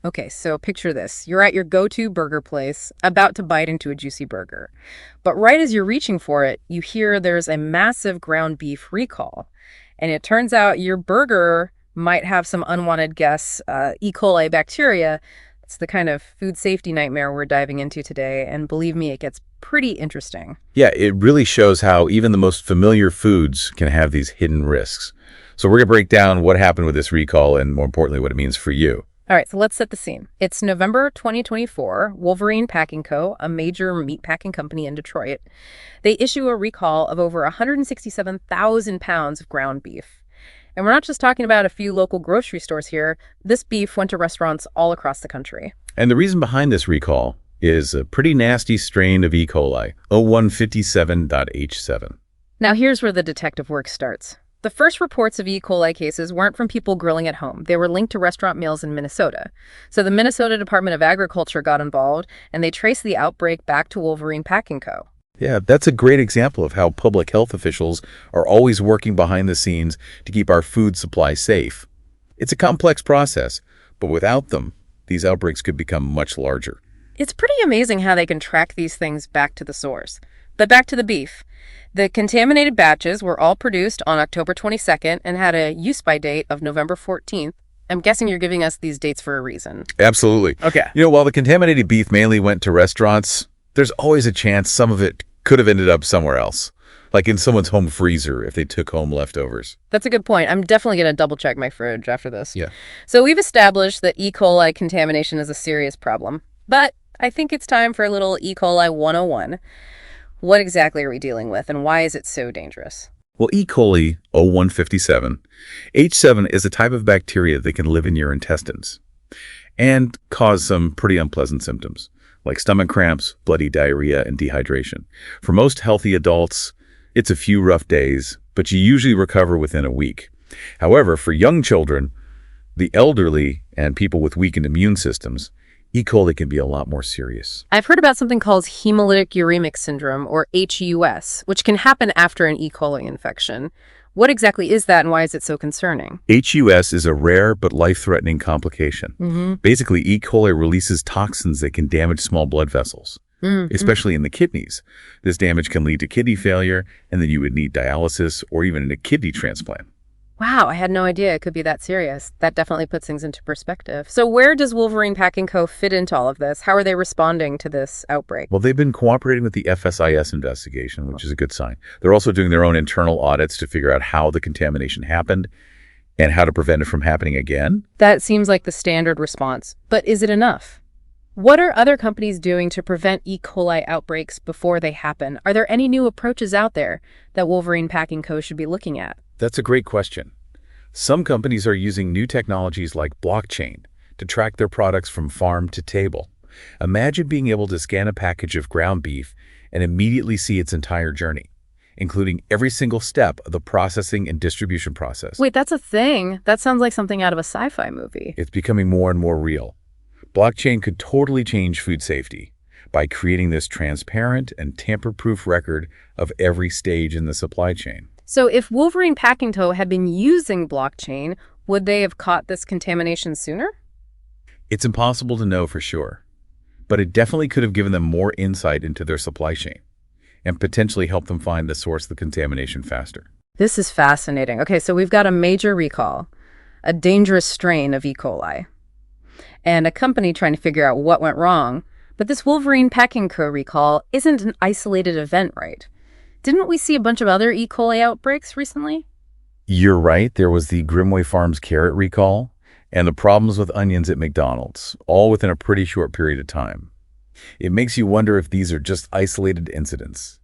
Okay, so picture this. You're at your go-to burger place, about to bite into a juicy burger. But right as you're reaching for it, you hear there's a massive ground beef recall. And it turns out your burger might have some unwanted guests, E. coli bacteria. It's the kind of food safety nightmare we're diving into today, and believe me, it gets pretty interesting. Yeah, it really shows how even the most familiar foods can have these hidden risks. So we're going to break down what happened with this recall and, more importantly, what it means for you. All right, so let's set the scene. It's November 2024. Wolverine Packing Co., a major meat packing company in Detroit, they issue a recall of over 167,000 pounds of ground beef. And we're not just talking about a few local grocery stores here. This beef went to restaurants all across the country. And the reason behind this recall is a pretty nasty strain of E. coli, 0157.H7. Now here's where the detective work starts. The first reports of E. coli cases weren't from people grilling at home. They were linked to restaurant meals in Minnesota. So the Minnesota Department of Agriculture got involved, and they traced the outbreak back to Wolverine Packing Co. Yeah, that's a great example of how public health officials are always working behind the scenes to keep our food supply safe. It's a complex process, but without them, these outbreaks could become much larger. It's pretty amazing how they can track these things back to the source. But back to the beef. The contaminated batches were all produced on October 22nd and had a use-by date of November 14th. I'm guessing you're giving us these dates for a reason. Absolutely. Okay. While the contaminated beef mainly went to restaurants, there's always a chance some of it could have ended up somewhere else, like in someone's home freezer if they took home leftovers. That's a good point. I'm definitely going to double-check my fridge after this. Yeah. So we've established that E. coli contamination is a serious problem. But I think it's time for a little E. coli 101. What exactly are we dealing with, and why is it so dangerous? Well, E. coli 0157, H7 is a type of bacteria that can live in your intestines and cause some pretty unpleasant symptoms, like stomach cramps, bloody diarrhea, and dehydration. For most healthy adults, it's a few rough days, but you usually recover within a week. However, for young children, the elderly, and people with weakened immune systems, E. coli can be a lot more serious. I've heard about something called hemolytic uremic syndrome, or HUS, which can happen after an E. coli infection. What exactly is that, and why is it so concerning? HUS is a rare but life-threatening complication. Basically, E. coli releases toxins that can damage small blood vessels, especially in the kidneys. This damage can lead to kidney failure, and then you would need dialysis or even a kidney transplant. Wow, I had no idea it could be that serious. That definitely puts things into perspective. So where does Wolverine Packing Co. fit into all of this? How are they responding to this outbreak? Well, they've been cooperating with the FSIS investigation, which is a good sign. They're also doing their own internal audits to figure out how the contamination happened and how to prevent it from happening again. That seems like the standard response. But is it enough? What are other companies doing to prevent E. coli outbreaks before they happen? Are there any new approaches out there that Wolverine Packing Co. should be looking at? That's a great question. Some companies are using new technologies like blockchain to track their products from farm to table. Imagine being able to scan a package of ground beef and immediately see its entire journey, including every single step of the processing and distribution process. Wait, that's a thing? That sounds like something out of a sci-fi movie. It's becoming more and more real. Blockchain could totally change food safety by creating this transparent and tamper-proof record of every stage in the supply chain. So if Wolverine Packing Co. had been using blockchain, would they have caught this contamination sooner? It's impossible to know for sure, but it definitely could have given them more insight into their supply chain and potentially helped them find the source of the contamination faster. This is fascinating. Okay, so we've got a major recall, a dangerous strain of E. coli, and a company trying to figure out what went wrong. But this Wolverine Packing Co. recall isn't an isolated event, right? Didn't we see a bunch of other E. coli outbreaks recently? You're right. There was the Grimway Farms carrot recall and the problems with onions at McDonald's, all within a pretty short period of time. It makes you wonder if these are just isolated incidents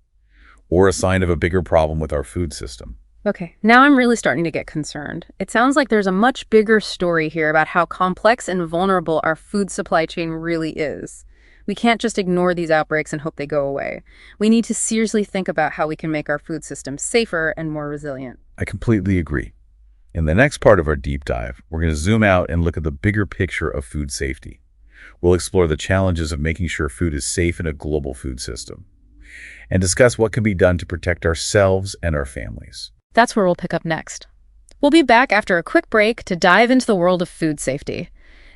or a sign of a bigger problem with our food system. Okay, now I'm really starting to get concerned. It sounds like there's a much bigger story here about how complex and vulnerable our food supply chain really is. We can't just ignore these outbreaks and hope they go away. We need to seriously think about how we can make our food system safer and more resilient. I completely agree. In the next part of our deep dive, we're going to zoom out and look at the bigger picture of food safety. We'll explore the challenges of making sure food is safe in a global food system and discuss what can be done to protect ourselves and our families. That's where we'll pick up next. We'll be back after a quick break to dive into the world of food safety.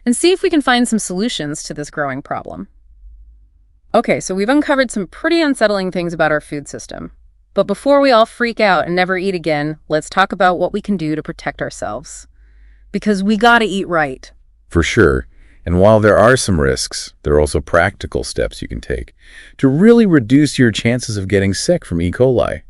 and see if we can find some solutions to this growing problem. Okay, so we've uncovered some pretty unsettling things about our food system. But before we all freak out and never eat again, let's talk about what we can do to protect ourselves. Because we gotta eat right. For sure. And while there are some risks, there are also practical steps you can take to really reduce your chances of getting sick from E. coli.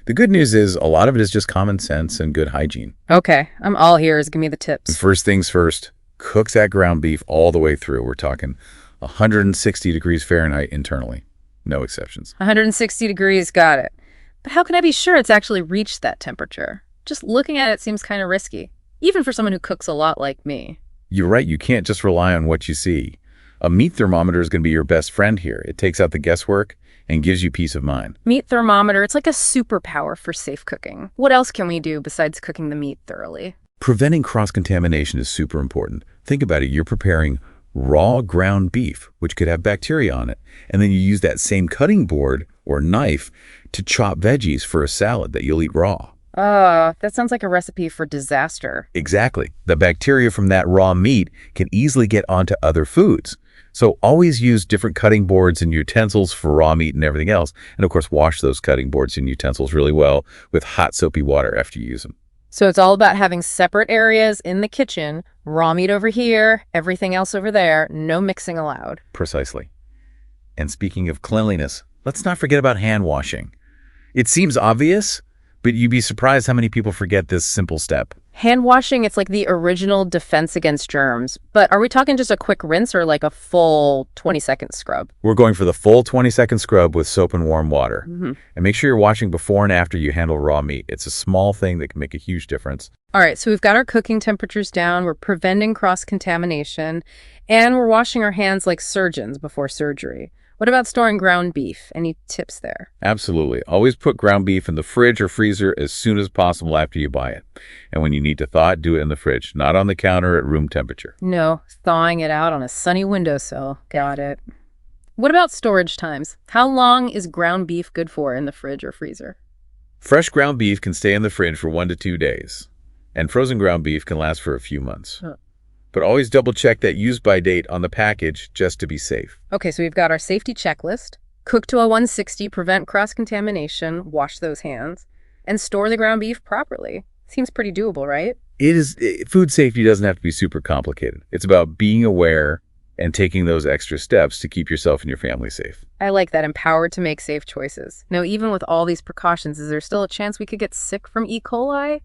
The good news is a lot of it is just common sense and good hygiene. Okay, I'm all ears. Give me the tips. First things first, cook that ground beef all the way through. We're talking 160 degrees Fahrenheit internally. No exceptions. 160 degrees, got it. But how can I be sure it's actually reached that temperature? Just looking at it seems kind of risky, even for someone who cooks a lot like me. You're right, you can't just rely on what you see. A meat thermometer is going to be your best friend here. It takes out the guesswork and gives you peace of mind. Meat thermometer, it's like a superpower for safe cooking. What else can we do besides cooking the meat thoroughly? Preventing cross-contamination is super important. Think about it, you're preparing raw ground beef, which could have bacteria on it, and then you use that same cutting board or knife to chop veggies for a salad that you'll eat raw. That sounds like a recipe for disaster. Exactly. The bacteria from that raw meat can easily get onto other foods. So always use different cutting boards and utensils for raw meat and everything else. And of course, wash those cutting boards and utensils really well with hot soapy water after you use them. So it's all about having separate areas in the kitchen, raw meat over here, everything else over there, no mixing allowed. Precisely. And speaking of cleanliness, let's not forget about hand washing. It seems obvious, but you'd be surprised how many people forget this simple step. Hand washing, it's like the original defense against germs. But are we talking just a quick rinse or like a full 20-second scrub? We're going for the full 20-second scrub with soap and warm water. And make sure you're washing before and after you handle raw meat. It's a small thing that can make a huge difference. All right, so we've got our cooking temperatures down, we're preventing cross-contamination, and we're washing our hands like surgeons before surgery. What about storing ground beef? Any tips there? Absolutely. Always put ground beef in the fridge or freezer as soon as possible after you buy it. And when you need to thaw it, do it in the fridge, not on the counter at room temperature. No, thawing it out on a sunny windowsill. Got it. What about storage times? How long is ground beef good for in the fridge or freezer? Fresh ground beef can stay in the fridge for 1 to 2 days, and frozen ground beef can last for a few months. But always double check that use by date on the package just to be safe. Okay, so we've got our safety checklist. Cook to a 160, prevent cross-contamination, wash those hands, and store the ground beef properly. Seems pretty doable, right? Food safety doesn't have to be super complicated. It's about being aware and taking those extra steps to keep yourself and your family safe. I like that, empowered to make safe choices. Now, even with all these precautions, is there still a chance we could get sick from E. coli?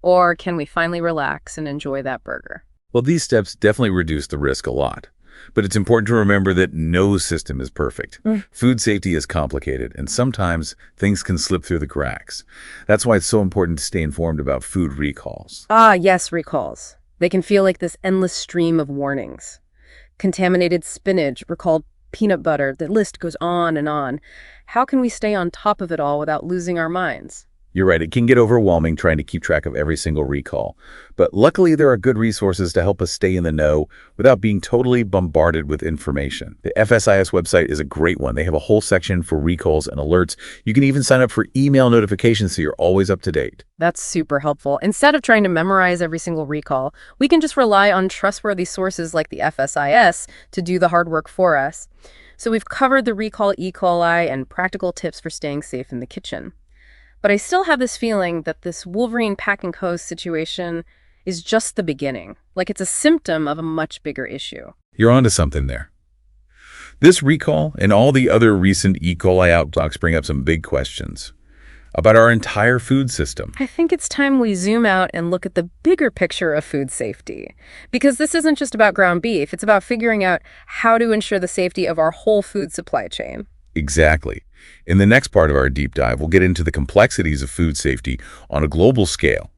Or can we finally relax and enjoy that burger? Well, these steps definitely reduce the risk a lot. But it's important to remember that no system is perfect. Food safety is complicated, and sometimes things can slip through the cracks. That's why it's so important to stay informed about food recalls. Ah, yes, recalls. They can feel like this endless stream of warnings. Contaminated spinach, recalled peanut butter, the list goes on and on. How can we stay on top of it all without losing our minds? You're right, it can get overwhelming trying to keep track of every single recall. But luckily, there are good resources to help us stay in the know without being totally bombarded with information. The FSIS website is a great one. They have a whole section for recalls and alerts. You can even sign up for email notifications so you're always up to date. That's super helpful. Instead of trying to memorize every single recall, we can just rely on trustworthy sources like the FSIS to do the hard work for us. So we've covered the recall E. coli and practical tips for staying safe in the kitchen. But I still have this feeling that this Wolverine Pack and Co. situation is just the beginning. Like it's a symptom of a much bigger issue. You're onto something there. This recall and all the other recent E. coli outbreaks bring up some big questions about our entire food system. I think it's time we zoom out and look at the bigger picture of food safety. Because this isn't just about ground beef. It's about figuring out how to ensure the safety of our whole food supply chain. Exactly. In the next part of our deep dive, we'll get into the complexities of food safety on a global scale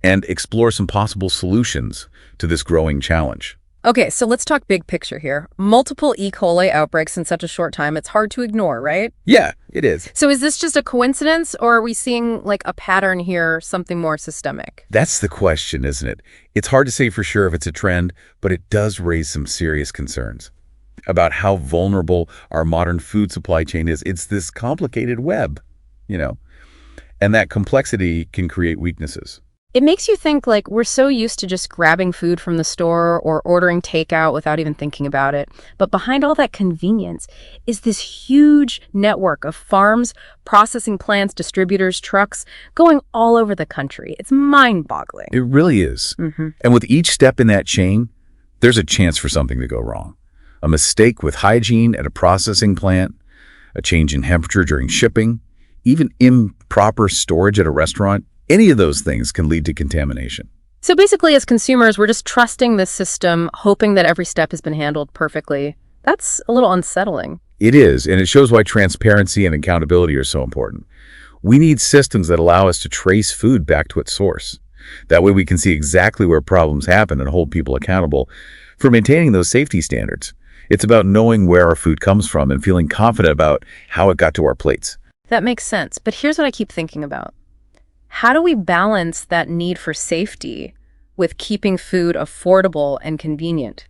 and explore some possible solutions to this growing challenge. Okay, so let's talk big picture here. Multiple E. coli outbreaks in such a short time, it's hard to ignore, right? Yeah, it is. So is this just a coincidence, or are we seeing like a pattern here, something more systemic? That's the question, isn't it? It's hard to say for sure if it's a trend, but it does raise some serious concerns about how vulnerable our modern food supply chain is. It's this complicated web, and that complexity can create weaknesses. It makes you think like we're so used to just grabbing food from the store or ordering takeout without even thinking about it. But behind all that convenience is this huge network of farms, processing plants, distributors, trucks going all over the country. It's mind-boggling. It really is. And with each step in that chain, there's a chance for something to go wrong. A mistake with hygiene at a processing plant, a change in temperature during shipping, even improper storage at a restaurant. Any of those things can lead to contamination. So basically, as consumers, we're just trusting this system, hoping that every step has been handled perfectly. That's a little unsettling. It is, and it shows why transparency and accountability are so important. We need systems that allow us to trace food back to its source. That way we can see exactly where problems happen and hold people accountable for maintaining those safety standards. It's about knowing where our food comes from and feeling confident about how it got to our plates. That makes sense. But here's what I keep thinking about. How do we balance that need for safety with keeping food affordable and convenient,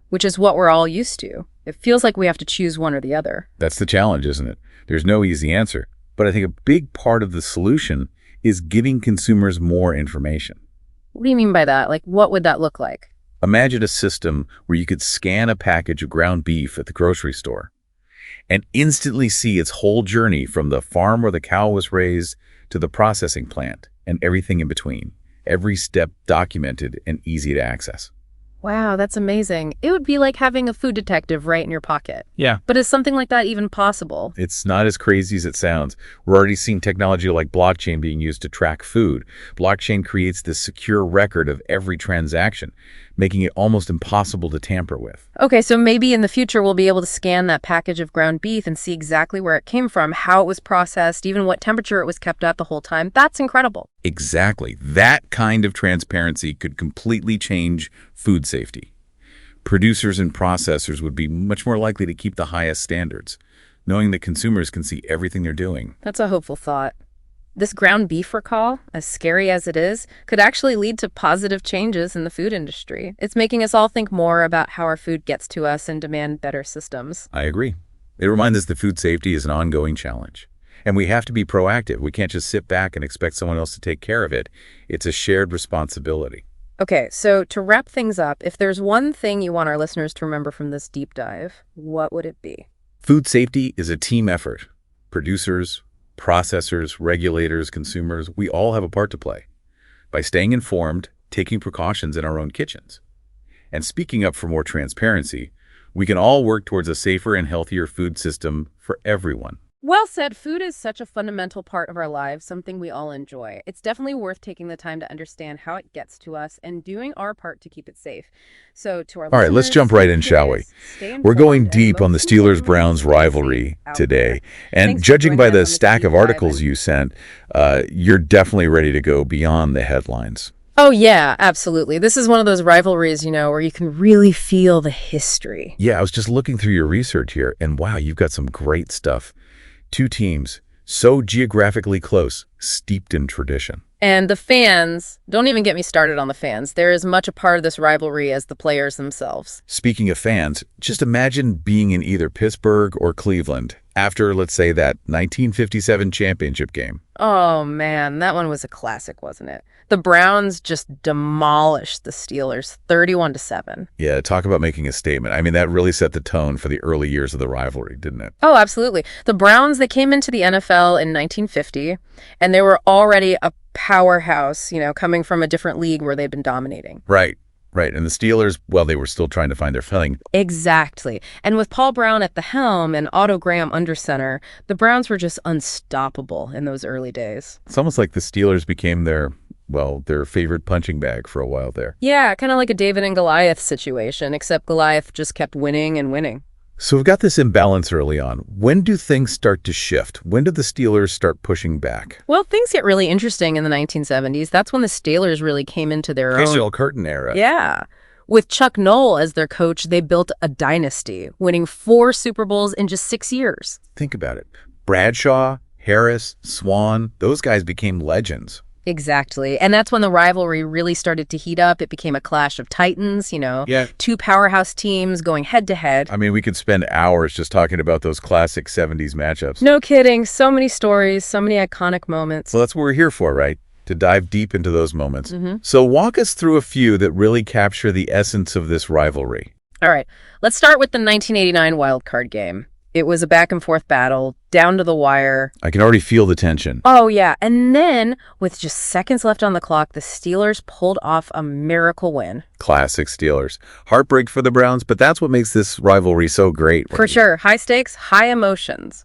which is what we're all used to? It feels like we have to choose one or the other. That's the challenge, isn't it? There's no easy answer. But I think a big part of the solution is giving consumers more information. What do you mean by that? Like, what would that look like? Imagine a system where you could scan a package of ground beef at the grocery store and instantly see its whole journey from the farm where the cow was raised to the processing plant and everything in between. Every step documented and easy to access. Wow, that's amazing. It would be like having a food detective right in your pocket. Yeah. But is something like that even possible? It's not as crazy as it sounds. We're already seeing technology like blockchain being used to track food. Blockchain creates this secure record of every transaction, making it almost impossible to tamper with. Okay, so maybe in the future we'll be able to scan that package of ground beef and see exactly where it came from, how it was processed, even what temperature it was kept at the whole time. That's incredible. Exactly. That kind of transparency could completely change food safety. Producers and processors would be much more likely to keep the highest standards, knowing that consumers can see everything they're doing. That's a hopeful thought. This ground beef recall, as scary as it is, could actually lead to positive changes in the food industry. It's making us all think more about how our food gets to us and demand better systems. I agree. It reminds us that food safety is an ongoing challenge. And we have to be proactive. We can't just sit back and expect someone else to take care of it. It's a shared responsibility. Okay, so to wrap things up, if there's one thing you want our listeners to remember from this deep dive, what would it be? Food safety is a team effort. Producers, processors, regulators, consumers, we all have a part to play by staying informed, taking precautions in our own kitchens, and speaking up for more transparency. We can all work towards a safer and healthier food system for everyone. Well said. Food is such a fundamental part of our lives, something we all enjoy. It's definitely worth taking the time to understand how it gets to us and doing our part to keep it safe. So to our All right, let's jump right in, shall we? We're going deep on the Steelers-Browns rivalry today. And judging by the stack of articles you sent, you're definitely ready to go beyond the headlines. Oh, yeah, absolutely. This is one of those rivalries, where you can really feel the history. Yeah, I was just looking through your research here, and wow, you've got some great stuff. Two teams, so geographically close, steeped in tradition. And the fans, don't even get me started on the fans. They're as much a part of this rivalry as the players themselves. Speaking of fans, just imagine being in either Pittsburgh or Cleveland after, let's say, that 1957 championship game. Oh, man, that one was a classic, wasn't it? The Browns just demolished the Steelers 31-7. Yeah, talk about making a statement. I mean, that really set the tone for the early years of the rivalry, didn't it? Oh, absolutely. The Browns, they came into the NFL in 1950, and they were already a powerhouse, coming from a different league where they'd been dominating. Right. And the Steelers, well, they were still trying to find their footing. Exactly. And with Paul Brown at the helm and Otto Graham under center, the Browns were just unstoppable in those early days. It's almost like the Steelers became their favorite punching bag for a while there. Yeah, kind of like a David and Goliath situation, except Goliath just kept winning and winning. So we've got this imbalance early on. When do things start to shift? When do the Steelers start pushing back? Well, things get really interesting in the 1970s. That's when the Steelers really came into their own. Steel curtain era. Yeah. With Chuck Noll as their coach, they built a dynasty, winning 4 Super Bowls in just 6 years. Think about it. Bradshaw, Harris, Swan, those guys became legends. Exactly. And that's when the rivalry really started to heat up. It became a clash of titans, Yeah. 2 powerhouse teams going head to head. I mean, we could spend hours just talking about those classic 70s matchups. No kidding. So many stories, so many iconic moments. Well, that's what we're here for, right? to dive deep into those moments. Mm-hmm. So walk us through a few that really capture the essence of this rivalry. All right, let's start with the 1989 wild card game. It was a back-and-forth battle, down to the wire. I can already feel the tension. Oh, yeah. And then, with just seconds left on the clock, the Steelers pulled off a miracle win. Classic Steelers. Heartbreak for the Browns, but that's what makes this rivalry so great. For sure. High stakes, high emotions.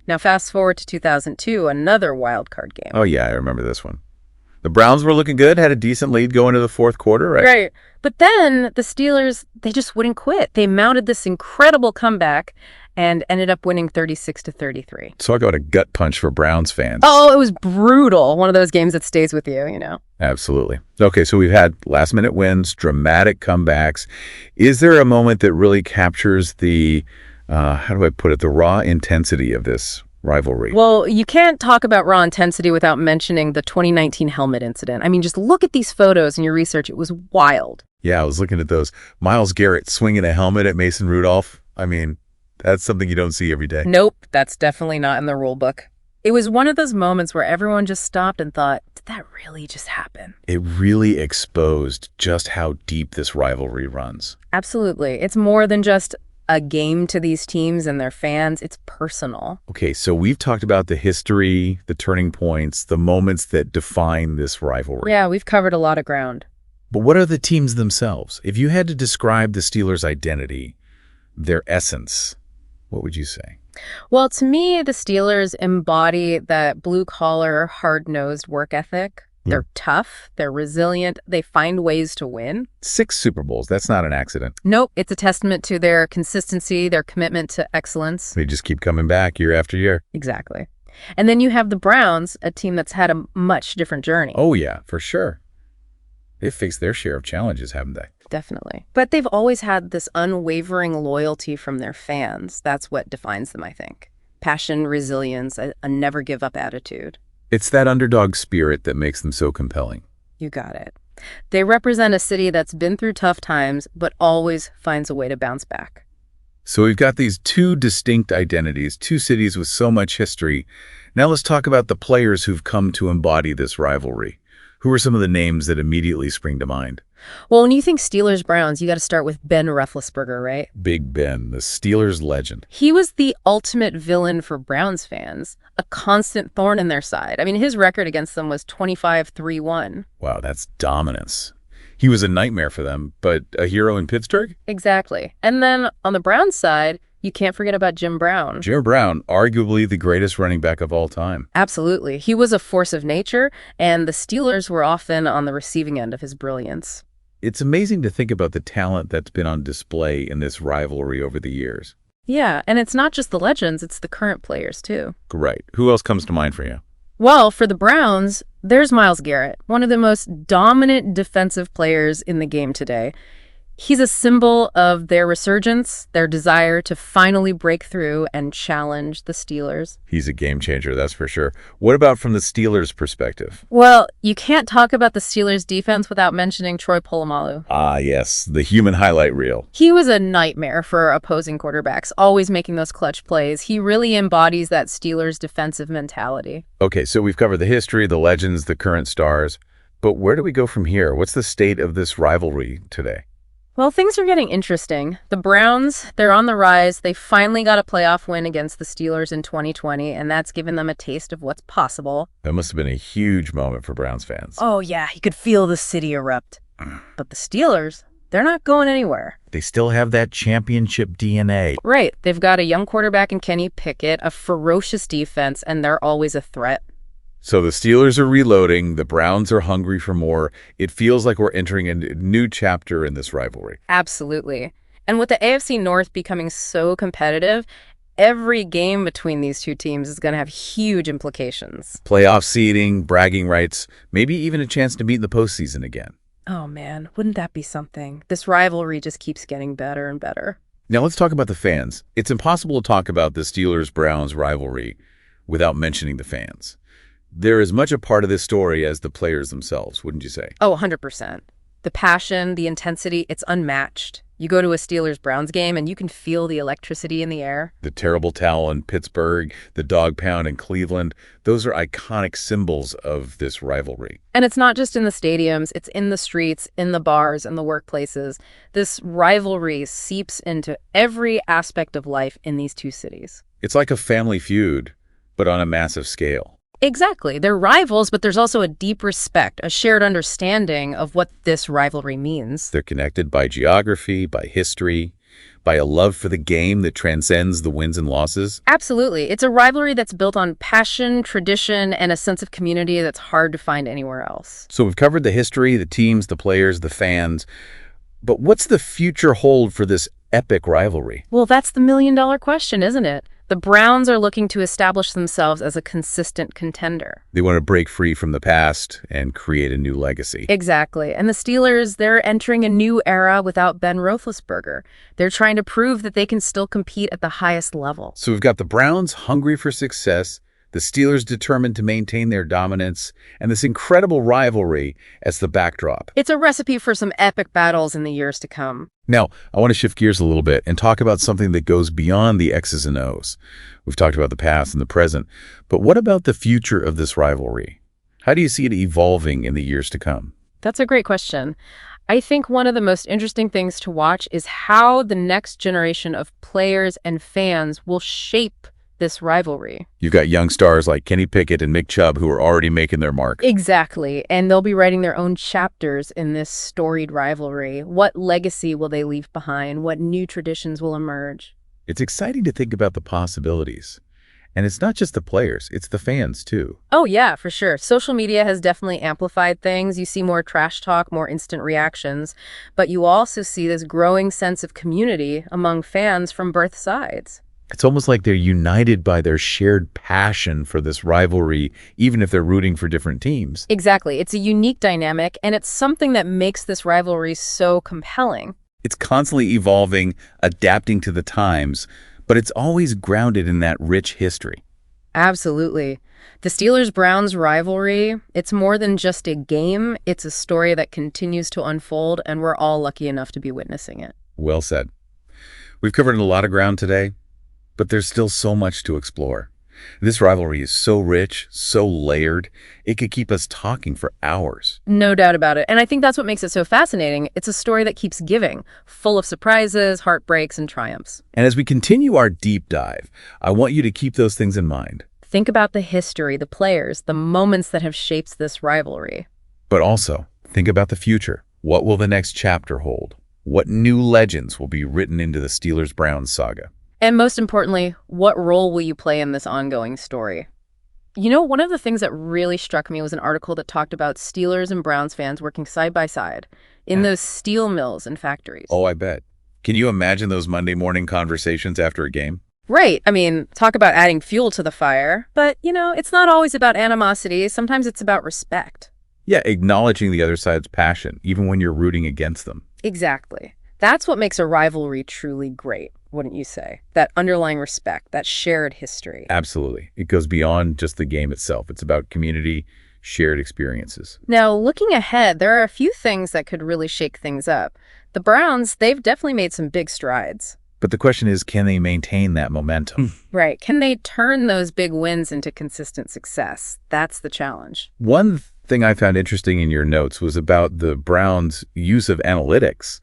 Now, fast forward to 2002, another wild card game. Oh, yeah, I remember this one. The Browns were looking good, had a decent lead going into the fourth quarter, right? Right. But then the Steelers, they just wouldn't quit. They mounted this incredible comeback and ended up winning 36-33. Talk about a gut punch for Browns fans. Oh, it was brutal. One of those games that stays with you, you know. Absolutely. Okay, so we've had last-minute wins, dramatic comebacks. Is there a moment that really captures the, how do I put it, the raw intensity of this rivalry? Well, you can't talk about raw intensity without mentioning the 2019 helmet incident. I mean, just look at these photos in your research. It was wild. Yeah, I was looking at those. Myles Garrett swinging a helmet at Mason Rudolph. I mean, that's something you don't see every day. Nope, that's definitely not in the rule book. It was one of those moments where everyone just stopped and thought, did that really just happen? It really exposed just how deep this rivalry runs. Absolutely. It's more than just a game to these teams and their fans. It's personal. Okay, so we've talked about the history, the turning points, the moments that define this rivalry. Yeah, we've covered a lot of ground. But what are the teams themselves? If you had to describe the Steelers' identity, their essence, what would you say? Well, to me, the Steelers embody that blue-collar, hard-nosed work ethic. They're tough, they're resilient, they find ways to win. 6 Super Bowls, that's not an accident. Nope, it's a testament to their consistency, their commitment to excellence. They just keep coming back year after year. Exactly. And then you have the Browns, a team that's had a much different journey. Oh, yeah, for sure. They've faced their share of challenges, haven't they? Definitely. But they've always had this unwavering loyalty from their fans. That's what defines them, I think. Passion, resilience, a never-give-up attitude. It's that underdog spirit that makes them so compelling. You got it. They represent a city that's been through tough times, but always finds a way to bounce back. So we've got these 2 distinct identities, 2 cities with so much history. Now let's talk about the players who've come to embody this rivalry. Who are some of the names that immediately spring to mind? Well, when you think Steelers-Browns, you got to start with Ben Roethlisberger, right? Big Ben, the Steelers legend. He was the ultimate villain for Browns fans, a constant thorn in their side. I mean, his record against them was 25-3-1. Wow, that's dominance. He was a nightmare for them, but a hero in Pittsburgh? Exactly. And then on the Browns side, you can't forget about Jim Brown. Jim Brown, arguably the greatest running back of all time. Absolutely. He was a force of nature, and the Steelers were often on the receiving end of his brilliance. It's amazing to think about the talent that's been on display in this rivalry over the years. Yeah, and it's not just the legends, it's the current players, too. Right. Who else comes to mind for you? Well, for the Browns, there's Myles Garrett, one of the most dominant defensive players in the game today. He's a symbol of their resurgence, their desire to finally break through and challenge the Steelers. He's a game changer, that's for sure. What about from the Steelers' perspective? Well, you can't talk about the Steelers' defense without mentioning Troy Polamalu. Ah, yes, the human highlight reel. He was a nightmare for opposing quarterbacks, always making those clutch plays. He really embodies that Steelers' defensive mentality. Okay, so we've covered the history, the legends, the current stars. But where do we go from here? What's the state of this rivalry today? Well, things are getting interesting. The Browns, they're on the rise. They finally got a playoff win against the Steelers in 2020, and that's given them a taste of what's possible. That must have been a huge moment for Browns fans. Oh, yeah, you could feel the city erupt. But the Steelers, they're not going anywhere. They still have that championship DNA. Right. They've got a young quarterback in Kenny Pickett, a ferocious defense, and they're always a threat. So the Steelers are reloading, the Browns are hungry for more. It feels like we're entering a new chapter in this rivalry. Absolutely. And with the AFC North becoming so competitive, every game between these two teams is going to have huge implications. Playoff seeding, bragging rights, maybe even a chance to meet in the postseason again. Oh man, wouldn't that be something? This rivalry just keeps getting better and better. Now let's talk about the fans. It's impossible to talk about the Steelers-Browns rivalry without mentioning the fans. They're as much a part of this story as the players themselves, wouldn't you say? Oh, 100%. The passion, the intensity, it's unmatched. You go to a Steelers-Browns game and you can feel the electricity in the air. The terrible towel in Pittsburgh, the dog pound in Cleveland, those are iconic symbols of this rivalry. And it's not just in the stadiums, it's in the streets, in the bars, and the workplaces. This rivalry seeps into every aspect of life in these two cities. It's like a family feud, but on a massive scale. Exactly. They're rivals, but there's also a deep respect, a shared understanding of what this rivalry means. They're connected by geography, by history, by a love for the game that transcends the wins and losses. Absolutely. It's a rivalry that's built on passion, tradition, and a sense of community that's hard to find anywhere else. So we've covered the history, the teams, the players, the fans. But what's the future hold for this epic rivalry? Well, that's the million-dollar question, isn't it? The Browns are looking to establish themselves as a consistent contender. They want to break free from the past and create a new legacy. Exactly. And the Steelers, they're entering a new era without Ben Roethlisberger. They're trying to prove that they can still compete at the highest level. So we've got the Browns hungry for success, the Steelers determined to maintain their dominance, and this incredible rivalry as the backdrop. It's a recipe for some epic battles in the years to come. Now, I want to shift gears a little bit and talk about something that goes beyond the X's and O's. We've talked about the past and the present, but what about the future of this rivalry? How do you see it evolving in the years to come? That's a great question. I think one of the most interesting things to watch is how the next generation of players and fans will shape this rivalry. You've got young stars like Kenny Pickett and Nick Chubb who are already making their mark. Exactly. And they'll be writing their own chapters in this storied rivalry. What legacy will they leave behind? What new traditions will emerge? It's exciting to think about the possibilities. And it's not just the players, it's the fans too. Oh, yeah, for sure. Social media has definitely amplified things. You see more trash talk, more instant reactions, but you also see this growing sense of community among fans from both sides. It's almost like they're united by their shared passion for this rivalry, even if they're rooting for different teams. Exactly. It's a unique dynamic, and it's something that makes this rivalry so compelling. It's constantly evolving, adapting to the times, but it's always grounded in that rich history. Absolutely. The Steelers-Browns rivalry, it's more than just a game. It's a story that continues to unfold, and we're all lucky enough to be witnessing it. Well said. We've covered a lot of ground today, but there's still so much to explore. This rivalry is so rich, so layered, it could keep us talking for hours. No doubt about it. And I think that's what makes it so fascinating. It's a story that keeps giving, full of surprises, heartbreaks, and triumphs. And as we continue our deep dive, I want you to keep those things in mind. Think about the history, the players, the moments that have shaped this rivalry. But also, think about the future. What will the next chapter hold? What new legends will be written into the Steelers-Browns saga? And most importantly, what role will you play in this ongoing story? You know, one of the things that really struck me was an article that talked about Steelers and Browns fans working side by side in those steel mills and factories. Oh, I bet. Can you imagine those Monday morning conversations after a game? Right. I mean, talk about adding fuel to the fire. But, you know, it's not always about animosity. Sometimes it's about respect. Yeah, acknowledging the other side's passion, even when you're rooting against them. Exactly. That's what makes a rivalry truly great, wouldn't you say? That underlying respect, that shared history. Absolutely. It goes beyond just the game itself. It's about community, shared experiences. Now, looking ahead, there are a few things that could really shake things up. The Browns, they've definitely made some big strides. But the question is, can they maintain that momentum? Right. Can they turn those big wins into consistent success? That's the challenge. One thing I found interesting in your notes was about the Browns' use of analytics.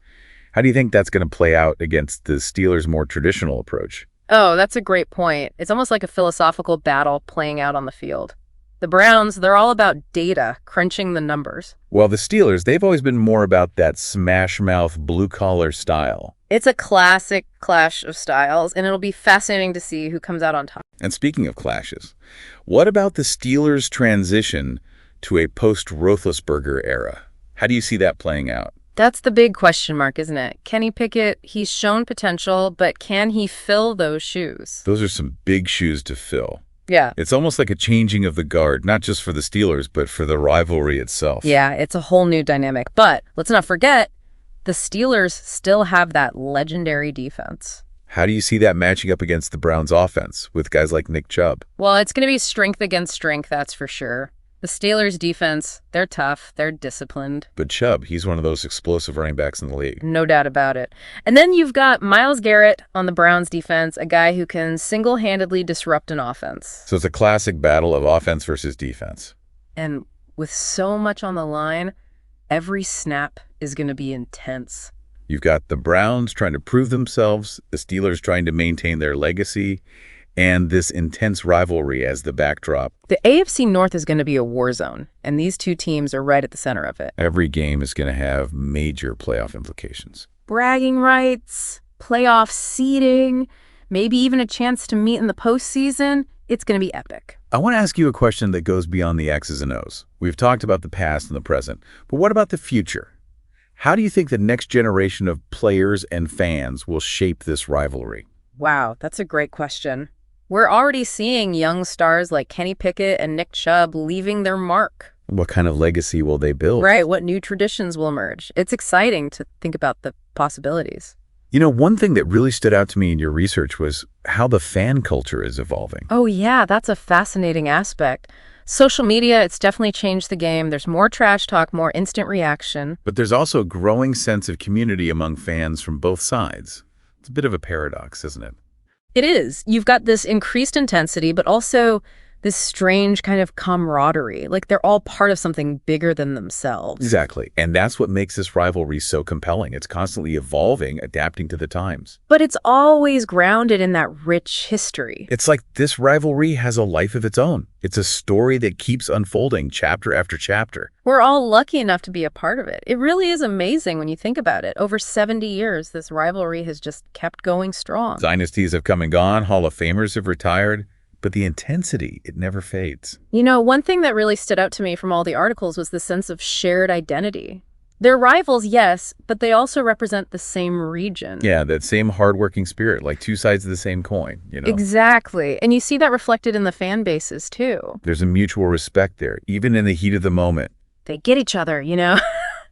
How do you think that's going to play out against the Steelers' more traditional approach? Oh, that's a great point. It's almost like a philosophical battle playing out on the field. The Browns, they're all about data, crunching the numbers. Well, the Steelers, they've always been more about that smash-mouth, blue-collar style. It's a classic clash of styles, and it'll be fascinating to see who comes out on top. And speaking of clashes, what about the Steelers' transition to a post-Roethlisberger era? How do you see that playing out? That's the big question mark, isn't it? Kenny Pickett, he's shown potential, but can he fill those shoes? Those are some big shoes to fill. Yeah. It's almost like a changing of the guard, not just for the Steelers, but for the rivalry itself. Yeah, it's a whole new dynamic. But let's not forget, the Steelers still have that legendary defense. How do you see that matching up against the Browns' offense with guys like Nick Chubb? Well, it's going to be strength against strength, that's for sure. The Steelers' defense, they're tough, they're disciplined. But Chubb, he's one of those explosive running backs in the league. No doubt about it. And then you've got Myles Garrett on the Browns' defense, a guy who can single-handedly disrupt an offense. So it's a classic battle of offense versus defense. And with so much on the line, every snap is going to be intense. You've got the Browns trying to prove themselves, the Steelers trying to maintain their legacy, and this intense rivalry as the backdrop. The AFC North is going to be a war zone, and these two teams are right at the center of it. Every game is going to have major playoff implications. Bragging rights, playoff seeding, maybe even a chance to meet in the postseason. It's going to be epic. I want to ask you a question that goes beyond the X's and O's. We've talked about the past and the present, but what about the future? How do you think the next generation of players and fans will shape this rivalry? Wow, that's a great question. We're already seeing young stars like Kenny Pickett and Nick Chubb leaving their mark. What kind of legacy will they build? Right, what new traditions will emerge? It's exciting to think about the possibilities. You know, one thing that really stood out to me in your research was how the fan culture is evolving. Oh yeah, that's a fascinating aspect. Social media, it's definitely changed the game. There's more trash talk, more instant reaction. But there's also a growing sense of community among fans from both sides. It's a bit of a paradox, isn't it? It is. You've got this increased intensity, but also this strange kind of camaraderie. Like they're all part of something bigger than themselves. Exactly. And that's what makes this rivalry so compelling. It's constantly evolving, adapting to the times. But it's always grounded in that rich history. It's like this rivalry has a life of its own. It's a story that keeps unfolding chapter after chapter. We're all lucky enough to be a part of it. It really is amazing when you think about it. Over 70 years, this rivalry has just kept going strong. Dynasties have come and gone. Hall of Famers have retired. But the intensity, it never fades. You know, one thing that really stood out to me from all the articles was the sense of shared identity. They're rivals, yes, but they also represent the same region. Yeah, that same hardworking spirit, like two sides of the same coin, you know? Exactly. And you see that reflected in the fan bases, too. There's a mutual respect there, even in the heat of the moment. They get each other, you know?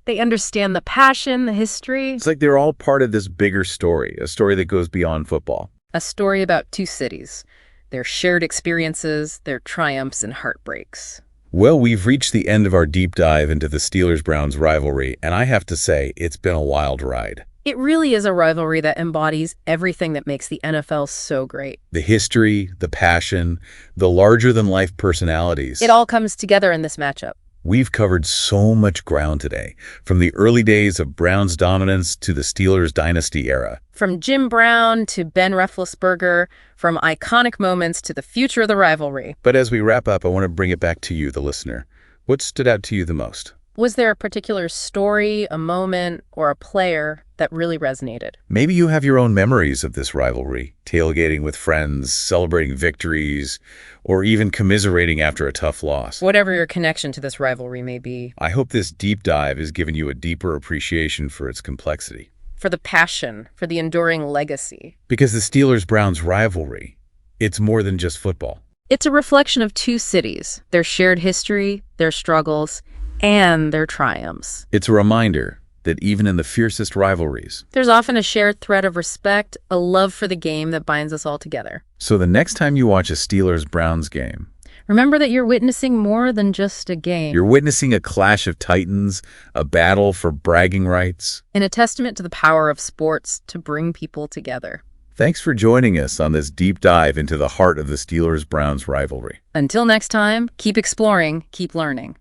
They understand the passion, the history. It's like they're all part of this bigger story, a story that goes beyond football. A story about two cities. Their shared experiences, their triumphs and heartbreaks. Well, we've reached the end of our deep dive into the Steelers-Browns rivalry, and I have to say, it's been a wild ride. It really is a rivalry that embodies everything that makes the NFL so great. The history, the passion, the larger-than-life personalities. It all comes together in this matchup. We've covered so much ground today, from the early days of Browns' dominance to the Steelers' dynasty era. From Jim Brown to Ben Roethlisberger, from iconic moments to the future of the rivalry. But as we wrap up, I want to bring it back to you, the listener. What stood out to you the most? Was there a particular story, a moment, or a player that really resonated? Maybe you have your own memories of this rivalry, tailgating with friends, celebrating victories, or even commiserating after a tough loss. Whatever your connection to this rivalry may be. I hope this deep dive has given you a deeper appreciation for its complexity. For the passion, for the enduring legacy. Because the Steelers-Browns rivalry, it's more than just football. It's a reflection of two cities, their shared history, their struggles, and their triumphs. It's a reminder that even in the fiercest rivalries, there's often a shared thread of respect, a love for the game that binds us all together. So the next time you watch a Steelers-Browns game, remember that you're witnessing more than just a game. You're witnessing a clash of titans, a battle for bragging rights, and a testament to the power of sports to bring people together. Thanks for joining us on this deep dive into the heart of the Steelers-Browns rivalry. Until next time, keep exploring, keep learning.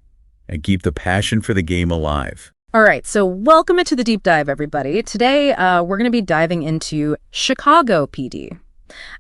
And keep the passion for the game alive. All right, so welcome to the deep dive, everybody. Today, we're going to be diving into Chicago PD.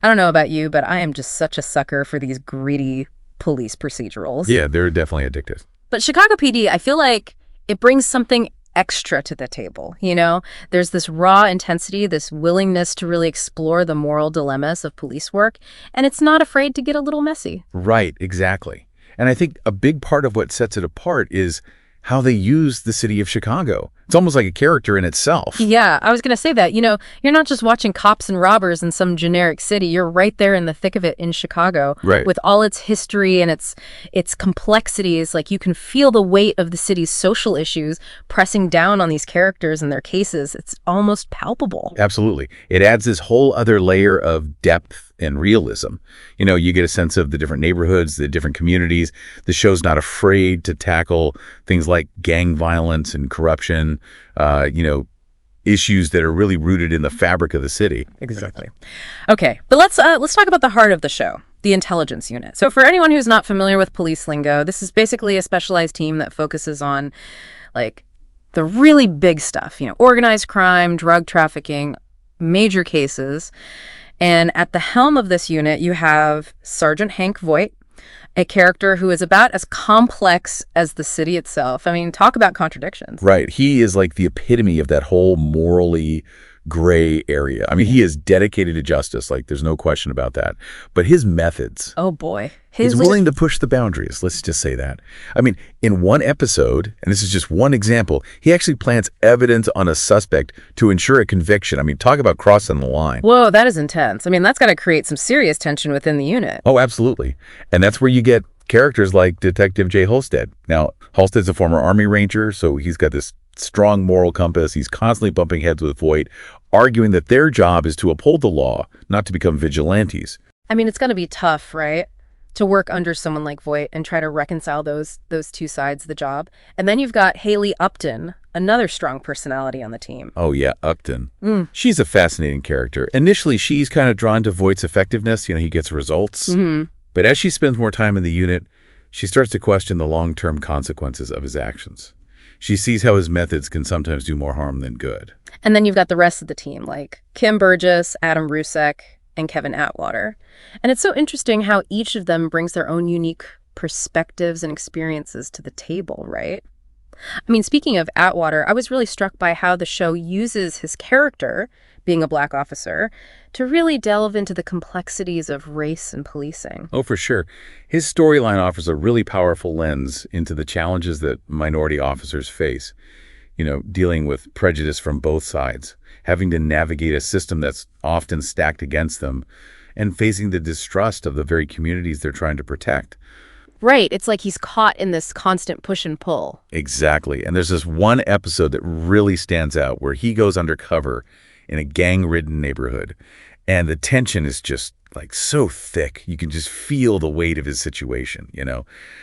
I don't know about you, but I am just such a sucker for these gritty police procedurals. Yeah, they're definitely addictive. But Chicago PD, I feel like it brings something extra to the table, you know? There's this raw intensity, this willingness to really explore the moral dilemmas of police work, and it's not afraid to get a little messy. Right, exactly. And I think a big part of what sets it apart is how they use the city of Chicago. It's almost like a character in itself. Yeah, I was going to say that. You know, you're not just watching cops and robbers in some generic city. You're right there in the thick of it in Chicago. Right. With all its history and its complexities. Like, you can feel the weight of the city's social issues pressing down on these characters and their cases. It's almost palpable. Absolutely. It adds this whole other layer of depth and realism. You get a sense of the different neighborhoods, the different communities. The show's not afraid to tackle things like gang violence and corruption, issues that are really rooted in the fabric of the city. Exactly. Okay, but let's talk about the heart of the show, the intelligence unit. So for anyone who's not familiar with police lingo, this is basically a specialized team that focuses on like the really big stuff, organized crime, drug trafficking, major cases. And at the helm of this unit, you have Sergeant Hank Voight, a character who is about as complex as the city itself. I mean, talk about contradictions. Right. He is like the epitome of that whole morally gray area. I mean, he is dedicated to justice. Like, there's no question about that. But his methods. Oh, boy. He's willing to push the boundaries. Let's just say that. I mean, in one episode, and this is just one example, he actually plants evidence on a suspect to ensure a conviction. I mean, talk about crossing the line. Whoa, that is intense. I mean, that's got to create some serious tension within the unit. Oh, absolutely. And that's where you get characters like Detective Jay Holstead. Now, Holstead's a former Army Ranger, so he's got this strong moral compass. He's constantly bumping heads with Voight, arguing that their job is to uphold the law, not to become vigilantes. I mean, it's going to be tough, right? To work under someone like Voight and try to reconcile those two sides of the job. And then you've got Haley Upton, another strong personality on the team. Oh, yeah, Upton. She's a fascinating character. Initially, she's kind of drawn to Voight's effectiveness. He gets results. But as she spends more time in the unit, she starts to question the long-term consequences of his actions. She sees how his methods can sometimes do more harm than good. And then you've got the rest of the team, like Kim Burgess, Adam Rusek, and Kevin Atwater. And it's so interesting how each of them brings their own unique perspectives and experiences to the table, right? I mean, speaking of Atwater, I was really struck by how the show uses his character, being a Black officer, to really delve into the complexities of race and policing. Oh, for sure. His storyline offers a really powerful lens into the challenges that minority officers face, dealing with prejudice from both sides, having to navigate a system that's often stacked against them, and facing the distrust of the very communities they're trying to protect. Right. It's like he's caught in this constant push and pull. Exactly. And there's this one episode that really stands out where he goes undercover in a gang-ridden neighborhood. And the tension is just like so thick. You can just feel the weight of his situation,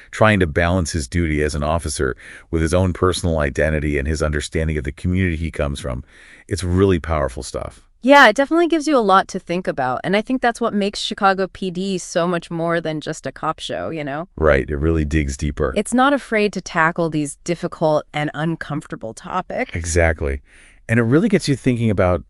trying to balance his duty as an officer with his own personal identity and his understanding of the community he comes from. It's really powerful stuff. Yeah, it definitely gives you a lot to think about. And I think that's what makes Chicago PD so much more than just a cop show, Right. It really digs deeper. It's not afraid to tackle these difficult and uncomfortable topics. Exactly. And it really gets you thinking about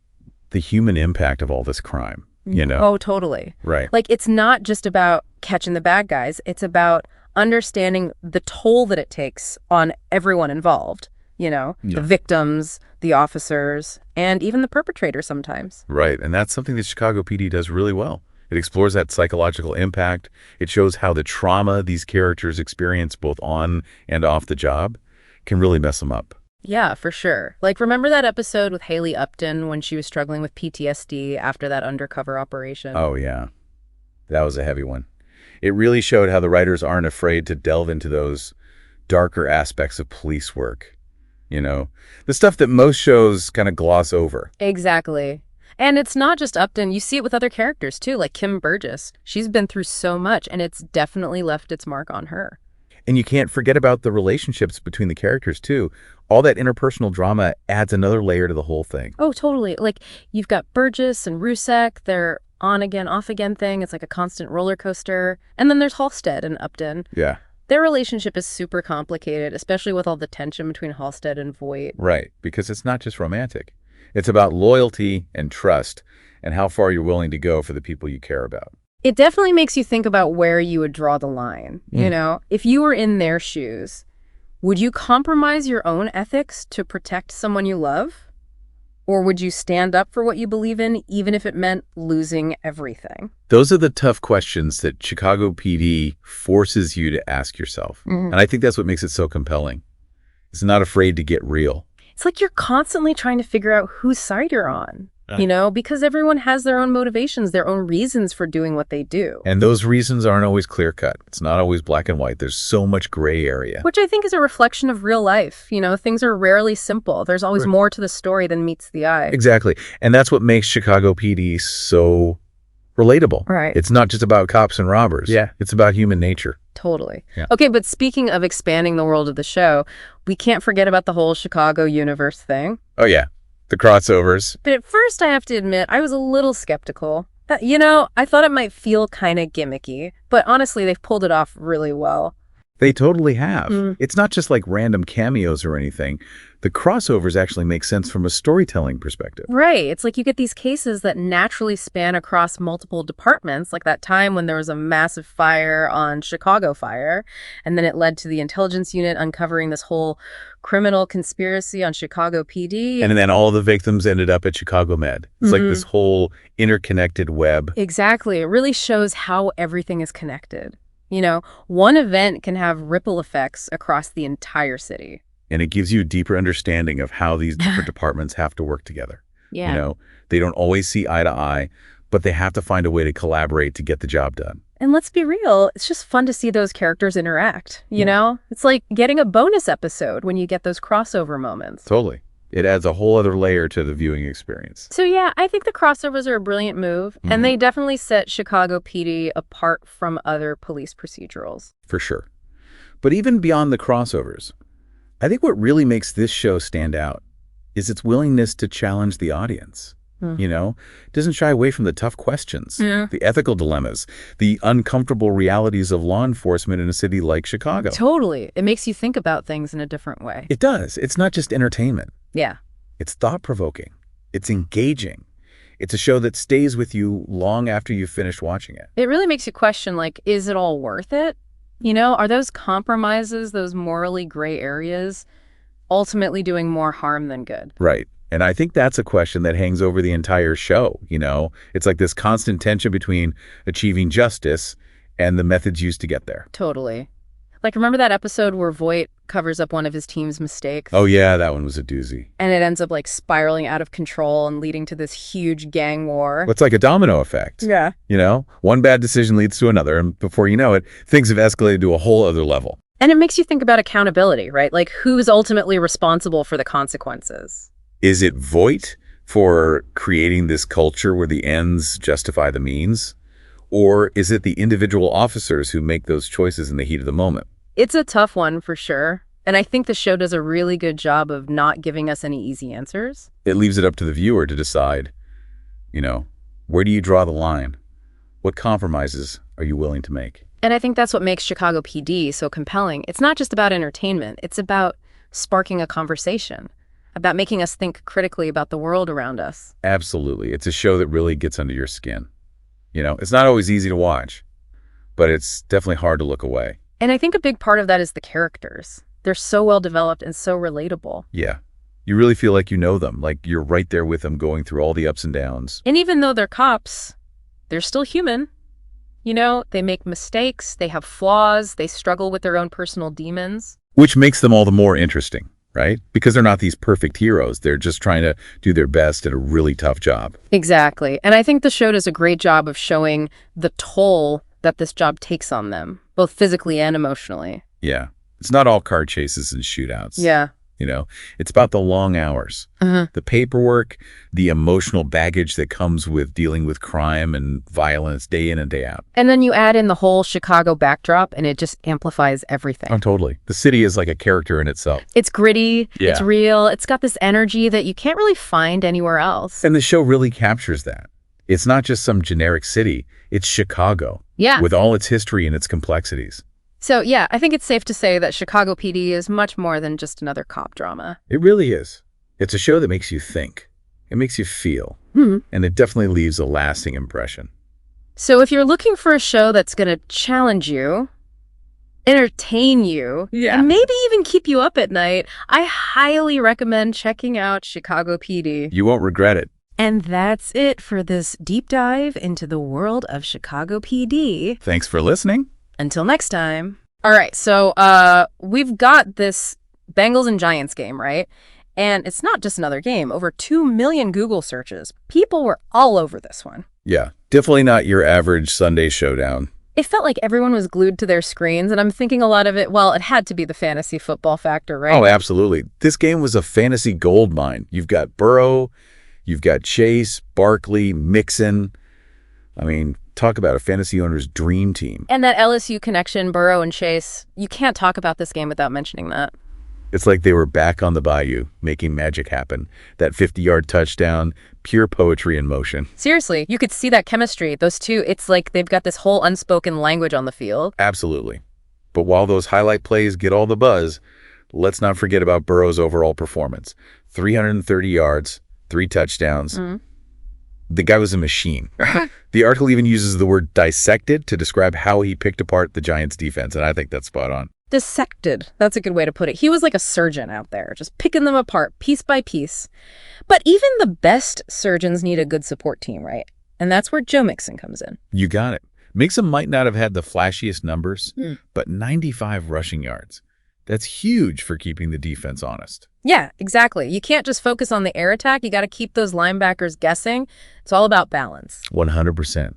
the human impact of all this crime, Oh, totally. Right. Like, it's not just about catching the bad guys. It's about understanding the toll that it takes on everyone involved, the victims, the officers, and even the perpetrator sometimes. Right. And that's something that Chicago PD does really well. It explores that psychological impact. It shows how the trauma these characters experience both on and off the job can really mess them up. Yeah, for sure. Like, remember that episode with Haley Upton when she was struggling with PTSD after that undercover operation? Oh, yeah. That was a heavy one. It really showed how the writers aren't afraid to delve into those darker aspects of police work. The stuff that most shows kind of gloss over. Exactly. And it's not just Upton. You see it with other characters, too, like Kim Burgess. She's been through so much, and it's definitely left its mark on her. And you can't forget about the relationships between the characters, too. All that interpersonal drama adds another layer to the whole thing. Oh, totally. Like, you've got Burgess and Rusek. They're on again, off again thing. It's like a constant roller coaster. And then there's Halstead and Upton. Yeah. Their relationship is super complicated, especially with all the tension between Halstead and Voight. Right, because it's not just romantic. It's about loyalty and trust and how far you're willing to go for the people you care about. It definitely makes you think about where you would draw the line. If you were in their shoes, would you compromise your own ethics to protect someone you love? Or would you stand up for what you believe in, even if it meant losing everything? Those are the tough questions that Chicago PD forces you to ask yourself. And I think that's what makes it so compelling. It's not afraid to get real. It's like you're constantly trying to figure out whose side you're on. Because everyone has their own motivations, their own reasons for doing what they do. And those reasons aren't always clear-cut. It's not always black and white. There's so much gray area. Which I think is a reflection of real life. Things are rarely simple. There's always more to the story than meets the eye. Exactly. And that's what makes Chicago PD so relatable. Right. It's not just about cops and robbers. Yeah. It's about human nature. Totally. Yeah. Okay, but speaking of expanding the world of the show, we can't forget about the whole Chicago universe thing. Oh, yeah. The crossovers. But at first, I have to admit, I was a little skeptical. I thought it might feel kind of gimmicky, but honestly, they've pulled it off really well. They totally have. It's not just like random cameos or anything. The crossovers actually make sense from a storytelling perspective. Right. It's like you get these cases that naturally span across multiple departments, like that time when there was a massive fire on Chicago Fire, and then it led to the intelligence unit uncovering this whole criminal conspiracy on Chicago PD. And then all the victims ended up at Chicago Med. It's like this whole interconnected web. Exactly. It really shows how everything is connected. One event can have ripple effects across the entire city. And it gives you a deeper understanding of how these different departments have to work together. Yeah. They don't always see eye to eye, but they have to find a way to collaborate to get the job done. And let's be real, it's just fun to see those characters interact, you know? It's like getting a bonus episode when you get those crossover moments. Totally. It adds a whole other layer to the viewing experience. So yeah, I think the crossovers are a brilliant move, and they definitely set Chicago PD apart from other police procedurals. For sure. But even beyond the crossovers, I think what really makes this show stand out is its willingness to challenge the audience. It doesn't shy away from the tough questions, the ethical dilemmas, the uncomfortable realities of law enforcement in a city like Chicago. Totally. It makes you think about things in a different way. It does. It's not just entertainment. Yeah. It's thought-provoking. It's engaging. It's a show that stays with you long after you've finished watching it. It really makes you question, is it all worth it? Are those compromises, those morally gray areas, ultimately doing more harm than good? Right. And I think that's a question that hangs over the entire show, It's like this constant tension between achieving justice and the methods used to get there. Totally. Remember that episode where Voight covers up one of his team's mistakes? Oh, yeah, that one was a doozy. And it ends up, spiraling out of control and leading to this huge gang war. Well, it's like a domino effect. Yeah. One bad decision leads to another, and before you know it, things have escalated to a whole other level. And it makes you think about accountability, right? Who's ultimately responsible for the consequences? Is it Voight for creating this culture where the ends justify the means? Or is it the individual officers who make those choices in the heat of the moment? It's a tough one for sure. And I think the show does a really good job of not giving us any easy answers. It leaves it up to the viewer to decide, where do you draw the line? What compromises are you willing to make? And I think that's what makes Chicago PD so compelling. It's not just about entertainment. It's about sparking a conversation, about making us think critically about the world around us. Absolutely. It's a show that really gets under your skin. It's not always easy to watch, but it's definitely hard to look away. And I think a big part of that is the characters. They're so well developed and so relatable. Yeah. You really feel like you know them, like you're right there with them going through all the ups and downs. And even though they're cops, they're still human. They make mistakes, they have flaws, they struggle with their own personal demons. Which makes them all the more interesting, right? Because they're not these perfect heroes. They're just trying to do their best at a really tough job. Exactly. And I think the show does a great job of showing the toll that this job takes on them, both physically and emotionally. Yeah. It's not all car chases and shootouts. Yeah. It's about the long hours, the paperwork, the emotional baggage that comes with dealing with crime and violence day in and day out. And then you add in the whole Chicago backdrop and it just amplifies everything. Oh, totally. The city is like a character in itself. It's gritty. Yeah. It's real. It's got this energy that you can't really find anywhere else. And the show really captures that. It's not just some generic city. It's Chicago. Yeah. With all its history and its complexities. So, yeah, I think it's safe to say that Chicago PD is much more than just another cop drama. It really is. It's a show that makes you think. It makes you feel. And it definitely leaves a lasting impression. So if you're looking for a show that's going to challenge you, entertain you, and maybe even keep you up at night, I highly recommend checking out Chicago PD. You won't regret it. And that's it for this deep dive into the world of Chicago PD. Thanks for listening. Until next time. All right, so we've got this Bengals and Giants game, right? And it's not just another game. Over 2 million Google searches. People were all over this one. Yeah, definitely not your average Sunday showdown. It felt like everyone was glued to their screens, and I'm thinking a lot of it, well, it had to be the fantasy football factor, right? Oh, absolutely. This game was a fantasy gold mine. You've got Burrow, you've got Chase, Barkley, Mixon. I mean, talk about a fantasy owner's dream team. And that LSU connection, Burrow and Chase, you can't talk about this game without mentioning that. It's like they were back on the bayou, making magic happen. That 50-yard touchdown, pure poetry in motion. Seriously, you could see that chemistry. Those two, it's like they've got this whole unspoken language on the field. Absolutely. But while those highlight plays get all the buzz, let's not forget about Burrow's overall performance. 330 yards, 3 touchdowns. The guy was a machine. The article even uses the word dissected to describe how he picked apart the Giants' defense, and I think that's spot on. Dissected. That's a good way to put it. He was like a surgeon out there, just picking them apart piece by piece. But even the best surgeons need a good support team, right? And that's where Joe Mixon comes in. You got it. Mixon might not have had the flashiest numbers, but 95 rushing yards. That's huge for keeping the defense honest. Yeah, exactly. You can't just focus on the air attack. You got to keep those linebackers guessing. It's all about balance. 100%.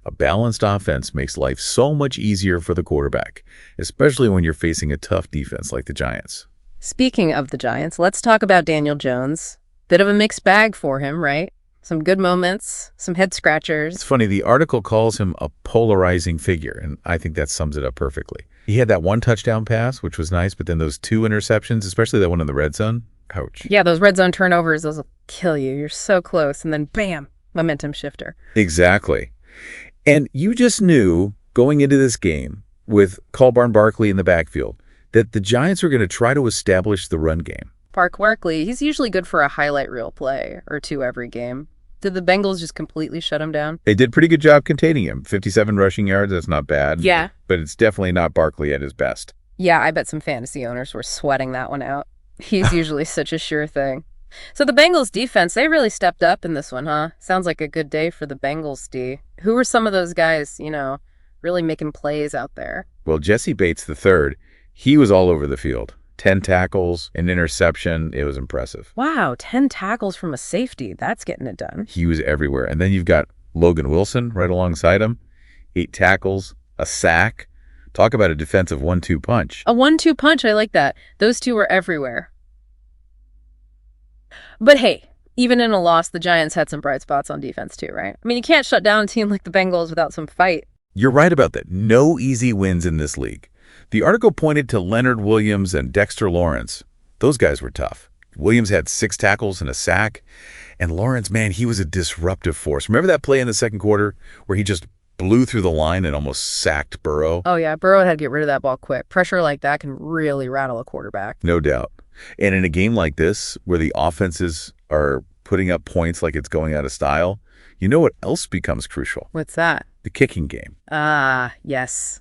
A balanced offense makes life so much easier for the quarterback, especially when you're facing a tough defense like the Giants. Speaking of the Giants, let's talk about Daniel Jones. Bit of a mixed bag for him, right? Some good moments, some head scratchers. It's funny, the article calls him a polarizing figure, and I think that sums it up perfectly. He had that 1 touchdown pass, which was nice, but then those 2 interceptions, especially that one in the red zone, ouch. Yeah, those red zone turnovers, those will kill you. You're so close, and then bam, momentum shifter. Exactly. And you just knew going into this game with Barkley Barkley in the backfield that the Giants were going to try to establish the run game. Barkley, he's usually good for a highlight reel play or 2 every game. Did the Bengals just completely shut him down? They did a pretty good job containing him. 57 rushing yards, that's not bad. Yeah. But it's definitely not Barkley at his best. Yeah, I bet some fantasy owners were sweating that one out. He's usually such a sure thing. So the Bengals defense, they really stepped up in this one, huh? Sounds like a good day for the Bengals, D. Who were some of those guys, really making plays out there? Well, Jesse Bates III, he was all over the field. 10 tackles, an interception. It was impressive. Wow, 10 tackles from a safety. That's getting it done. He was everywhere. And then you've got Logan Wilson right alongside him. 8 tackles, a sack. Talk about a defensive 1-2 punch. A 1-2 punch, I like that. Those two were everywhere. But hey, even in a loss, the Giants had some bright spots on defense too, right? I mean, you can't shut down a team like the Bengals without some fight. You're right about that. No easy wins in this league. The article pointed to Leonard Williams and Dexter Lawrence. Those guys were tough. Williams had 6 tackles and a sack. And Lawrence, man, he was a disruptive force. Remember that play in the second quarter where he just blew through the line and almost sacked Burrow? Oh, yeah. Burrow had to get rid of that ball quick. Pressure like that can really rattle a quarterback. No doubt. And in a game like this, where the offenses are putting up points like it's going out of style, you know what else becomes crucial? What's that? The kicking game. Ah, yes.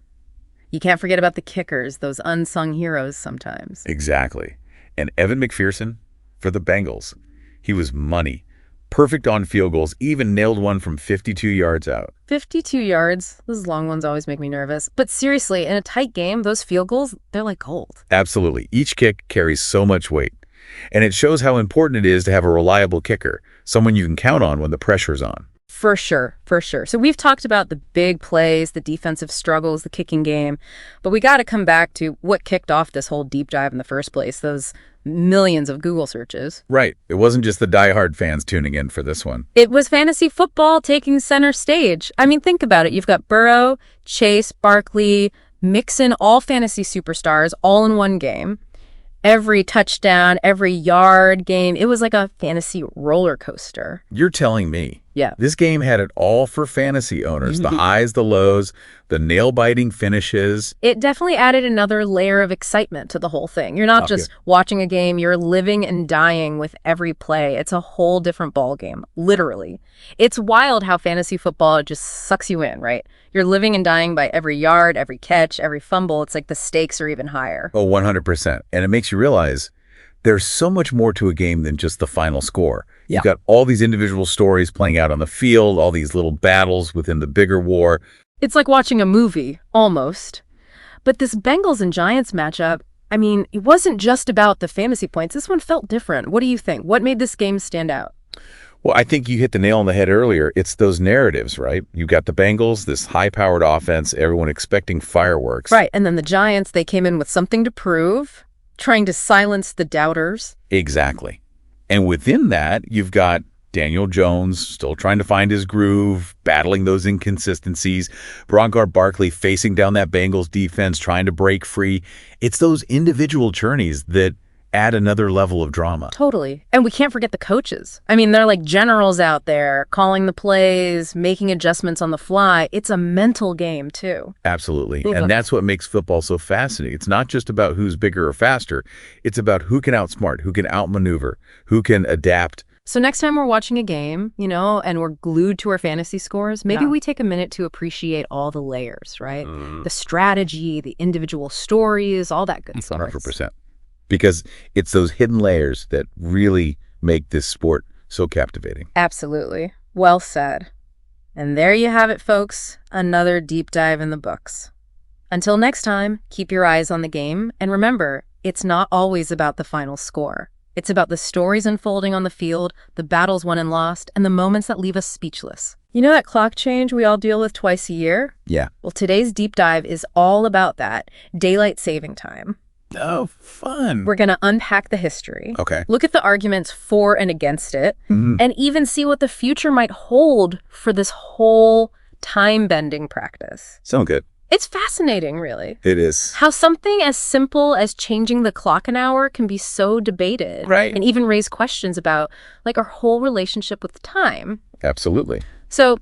You can't forget about the kickers, those unsung heroes sometimes. Exactly. And Evan McPherson for the Bengals. He was money. Perfect on field goals, even nailed one from 52 yards out. 52 yards? Those long ones always make me nervous. But seriously, in a tight game, those field goals, they're like gold. Absolutely. Each kick carries so much weight. And it shows how important it is to have a reliable kicker, someone you can count on when the pressure's on. For sure, for sure. So we've talked about the big plays, the defensive struggles, the kicking game, but we got to come back to what kicked off this whole deep dive in the first place, those millions of Google searches. Right. It wasn't just the diehard fans tuning in for this one. It was fantasy football taking center stage. I mean, think about it. You've got Burrow, Chase, Barkley, Mixon, all fantasy superstars, all in one game. Every touchdown, every yard game, it was like a fantasy roller coaster. You're telling me. Yeah. This game had it all for fantasy owners. The highs, the lows, the nail-biting finishes. It definitely added another layer of excitement to the whole thing. You're not just watching a game, you're living and dying with every play. It's a whole different ball game, literally. It's wild how fantasy football just sucks you in, right? You're living and dying by every yard, every catch, every fumble. It's like the stakes are even higher. Oh, 100%. And it makes you realize there's so much more to a game than just the final score. You've got all these individual stories playing out on the field, all these little battles within the bigger war. It's like watching a movie, almost. But this Bengals and Giants matchup, I mean, it wasn't just about the fantasy points. This one felt different. What do you think? What made this game stand out? Well, I think you hit the nail on the head earlier. It's those narratives, right? You got the Bengals, this high-powered offense, everyone expecting fireworks. Right, and then the Giants, they came in with something to prove, trying to silence the doubters. Exactly. And within that, you've got Daniel Jones still trying to find his groove, battling those inconsistencies. Brongar Barkley facing down that Bengals defense, trying to break free. It's those individual journeys that add another level of drama. Totally. And we can't forget the coaches. I mean, they're like generals out there calling the plays, making adjustments on the fly. It's a mental game, too. Absolutely. And that's what makes football so fascinating. It's not just about who's bigger or faster. It's about who can outsmart, who can outmaneuver, who can adapt. So next time we're watching a game, and we're glued to our fantasy scores, maybe we take a minute to appreciate all the layers, right? The strategy, the individual stories, all that good stuff. 100%. Because it's those hidden layers that really make this sport so captivating. Absolutely. Well said. And there you have it, folks. Another deep dive in the books. Until next time, keep your eyes on the game. And remember, it's not always about the final score. It's about the stories unfolding on the field, the battles won and lost, and the moments that leave us speechless. You know that clock change we all deal with twice a year? Yeah. Well, today's deep dive is all about that, daylight saving time. Oh, fun. We're going to unpack the history. Okay. Look at the arguments for and against it, and even see what the future might hold for this whole time-bending practice. Sound good. It's fascinating, really. It is. How something as simple as changing the clock an hour can be so debated. Right. And even raise questions about, our whole relationship with time. Absolutely. So,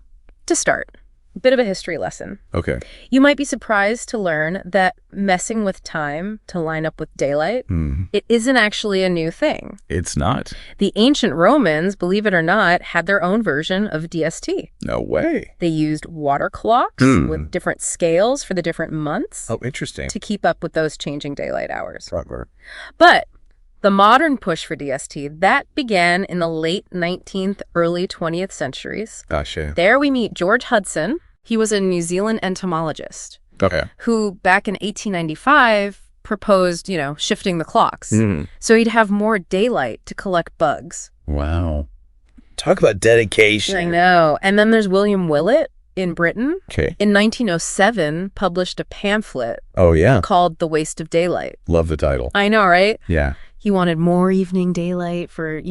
to start, a bit of a history lesson. Okay. You might be surprised to learn that messing with time to line up with daylight, it isn't actually a new thing. It's not. The ancient Romans, believe it or not, had their own version of DST. No way. They used water clocks with different scales for the different months Oh, interesting. to keep up with those changing daylight hours. Right. But the modern push for DST, that began in the late 19th, early 20th centuries. Gotcha. There we meet George Hudson. He was a New Zealand entomologist Okay. who, back in 1895, proposed, shifting the clocks. So he'd have more daylight to collect bugs. Wow. Talk about dedication. I know. And then there's William Willett in Britain. Okay. In 1907, published a pamphlet Oh, yeah. called The Waste of Daylight. Love the title. I know, right? Yeah, He wanted more evening daylight for,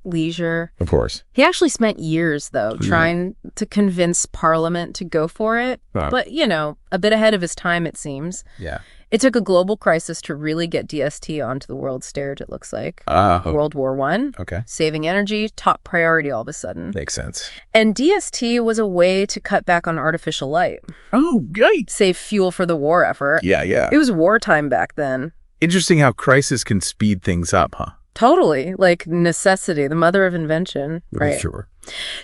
leisure. of course. He actually spent years, though, trying to convince Parliament to go for it. Wow. But, a bit ahead of his time, it seems. Yeah. It took a global crisis to really get DST onto the world stage, it looks like. World War I. Okay. Saving energy, top priority all of a sudden. Makes sense. And DST was a way to cut back on artificial light. Oh, great. Save fuel for the war effort. Yeah. It was wartime back then. Interesting how crisis can speed things up, huh? Totally. Like necessity, the mother of invention. Right. Sure.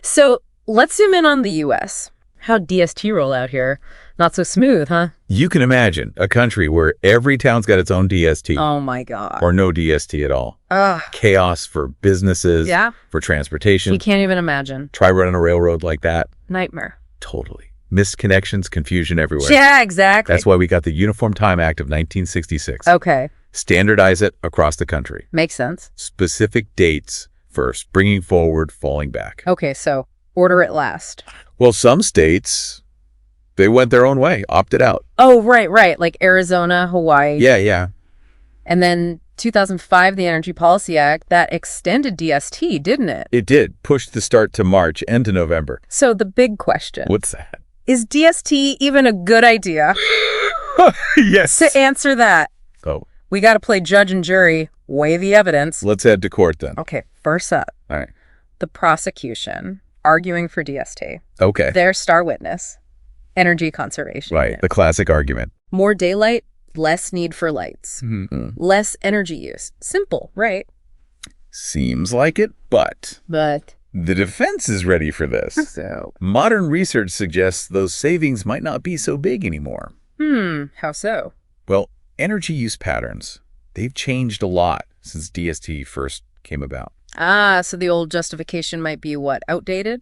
So let's zoom in on the U.S. How'd DST roll out here? Not so smooth, huh? You can imagine a country where every town's got its own DST. Oh, my God. Or no DST at all. Ugh. Chaos for businesses. Yeah. For transportation. You can't even imagine. Try running a railroad like that. Nightmare. Totally. Missed connections, confusion everywhere. Yeah, exactly. That's why we got the Uniform Time Act of 1966. Okay. Standardize it across the country. Makes sense. Specific dates first, bringing forward, falling back. Okay, so order it last. Well, some states, they went their own way, opted out. Oh, right. Like Arizona, Hawaii. Yeah. And then 2005, the Energy Policy Act, that extended DST, didn't it? It did. Pushed the start to March and to November. So the big question. What's that? Is DST even a good idea? Yes. To answer that, Oh, we got to play judge and jury, weigh the evidence. let's head to court then. Okay, first up, All right. the prosecution arguing for DST. Okay. Their star witness, energy conservation. Right. The classic argument. More daylight, less need for lights. Mm-hmm. Less energy use. Simple, right? Seems like it, but But the defense is ready for this. so, Modern research suggests those savings might not be so big anymore. how so? Well, energy use patterns, they've changed a lot since DST first came about. So the old justification might be what, outdated?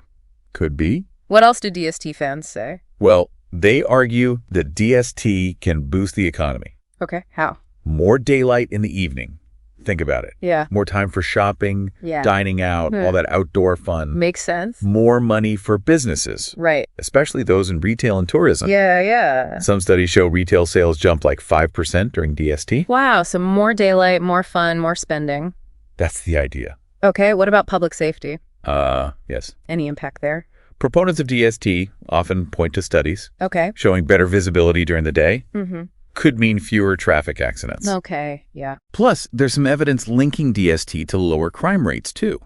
Could be. What else do DST fans say? Well, they argue that DST can boost the economy. Okay, how? More daylight in the evening. Think about it. Yeah. More time for shopping, dining out, all that outdoor fun. Makes sense. More money for businesses, Right. especially those in retail and tourism. Yeah. Some studies show retail sales jumped like 5% during DST. Wow, so more daylight, more fun, more spending. That's the idea. Okay, what about public safety? Yes. Any impact there? Proponents of DST often point to studies Okay. showing better visibility during the day. Mm-hmm. Could mean fewer traffic accidents. Okay, yeah. Plus, there's some evidence linking DST to lower crime rates, too.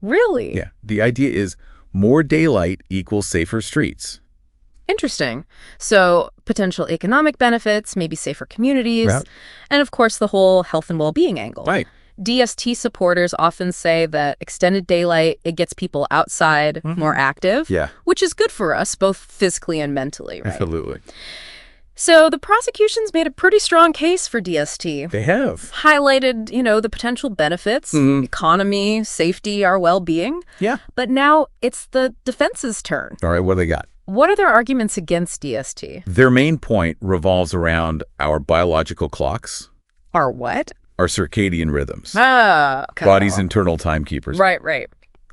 Really? Yeah. The idea is more daylight equals safer streets. Interesting. So potential economic benefits, maybe safer communities, Right. and of course the whole health and well-being angle. Right. DST supporters often say that extended daylight, it gets people outside, more active, Yeah. which is good for us, both physically and mentally, right? Absolutely. So the prosecution's made a pretty strong case for DST. They have. Highlighted, the potential benefits, economy, safety, our well-being. Yeah. But now it's the defense's turn. All right, what do they got? What are their arguments against DST? Their main point revolves around our biological clocks, Our what? our circadian rhythms, Okay. body's internal timekeepers, Right.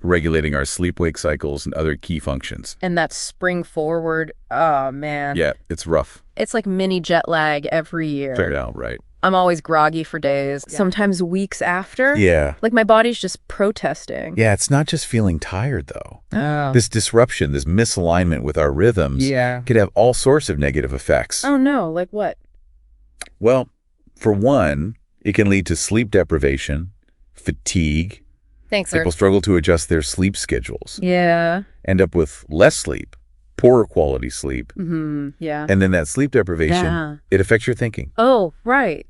regulating our sleep-wake cycles and other key functions. And that spring forward, oh, man. Yeah, it's rough. It's like mini jet lag every year. Fair out, right? I'm always groggy for days, sometimes weeks after. Yeah. Like my body's just protesting. Yeah, it's not just feeling tired, though. Oh. This disruption, this misalignment with our rhythms could have all sorts of negative effects. Oh, no. Like what? Well, for one, it can lead to sleep deprivation, fatigue. Thanks, sir. People struggle to adjust their sleep schedules, Yeah. end up with less sleep, poorer quality sleep. Yeah. And then that sleep deprivation, Yeah. it affects your thinking. Oh, right.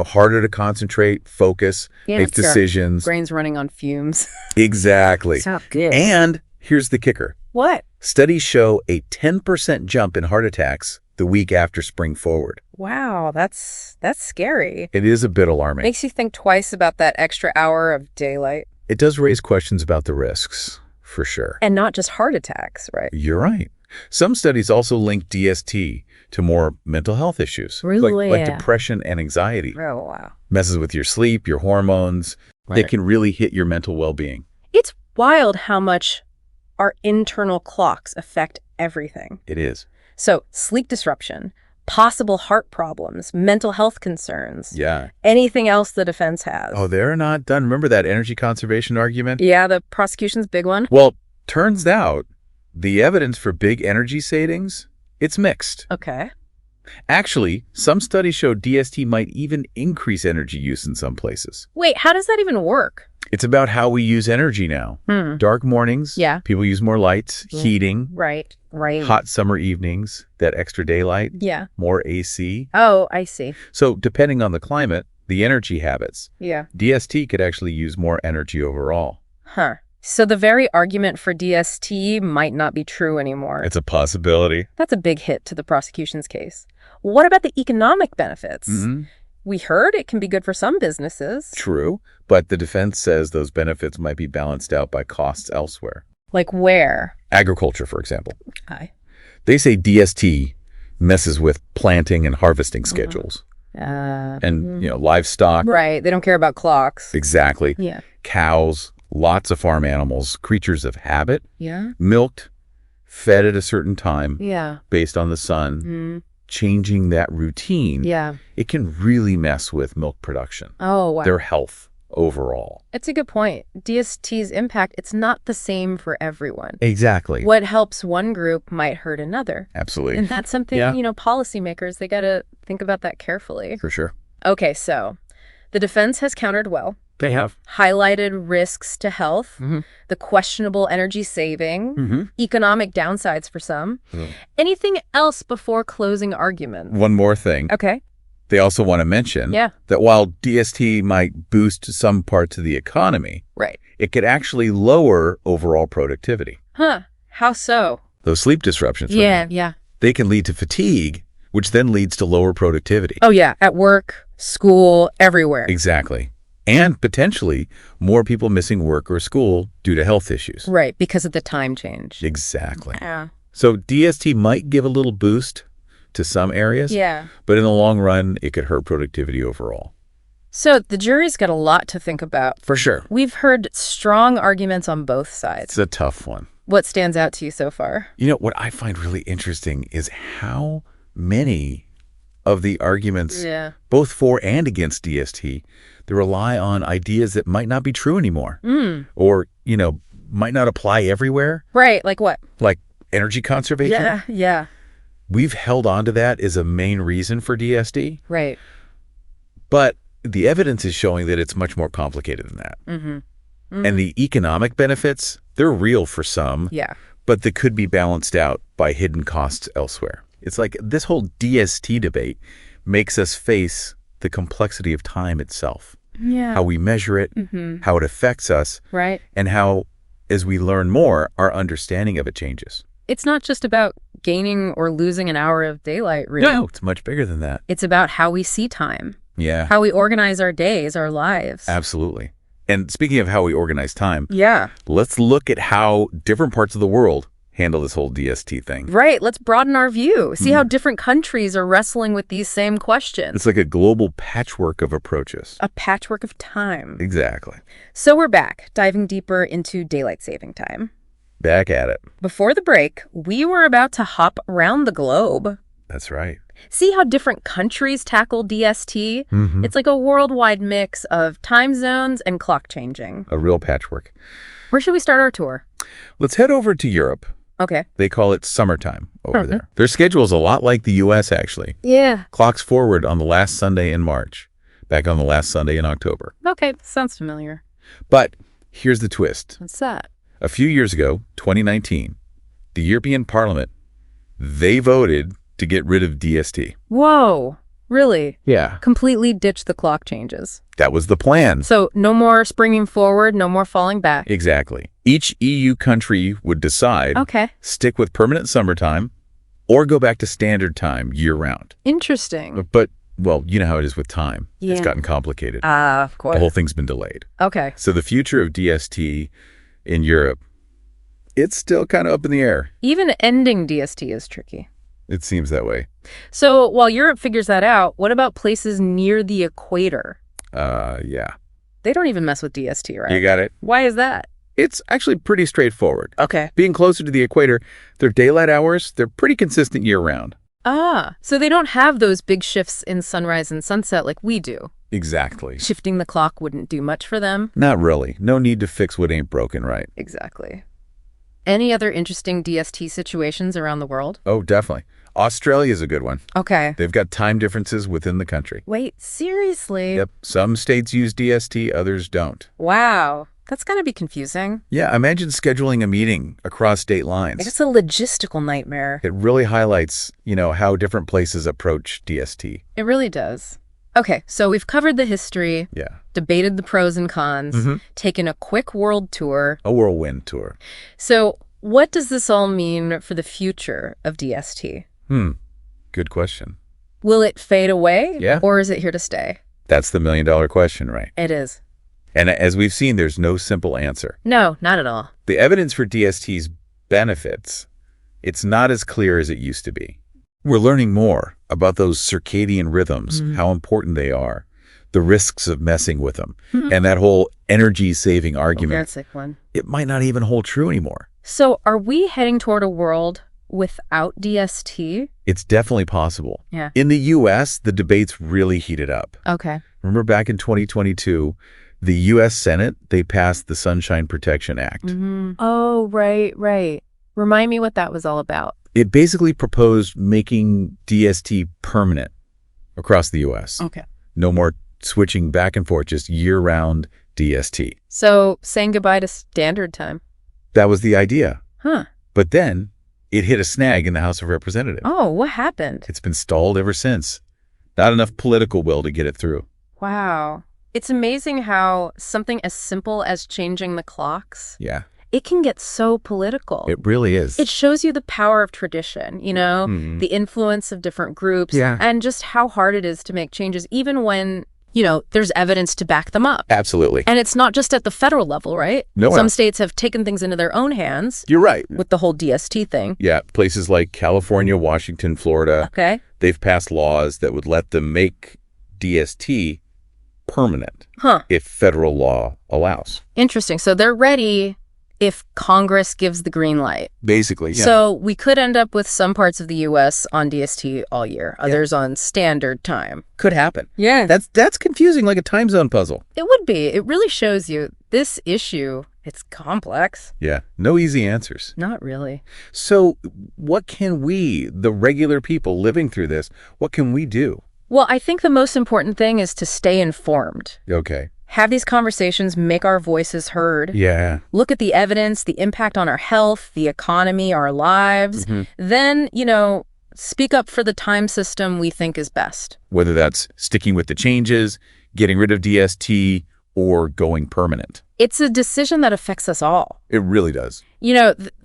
Harder to concentrate, focus, make it's our decisions. brain's running on fumes. Exactly. It's not good. And here's the kicker. What? Studies show a 10% jump in heart attacks the week after spring forward. Wow, that's scary. It is a bit alarming. Makes you think twice about that extra hour of daylight. It does raise questions about the risks, for sure. And not just heart attacks, right? You're right. Some studies also link DST to more mental health issues. Really? Like depression and anxiety. Oh, wow. Messes with your sleep, your hormones. Right. It can really hit your mental well-being. It's wild how much our internal clocks affect everything. It is. So sleep disruption, possible heart problems, mental health concerns. Yeah. Anything else the defense has. Oh, they're not done. Remember that energy conservation argument? Yeah, the prosecution's big one. Well, turns out the evidence for big energy savings, it's mixed. Okay. Actually, some studies show DST might even increase energy use in some places. Wait, how does that even work? It's about how we use energy now. Dark mornings, Yeah. people use more lights, heating, Right. hot summer evenings, that extra daylight, Yeah. more AC. Oh, I see. So depending on the climate, the energy habits, Yeah. DST could actually use more energy overall. Huh. So the very argument for DST might not be true anymore. It's a possibility. That's a big hit to the prosecution's case. What about the economic benefits? We heard it can be good for some businesses. True, but the defense says those benefits might be balanced out by costs elsewhere. Like where? Agriculture, for example. Okay. They say DST messes with planting and harvesting schedules. And, livestock. Right. They don't care about clocks. Exactly. Yeah. Cows, lots of farm animals, creatures of habit, Yeah. milked, fed at a certain time Yeah. based on the sun, changing that routine. Yeah. It can really mess with milk production, Oh, wow. their health overall. It's a good point. DST's impact, it's not the same for everyone. Exactly. What helps one group might hurt another. Absolutely. And that's something, Yeah. Policymakers, they got to think about that carefully. For sure. Okay, so the defense has countered well, They have. highlighted risks to health, the questionable energy saving, economic downsides for some. Anything else before closing arguments? One more thing. Okay. They also want to mention that while DST might boost some parts of the economy, Right. it could actually lower overall productivity. Huh. How so? Those sleep disruptions, for Yeah, example, yeah. they can lead to fatigue, which then leads to lower productivity. Oh, yeah. At work, school, everywhere. Exactly. And potentially more people missing work or school due to health issues. Right, because of the time change. Exactly. Yeah. So DST might give a little boost to some areas, Yeah. but in the long run, it could hurt productivity overall. So the jury's got a lot to think about. For sure. We've heard strong arguments on both sides. It's a tough one. What stands out to you so far? What I find really interesting is how many of the arguments, both for and against DST, they rely on ideas that might not be true anymore. Or, might not apply everywhere, Right, like what? like energy conservation. Yeah. We've held on to that as a main reason for DST, Right. but the evidence is showing that it's much more complicated than that. And the economic benefits, they're real for some, Yeah. but they could be balanced out by hidden costs elsewhere. It's like this whole DST debate makes us face the complexity of time itself, Yeah. how we measure it, how it affects us, Right. and how, as we learn more, our understanding of it changes. It's not just about gaining or losing an hour of daylight, really. No, it's much bigger than that. It's about how we see time, Yeah, how we organize our days, our lives. absolutely. And speaking of how we organize time, Yeah. let's look at how different parts of the world handle this whole DST thing. Right. Let's broaden our view. See how different countries are wrestling with these same questions. It's like a global patchwork of approaches. A patchwork of time. Exactly. So we're back, diving deeper into daylight saving time. Back at it. Before the break, we were about to hop around the globe. That's right. See how different countries tackle DST? It's like a worldwide mix of time zones and clock changing. A real patchwork. Where should we start our tour? Let's head over to Europe. Okay. They call it summertime over there. Their schedule is a lot like the U.S., actually. Yeah. Clocks forward on the last Sunday in March, back on the last Sunday in October. Okay. Sounds familiar. But here's the twist. What's that? A few years ago, 2019, the European Parliament, they voted to get rid of DST. Whoa. Really? Yeah. Completely ditch the clock changes. That was the plan. So no more springing forward, no more falling back. Exactly. Each EU country would decide, Okay. stick with permanent summertime or go back to standard time year-round. Interesting. But, well, you know how it is with time. Yeah. It's gotten complicated. Of The course. whole thing's been delayed. Okay. So the future of DST in Europe, it's still kind of up in the air. Even ending DST is tricky. It seems that way. So while Europe figures that out, what about places near the equator? Yeah. They don't even mess with DST, right? You got it. Why is that? It's actually pretty straightforward. Okay. Being closer to the equator, their daylight hours, they're pretty consistent year-round. Ah, so they don't have those big shifts in sunrise and sunset like we do. Exactly. Shifting the clock wouldn't do much for them. Not really. No need to fix what ain't broken, right? Exactly. Any other interesting DST situations around the world? Oh, definitely. Australia's a good one. Okay. They've got time differences within the country. Wait, seriously? Yep. Some states use DST, others don't. Wow. That's gotta be confusing. Yeah, imagine scheduling a meeting across state lines. It's a logistical nightmare. It really highlights, how different places approach DST. It really does. Okay, so we've covered the history, Yeah. debated the pros and cons, taken a quick world tour. A whirlwind tour. So what does this all mean for the future of DST? Good question. Will it fade away? Yeah. Or is it here to stay? That's the million-dollar question, right? It is. And as we've seen, there's no simple answer. No, not at all. The evidence for DST's benefits, it's not as clear as it used to be. We're learning more about those circadian rhythms, how important they are, the risks of messing with them, and that whole energy-saving argument. That's a sick one. It might not even hold true anymore. So are we heading toward a world without DST? It's definitely possible. Yeah. In the U.S., the debates really heated up. Okay. Remember back in 2022, the U.S. Senate, they passed the Sunshine Protection Act. Oh, right. Remind me what that was all about. It basically proposed making DST permanent across the U.S. Okay. No more switching back and forth, just year-round DST. So saying goodbye to standard time. That was the idea. Huh. But then it hit a snag in the House of Representatives. Oh, what happened? It's been stalled ever since. Not enough political will to get it through. Wow. It's amazing how something as simple as changing the clocks, Yeah, it can get so political. it really is. It shows you the power of tradition, the influence of different groups, Yeah. and just how hard it is to make changes, even when, there's evidence to back them up. Absolutely. And it's not just at the federal level, right? No. Some states have taken things into their own hands You're right. with the whole DST thing. Yeah, places like California, Washington, Florida, Okay. they've passed laws that would let them make DST permanent Huh. if federal law allows. Interesting. So they're ready if Congress gives the green light. Basically, yeah. So we could end up with some parts of the U.S. on DST all year, others on standard time. Could happen. Yeah. That's confusing, like a time zone puzzle. It would be. It really shows you this issue It's complex. Yeah, no easy answers. Not really. So what can we, the regular people living through this, what can we do? Well, I think the most important thing is to stay informed. Okay. Have these conversations, make our voices heard. Yeah. Look at the evidence, the impact on our health, the economy, our lives. Then, speak up for the time system we think is best. Whether that's sticking with the changes, getting rid of DST, or going permanent. It's a decision that affects us all. It really does.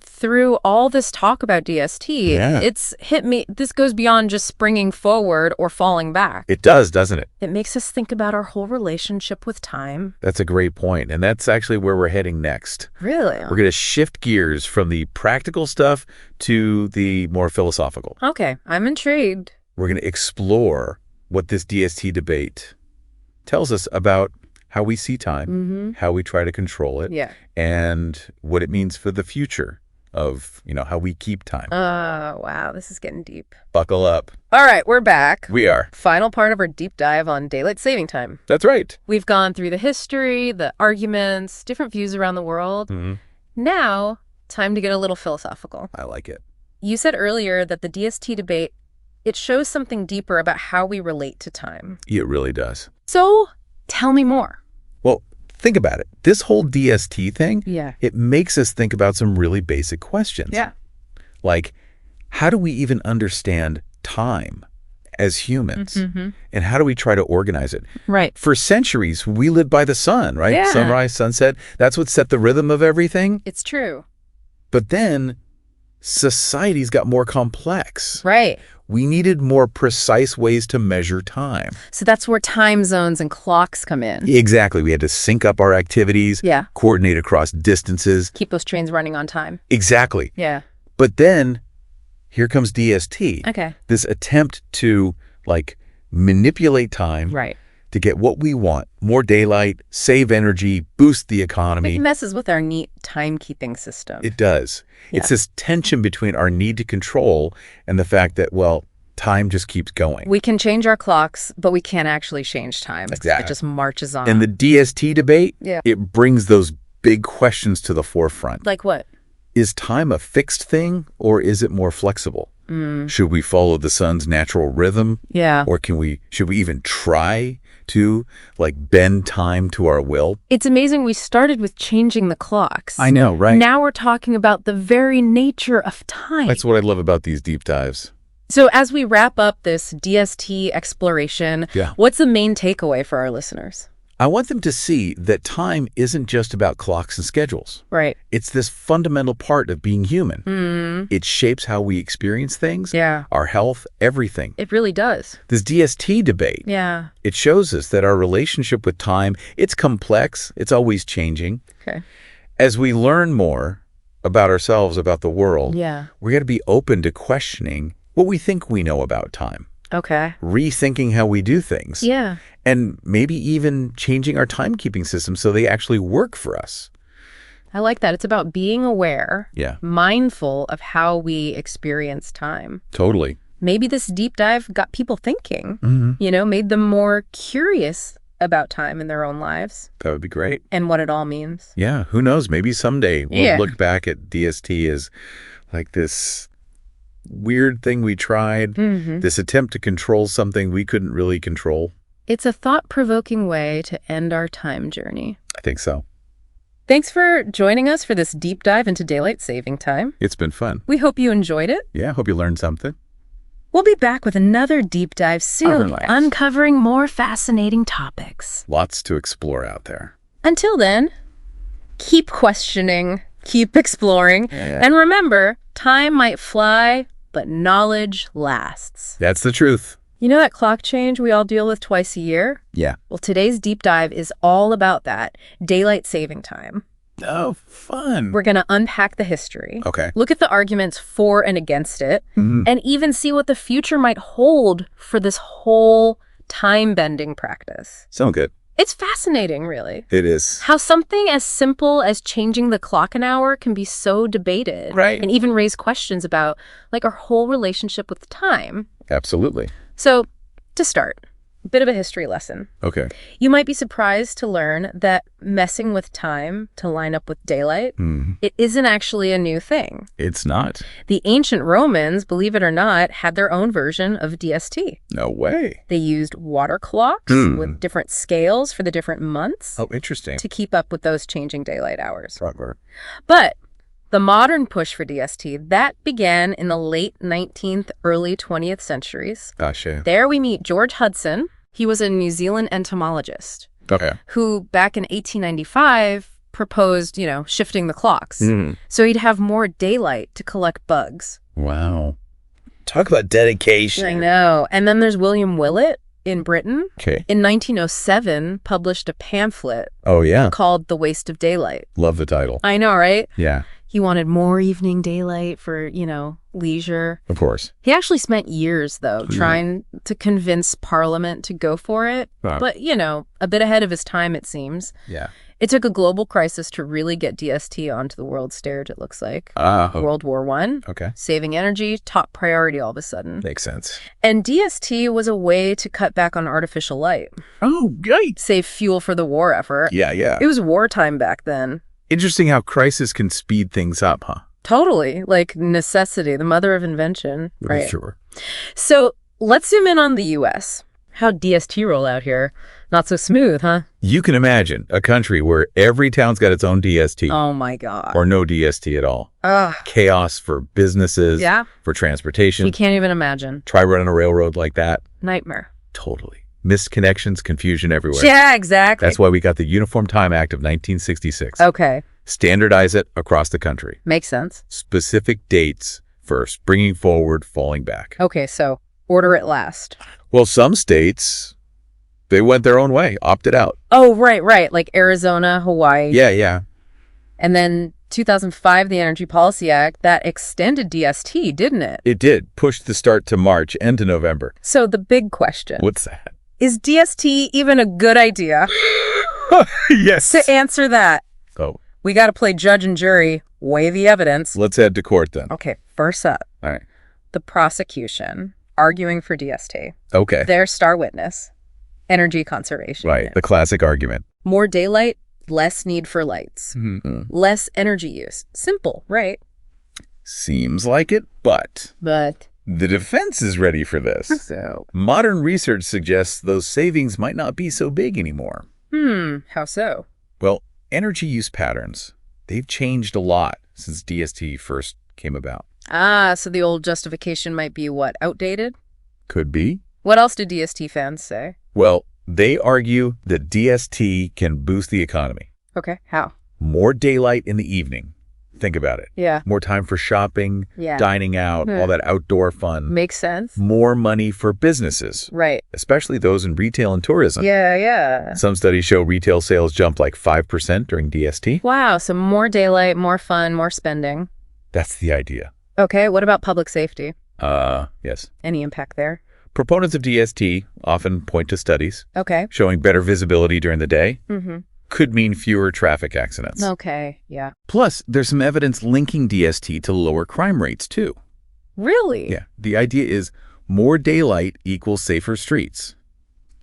Through all this talk about DST, it's hit me. This goes beyond just springing forward or falling back. It does, doesn't it? It makes us think about our whole relationship with time. That's a great point. And that's actually where we're heading next. Really? We're going to shift gears from the practical stuff to the more philosophical. Okay, I'm intrigued. We're going to explore what this DST debate tells us about how we see time, how we try to control it, and what it means for the future of, how we keep time. Oh, wow, this is getting deep. Buckle up. All right, we're back. We are. Final part of our deep dive on daylight saving time. That's right. We've gone through the history, the arguments, different views around the world. Now, time to get a little philosophical. I like it. You said earlier that the DST debate, it shows something deeper about how we relate to time. It really does. So, tell me more. Well, think about it. This whole DST thing, Yeah. it makes us think about some really basic questions. Yeah. Like, how do we even understand time as humans? And how do we try to organize it? Right. For centuries, we lived by the sun, right? Yeah. Sunrise, sunset. That's what set the rhythm of everything. It's true. But then societies got more complex. Right. We needed more precise ways to measure time. So that's where time zones and clocks come in. Exactly. We had to sync up our activities, Yeah. coordinate across distances. Keep those trains running on time. Exactly. Yeah. But then here comes DST. Okay. This attempt to manipulate time Right. to get what we want. More daylight, save energy, boost the economy. It messes with our neat timekeeping system. It does. Yeah. It's this tension between our need to control and the fact that, time just keeps going. We can change our clocks, but we can't actually change time. Exactly. It just marches on. And the DST debate, Yeah. it brings those big questions to the forefront. Like what? Is time a fixed thing or is it more flexible? Should we follow the sun's natural rhythm? Yeah. Or should we even try to bend time to our will? It's amazing we started with changing the clocks. I know, right? Now we're talking about the very nature of time. That's what I love about these deep dives. So as we wrap up this DST exploration, Yeah. what's the main takeaway for our listeners? I want them to see that time isn't just about clocks and schedules. Right. It's this fundamental part of being human. It shapes how we experience things, Yeah. our health, everything. It really does. This DST debate, Yeah. it shows us that our relationship with time, it's complex, it's always changing. Okay. As we learn more about ourselves, about the world, Yeah. we got to be open to questioning what we think we know about time, Okay. rethinking how we do things, Yeah. and maybe even changing our timekeeping system so they actually work for us. I like that. It's about being aware, Yeah, mindful of how we experience time. totally. Maybe this deep dive got people thinking, made them more curious about time in their own lives That would be great. and what it all means. Yeah, who knows? Maybe someday we'll Yeah. look back at DST as this weird thing we tried, this attempt to control something we couldn't really control. It's a thought-provoking way to end our time journey. I think so. Thanks for joining us for this deep dive into daylight saving time. It's been fun. We hope you enjoyed it. Yeah, hope you learned something. We'll be back with another deep dive soon, Relax. uncovering more fascinating topics. Lots to explore out there. Until then, keep questioning, keep exploring, Yeah. and remember, time might fly, but knowledge lasts. That's the truth. You know that clock change we all deal with twice a year? Yeah. Well, today's deep dive is all about that, daylight saving time. Oh, fun. We're going to unpack the history, Okay. look at the arguments for and against it, and even see what the future might hold for this whole time-bending practice. Sound good. It's fascinating, really. It is. How something as simple as changing the clock an hour can be so debated. Right. And even raise questions about, our whole relationship with time. Absolutely. So, to start, Bit of a history lesson. Okay. You might be surprised to learn that messing with time to line up with daylight, it isn't actually a new thing. It's not. The ancient Romans, believe it or not, had their own version of DST. No way. They used water clocks with different scales for the different months Oh, interesting. to keep up with those changing daylight hours. Right. But the modern push for DST, that began in the late 19th, early 20th centuries. Gotcha. There we meet George Hudson. He was a New Zealand entomologist Okay. who, back in 1895, proposed, shifting the clocks. So he'd have more daylight to collect bugs. Wow. Talk about dedication. I know. And then there's William Willett in Britain. Okay. In 1907, published a pamphlet Oh, yeah. called The Waste of Daylight. Love the title. I know, right? Yeah, He wanted more evening daylight for, leisure. of course. He actually spent years, though, trying to convince Parliament to go for it. Wow. But, a bit ahead of his time, it seems. Yeah. It took a global crisis to really get DST onto the world stage, it looks like. World War I. Okay. Saving energy, top priority all of a sudden. Makes sense. And DST was a way to cut back on artificial light, Oh, great. save fuel for the war effort. Yeah. It was wartime back then. Interesting how crisis can speed things up, huh? Totally. Like necessity, the mother of invention. Right. Sure. So let's zoom in on the U.S. How'd DST roll out here? Not so smooth, huh? You can imagine a country where every town's got its own DST Oh, my God. or no DST at all. Ugh. Chaos for businesses, Yeah. for transportation. We can't even imagine. Try running a railroad like that. Nightmare. Totally. Missed connections, confusion everywhere. Yeah, exactly. That's why we got the Uniform Time Act of 1966. Okay. Standardize it across the country. Makes sense. Specific dates for springing forward, falling back. Okay, so order it last. Well, some states, they went their own way, opted out. Oh, right. Like Arizona, Hawaii. Yeah. And then 2005, the Energy Policy Act, that extended DST, didn't it? It did. Pushed the start to March and to November. So the big question, What's that? is DST even a good idea? Yes. To answer that, Oh, we got to play judge and jury, weigh the evidence. let's head to court then. Okay, first up, All right. the prosecution arguing for DST. Okay. Their star witness, energy conservation. Right. The classic argument. More daylight, less need for lights. Mm-hmm. Less energy use. Simple, right? Seems like it, but But the defense is ready for this. so, Modern research suggests those savings might not be so big anymore. how so? Well, energy use patterns, they've changed a lot since DST first came about. So the old justification might be what, outdated? Could be. What else do DST fans say? Well, they argue that DST can boost the economy. Okay, how? More daylight in the evening. Think about it. Yeah. More time for shopping, Yeah. dining out, all that outdoor fun. Makes sense. More money for businesses, Right. especially those in retail and tourism. Yeah. Some studies show retail sales jumped like 5% during DST. Wow, so more daylight, more fun, more spending. That's the idea. Okay, what about public safety? Yes. Any impact there? Proponents of DST often point to studies Okay. showing better visibility during the day. Mm-hmm. Could mean fewer traffic accidents. Okay, yeah. Plus, there's some evidence linking DST to lower crime rates, too. Really? Yeah. The idea is more daylight equals safer streets.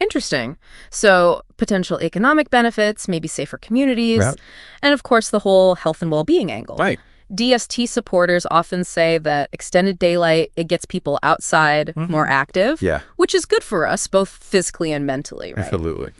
Interesting. So potential economic benefits, maybe safer communities, Right. and of course the whole health and well-being angle. Right. DST supporters often say that extended daylight, it gets people outside, more active, Yeah. which is good for us, both physically and mentally, right? Absolutely.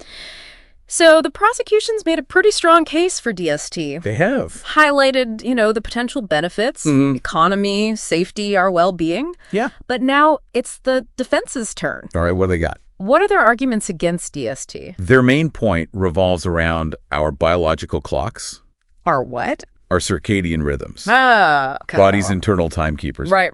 So the prosecution's made a pretty strong case for DST. They have. Highlighted, the potential benefits, economy, safety, our well-being. Yeah. But now it's the defense's turn. All right, what do they got? What are their arguments against DST? Their main point revolves around our biological clocks, Our what? our circadian rhythms, Okay. body's internal timekeepers, Right.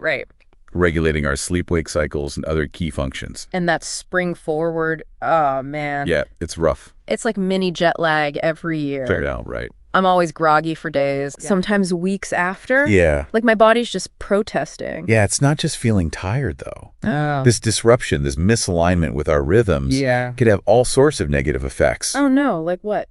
regulating our sleep-wake cycles and other key functions. And that spring forward, oh man. Yeah, it's rough. It's like mini jet lag every year. Fair out, right? I'm always groggy for days, sometimes weeks after. Yeah. Like my body's just protesting. Yeah, it's not just feeling tired, though. Oh. This disruption, this misalignment with our rhythms could have all sorts of negative effects. Oh no, like what?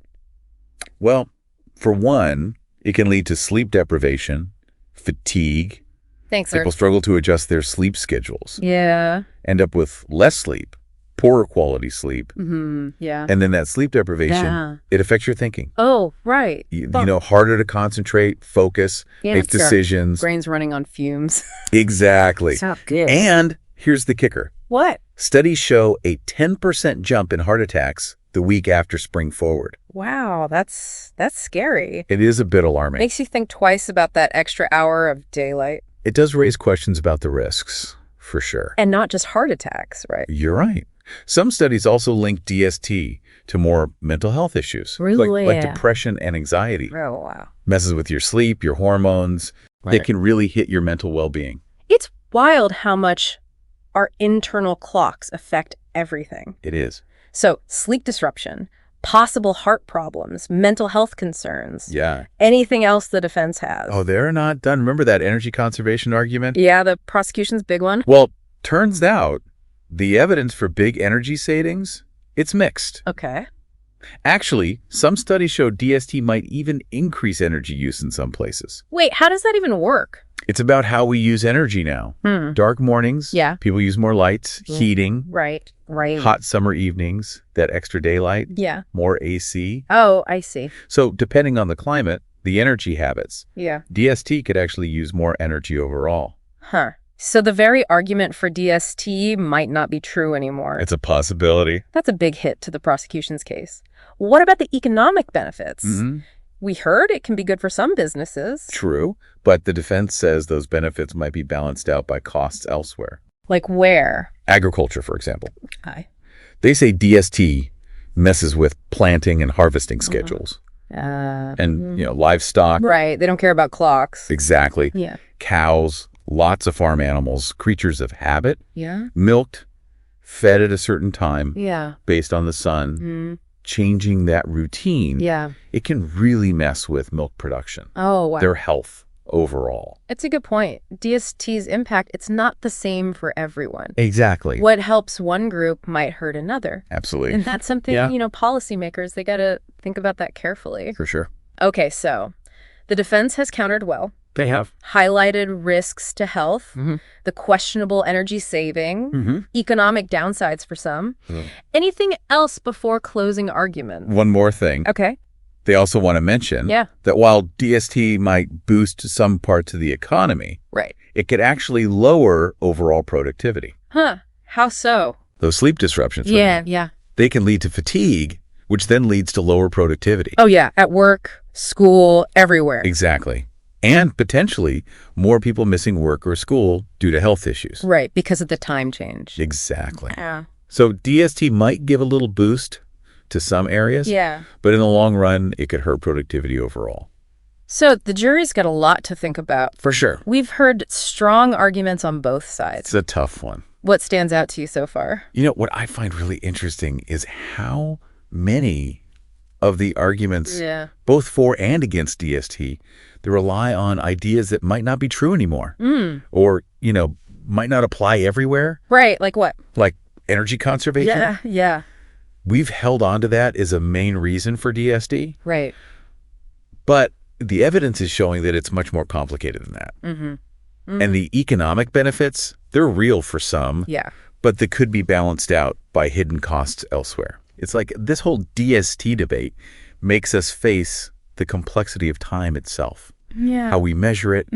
Well, for one, it can lead to sleep deprivation, fatigue. Thanks, sir. People struggle to adjust their sleep schedules, Yeah. end up with less sleep, poorer quality sleep. Yeah. And then that sleep deprivation, Yeah. it affects your thinking. Oh, right. You know, harder to concentrate, focus, Yeah, make it's our decisions. brain's running on fumes. Exactly. It's not good. And here's the kicker. What? Studies show a 10% jump in heart attacks the week after spring forward. Wow, that's scary. It is a bit alarming. Makes you think twice about that extra hour of daylight. It does raise questions about the risks, for sure. And not just heart attacks, right? You're right. Some studies also link DST to more mental health issues. Really? Like depression and anxiety. Oh, wow. Messes with your sleep, your hormones. Right. It can really hit your mental well-being. It's wild how much our internal clocks affect everything. It is. So, sleep disruption, possible heart problems, mental health concerns, Yeah. anything else the defense has. Oh, they're not done. Remember that energy conservation argument? Yeah, the prosecution's big one. Well, turns out the evidence for big energy savings, it's mixed. Okay. Actually, some studies show DST might even increase energy use in some places. Wait, how does that even work? It's about how we use energy now. Dark mornings, Yeah. people use more lights, heating. Right. Hot summer evenings, that extra daylight, Yeah. more AC. Oh, I see. So depending on the climate, the energy habits, Yeah. DST could actually use more energy overall. Huh. So the very argument for DST might not be true anymore. It's a possibility. That's a big hit to the prosecution's case. What about the economic benefits? We heard it can be good for some businesses. True, but the defense says those benefits might be balanced out by costs elsewhere. Like where? Agriculture, for example. Hi. They say DST messes with planting and harvesting schedules. And, livestock. Right. They don't care about clocks. Exactly. Yeah. Cows, lots of farm animals, creatures of habit, Yeah. milked, fed at a certain time Yeah. based on the sun, changing that routine. Yeah. It can really mess with milk production, Oh, wow. their health overall. It's a good point. DST's impact, it's not the same for everyone. Exactly. What helps one group might hurt another. Absolutely. And that's something, Yeah. Policymakers, they got to think about that carefully. For sure. Okay, so the defense has countered well, They have. highlighted risks to health, the questionable energy saving, economic downsides for some. Anything else before closing argument? One more thing. Okay. They also want to mention Yeah. that while DST might boost some parts of the economy, Right. it could actually lower overall productivity. Huh. How so? Those sleep disruptions, for Yeah, example, yeah. they can lead to fatigue, which then leads to lower productivity. Oh, yeah. At work, school, everywhere. Exactly. And potentially more people missing work or school due to health issues. Right, because of the time change. Exactly. Yeah. So DST might give a little boost to some areas, Yeah. but in the long run, it could hurt productivity overall. So the jury's got a lot to think about. For sure. We've heard strong arguments on both sides. It's a tough one. What stands out to you so far? What I find really interesting is how many of the arguments, Yeah. both for and against DST, they rely on ideas that might not be true anymore. Or, might not apply everywhere, Right, like what? like energy conservation. Yeah. We've held on to that as a main reason for DST, Right. but the evidence is showing that it's much more complicated than that. And the economic benefits, they're real for some, Yeah. but they could be balanced out by hidden costs elsewhere. It's like this whole DST debate makes us face the complexity of time itself, Yeah. how we measure it,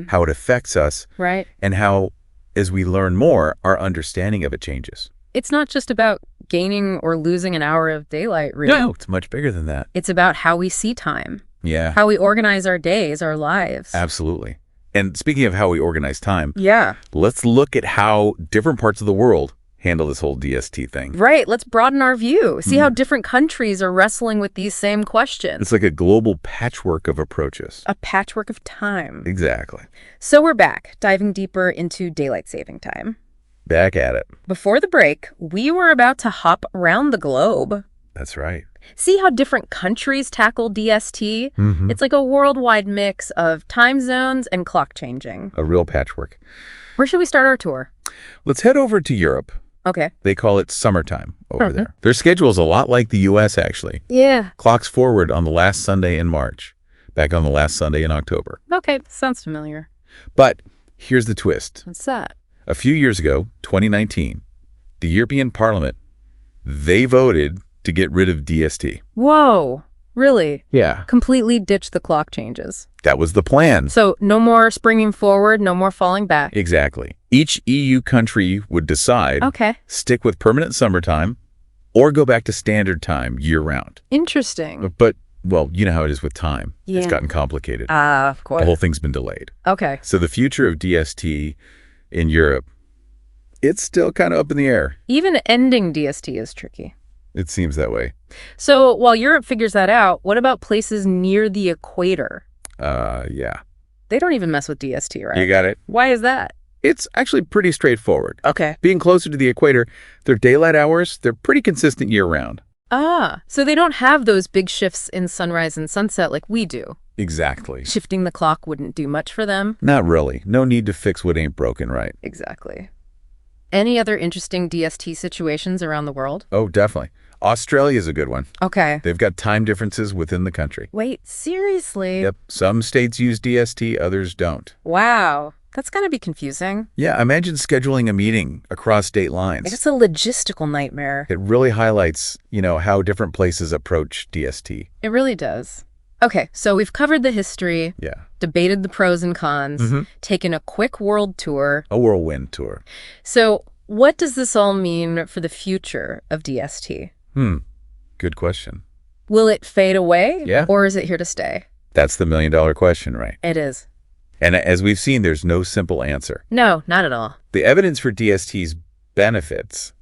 how it affects us, Right. and how, as we learn more, our understanding of it changes. It's not just about gaining or losing an hour of daylight, really. No, it's much bigger than that. It's about how we see time, Yeah, how we organize our days, our lives. absolutely. And speaking of how we organize time, Yeah. let's look at how different parts of the world handle this whole DST thing. Right. Let's broaden our view. See how different countries are wrestling with these same questions. It's like a global patchwork of approaches. A patchwork of time. Exactly. So we're back, diving deeper into daylight saving time. Back at it. Before the break, we were about to hop around the globe. That's right. See how different countries tackle DST? It's like a worldwide mix of time zones and clock changing. A real patchwork. Where should we start our tour? Let's head over to Europe. Okay. They call it summertime over there. Their schedule's a lot like the U.S., actually. Yeah. Clocks forward on the last Sunday in March, back on the last Sunday in October. Okay, sounds familiar. But here's the twist. What's that? A few years ago, 2019, the European Parliament They voted to get rid of DST. Whoa, really? Yeah. Completely ditch the clock changes. That was the plan. So no more springing forward, no more falling back. Exactly. Each EU country would decide, Okay. stick with permanent summertime or go back to standard time year-round. Interesting. But, well, you know how it is with time. Yeah. It's gotten complicated. Of The course. whole thing's been delayed. Okay. So the future of DST in Europe, it's still kind of up in the air. Even ending DST is tricky. It seems that way. So while Europe figures that out, what about places near the equator? Yeah. They don't even mess with DST, right? You got it. Why is that? It's actually pretty straightforward. Okay. Being closer to the equator, their daylight hours, they're pretty consistent year-round. So they don't have those big shifts in sunrise and sunset like we do. Exactly. Shifting the clock wouldn't do much for them. Not really. No need to fix what ain't broken, right? Exactly. Any other interesting DST situations around the world? Oh, definitely. Australia's a good one. Okay. They've got time differences within the country. Wait, seriously? Yep. Some states use DST, others don't. Wow. That's going to be confusing. Yeah, imagine scheduling a meeting across state lines. It's a logistical nightmare. It really highlights, how different places approach DST. It really does. Okay, so we've covered the history, Yeah. debated the pros and cons, taken a quick world tour. A whirlwind tour. So what does this all mean for the future of DST? Good question. Will it fade away? Yeah. Or is it here to stay? That's the million-dollar question, right? It is. And as we've seen, there's no simple answer. No, not at all. The evidence for DST's benefits,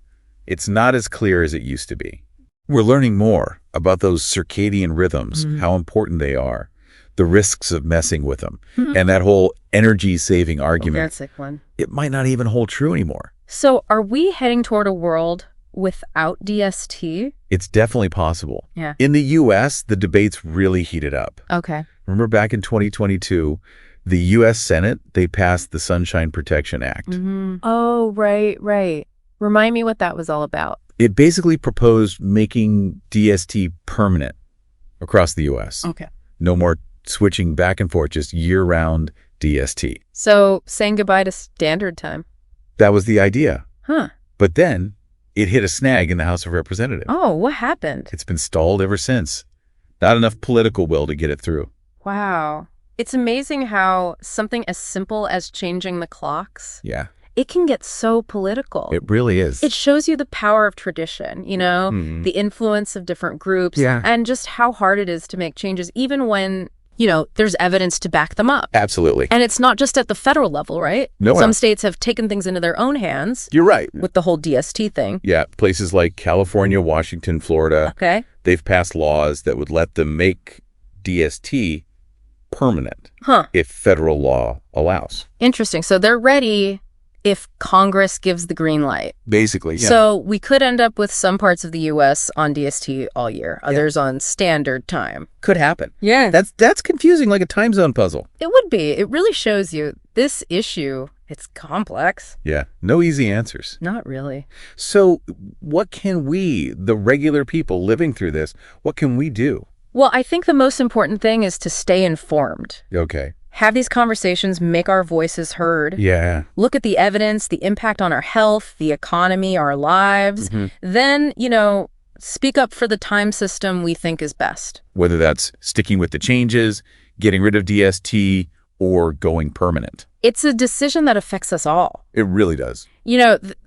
it's not as clear as it used to be. We're learning more about those circadian rhythms, how important they are, the risks of messing with them, and that whole energy-saving argument. That's a sick one. It might not even hold true anymore. So are we heading toward a world without DST? It's definitely possible. Yeah. In the U.S., the debates really heated up. Okay. Remember back in 2022, the U.S. Senate, they passed the Sunshine Protection Act. Oh, right. Remind me what that was all about. It basically proposed making DST permanent across the U.S. Okay. No more switching back and forth, just year-round DST. So saying goodbye to standard time. That was the idea. Huh. But then it hit a snag in the House of Representatives. Oh, what happened? It's been stalled ever since. Not enough political will to get it through. Wow. It's amazing how something as simple as changing the clocks, Yeah, it can get so political. it really is. It shows you the power of tradition, the influence of different groups, Yeah. and just how hard it is to make changes, even when, there's evidence to back them up. Absolutely. And it's not just at the federal level, right? No. Some states have taken things into their own hands You're right. with the whole DST thing. Yeah, places like California, Washington, Florida, Okay. they've passed laws that would let them make DST permanent Huh. if federal law allows. Interesting. So they're ready if Congress gives the green light. Basically, yeah. So we could end up with some parts of the U.S. on DST all year, others on standard time. Could happen. Yeah. That's confusing, like a time zone puzzle. It would be. It really shows you this issue, it's complex. Yeah, no easy answers. Not really. So what can we, the regular people living through this, what can we do? Well, I think the most important thing is to stay informed. Okay. Have these conversations, make our voices heard. Yeah. Look at the evidence, the impact on our health, the economy, our lives. Then, speak up for the time system we think is best. Whether that's sticking with the changes, getting rid of DST, or going permanent. It's a decision that affects us all. It really does.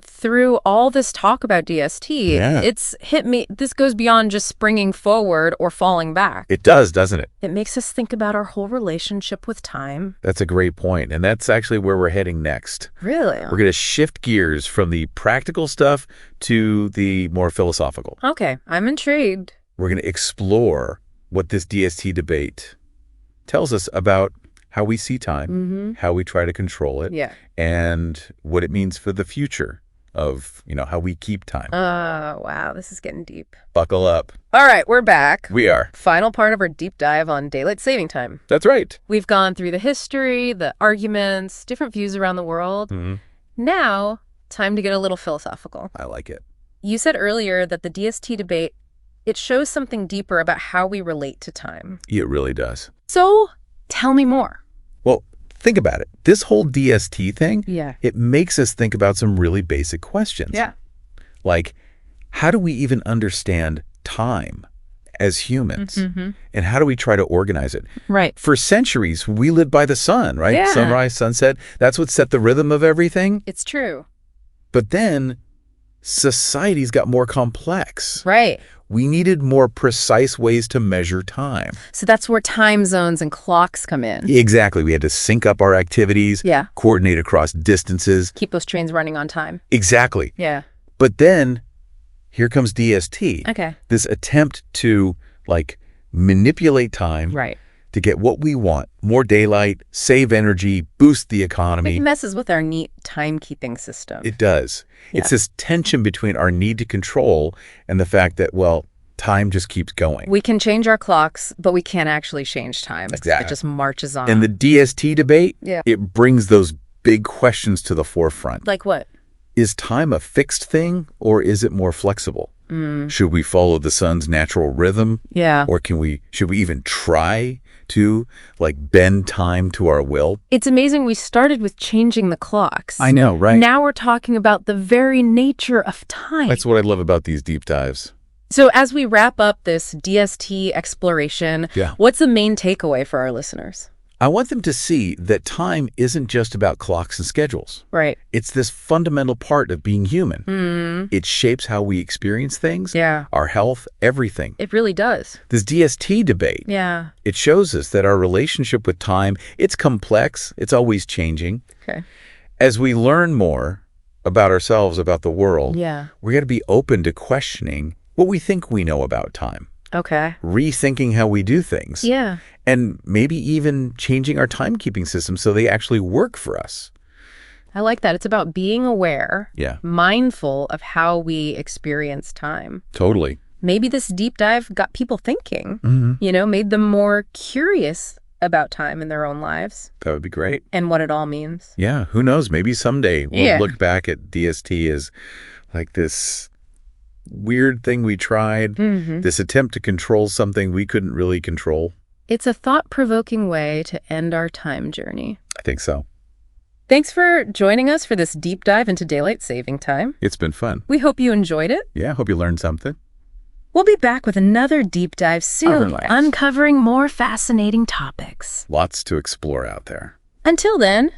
Through all this talk about DST, Yeah. it's hit me. This goes beyond just springing forward or falling back. It does, doesn't it? It makes us think about our whole relationship with time. That's a great point. And that's actually where we're heading next. Really? We're going to shift gears from the practical stuff to the more philosophical. Okay, I'm intrigued. We're going to explore what this DST debate tells us about how we see time, how we try to control it, Yeah. and what it means for the future of, how we keep time. Oh, wow, this is getting deep. Buckle up. All right, we're back. We are. Final part of our deep dive on daylight saving time. That's right. We've gone through the history, the arguments, different views around the world. Now, time to get a little philosophical. I like it. You said earlier that the DST debate, it shows something deeper about how we relate to time. It really does. So, tell me more. Well, think about it. This whole DST thing, Yeah. it makes us think about some really basic questions. Yeah. Like, how do we even understand time as humans? Mm-hmm. And how do we try to organize it? Right. For centuries, we lived by the sun, right? Yeah. Sunrise, sunset. That's what set the rhythm of everything. It's true. But then societies got more complex. Right. We needed more precise ways to measure time. So that's where time zones and clocks come in. Exactly. We had to sync up our activities, Yeah. coordinate across distances. Keep those trains running on time. Exactly. Yeah. But then here comes DST. Okay. This attempt to manipulate time Right. to get what we want. More daylight, save energy, boost the economy. It messes with our neat timekeeping system. It does. Yeah. It's this tension between our need to control and the fact that, time just keeps going. We can change our clocks, but we can't actually change time. Exactly. It just marches on. And the DST debate, Yeah. it brings those big questions to the forefront. Like what? Is time a fixed thing or is it more flexible? Should we follow the sun's natural rhythm? Yeah. Or should we even try to bend time to our will? It's amazing we started with changing the clocks. I know, right? Now we're talking about the very nature of time. That's what I love about these deep dives. So as we wrap up this DST exploration, Yeah. what's the main takeaway for our listeners? I want them to see that time isn't just about clocks and schedules. Right. It's this fundamental part of being human. It shapes how we experience things, Yeah. our health, everything. It really does. This DST debate, Yeah. it shows us that our relationship with time, it's complex, it's always changing. Okay. As we learn more about ourselves, about the world, Yeah. we're going to be open to questioning what we think we know about time, Okay. rethinking how we do things. Yeah. And maybe even changing our timekeeping system so they actually work for us. I like that. It's about being aware, Yeah, mindful of how we experience time. totally. Maybe this deep dive got people thinking, Mm-hmm. made them more curious about time in their own lives That would be great. and what it all means. Yeah, who knows? Maybe someday we'll Yeah. look back at DST as this weird thing we tried, this attempt to control something we couldn't really control. It's a thought-provoking way to end our time journey. I think so. Thanks for joining us for this deep dive into daylight saving time. It's been fun. We hope you enjoyed it. Yeah, hope you learned something. We'll be back with another deep dive soon, Relax. uncovering more fascinating topics. Lots to explore out there. Until then,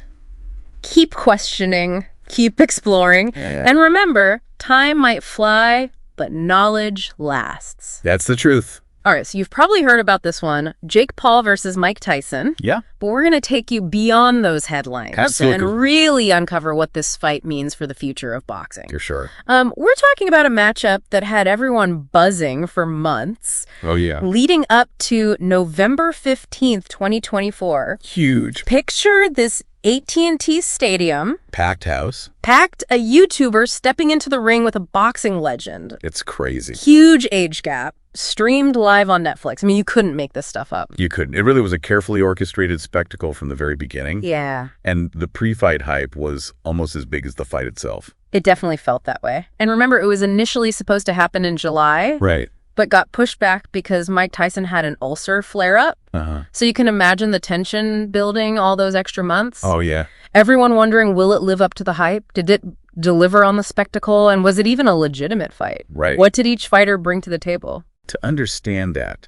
keep questioning, keep exploring, Yeah. and remember, time might fly, but knowledge lasts. That's the truth. All right, so you've probably heard about this one, Jake Paul versus Mike Tyson. Yeah. But we're going to take you beyond those headlines Absolutely. and really uncover what this fight means for the future of boxing. For sure. We're talking about a matchup that had everyone buzzing for months, Oh, yeah. leading up to November 15th, 2024. Huge. Picture this AT&T Stadium, Packed house. packed a YouTuber stepping into the ring with a boxing legend. It's crazy. Huge age gap, streamed live on Netflix. I mean, you couldn't make this stuff up. You couldn't. It really was a carefully orchestrated spectacle from the very beginning. Yeah. And the pre-fight hype was almost as big as the fight itself. It definitely felt that way. And remember, it was initially supposed to happen in July, Right. but got pushed back because Mike Tyson had an ulcer flare-up. Uh-huh. So you can imagine the tension building all those extra months. Oh, yeah. Everyone wondering, will it live up to the hype? Did it deliver on the spectacle? And was it even a legitimate fight? Right. What did each fighter bring to the table? To understand that,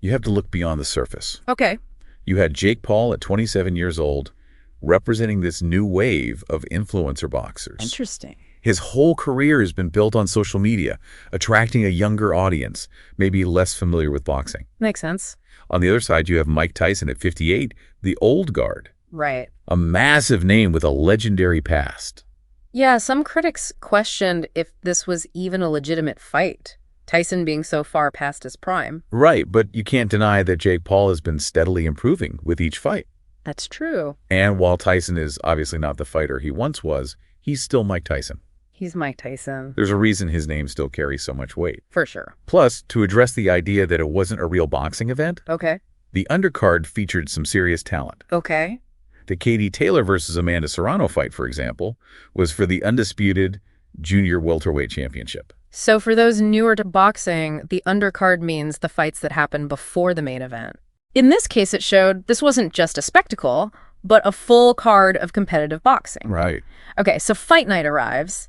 you have to look beyond the surface. Okay. You had Jake Paul at 27 years old representing this new wave of influencer boxers. Interesting. His whole career has been built on social media, attracting a younger audience, maybe less familiar with boxing. Makes sense. On the other side, you have Mike Tyson at 58, the old guard, Right. a massive name with a legendary past. Yeah, some critics questioned if this was even a legitimate fight, Tyson being so far past his prime. Right, but you can't deny that Jake Paul has been steadily improving with each fight. That's true. And while Tyson is obviously not the fighter he once was, he's still Mike Tyson. He's Mike Tyson. There's a reason his name still carries so much weight. For sure. Plus, to address the idea that it wasn't a real boxing event, Okay. the undercard featured some serious talent. Okay. The Katie Taylor versus Amanda Serrano fight, for example, was for the undisputed junior welterweight championship. So for those newer to boxing, the undercard means the fights that happen before the main event. In this case, it showed this wasn't just a spectacle, but a full card of competitive boxing. Right. Okay, so fight night arrives.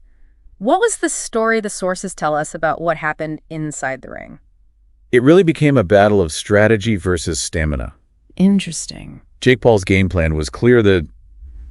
What was the story the sources tell us about what happened inside the ring? It really became a battle of strategy versus stamina. Interesting. Jake Paul's game plan was clear to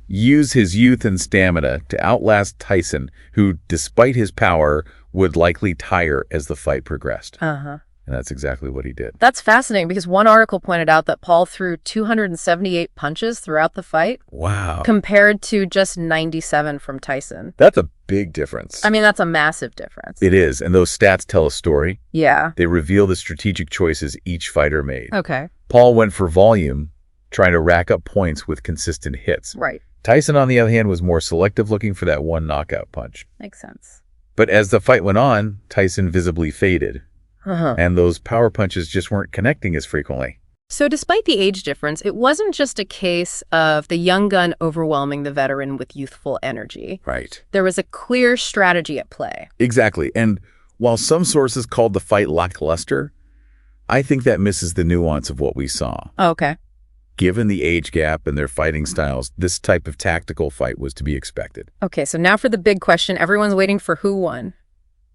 use his youth and stamina to outlast Tyson, who, despite his power, would likely tire as the fight progressed. Uh-huh. And that's exactly what he did. That's fascinating because one article pointed out that Paul threw 278 punches throughout the fight. Wow. Compared to just 97 from Tyson. That's a big difference. I mean, that's a massive difference. It is. And those stats tell a story. Yeah. They reveal the strategic choices each fighter made. Okay. Paul went for volume, trying to rack up points with consistent hits. Right. Tyson, on the other hand, was more selective, looking for that one knockout punch. Makes sense. But as the fight went on, Tyson visibly faded. Uh-huh. And those power punches just weren't connecting as frequently. So despite the age difference, it wasn't just a case of the young gun overwhelming the veteran with youthful energy. Right. There was a clear strategy at play. Exactly. And while some sources called the fight lackluster, I think that misses the nuance of what we saw. Okay. Given the age gap and their fighting styles, this type of tactical fight was to be expected. Okay, so now for the big question. Everyone's waiting for who won.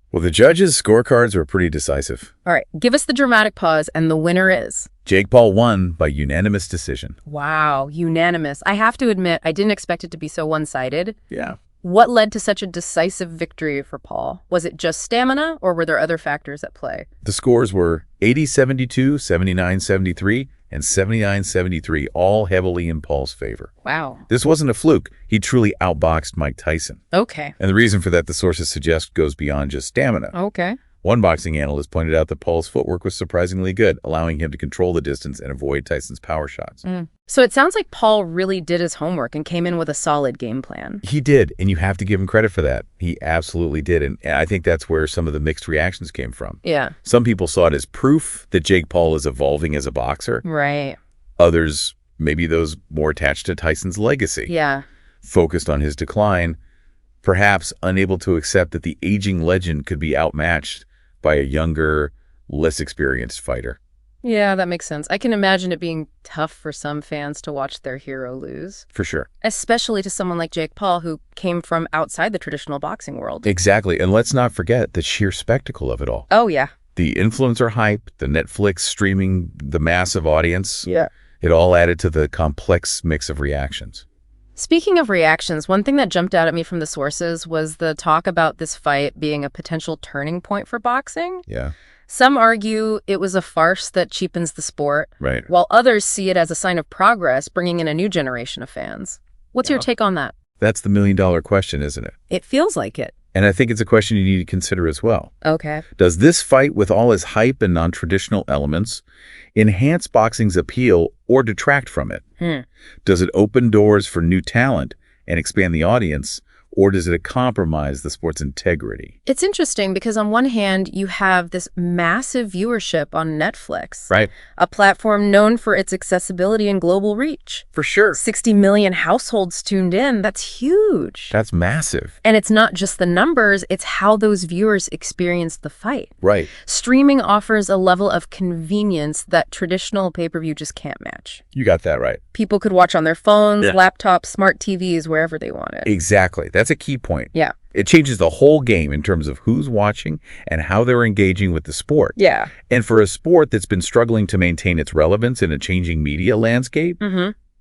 Well, the judges' scorecards were pretty decisive. All right, give us the dramatic pause, and the winner is... Jake Paul won by unanimous decision. Wow, unanimous. I have to admit, I didn't expect it to be so one-sided. Yeah. What led to such a decisive victory for Paul? Was it just stamina, or were there other factors at play? The scores were 80-72, 79-73, and 79-73, all heavily in Paul's favor. Wow. This wasn't a fluke. He truly outboxed Mike Tyson. Okay. And the reason for that, the sources suggest, goes beyond just stamina. Okay. One boxing analyst pointed out that Paul's footwork was surprisingly good, allowing him to control the distance and avoid Tyson's power shots. So it sounds like Paul really did his homework and came in with a solid game plan. He did, and you have to give him credit for that. He absolutely did, and I think that's where some of the mixed reactions came from. Yeah. Some people saw it as proof that Jake Paul is evolving as a boxer. Right. Others, maybe those more attached to Tyson's legacy, Yeah. focused on his decline, perhaps unable to accept that the aging legend could be outmatched by a younger, less experienced fighter. Yeah, that makes sense. I can imagine it being tough for some fans to watch their hero lose. For sure. Especially to someone like Jake Paul, who came from outside the traditional boxing world. Exactly. And let's not forget the sheer spectacle of it all. Oh, yeah. The influencer hype, the Netflix streaming, the massive audience. Yeah. It all added to the complex mix of reactions. Speaking of reactions, one thing that jumped out at me from the sources was the talk about this fight being a potential turning point for boxing. Yeah. Some argue it was a farce that cheapens the sport, Right. while others see it as a sign of progress, bringing in a new generation of fans. What's your take on that? That's the million-dollar question, isn't it? It feels like it. And I think it's a question you need to consider as well. Okay. Does this fight, with all its hype and non-traditional elements, enhance boxing's appeal or detract from it? Does it open doors for new talent and expand the audience, or does it compromise the sport's integrity? It's interesting because on one hand, you have this massive viewership on Netflix, Right. a platform known for its accessibility and global reach. For sure. 60 million households tuned in. That's huge. That's massive. And it's not just the numbers, it's how those viewers experience the fight. Right. Streaming offers a level of convenience that traditional pay-per-view just can't match. You got that right. People could watch on their phones, Yeah. laptops, smart TVs, wherever they wanted. Exactly. That's a key point. Yeah. It changes the whole game in terms of who's watching and how they're engaging with the sport. Yeah. And for a sport that's been struggling to maintain its relevance in a changing media landscape,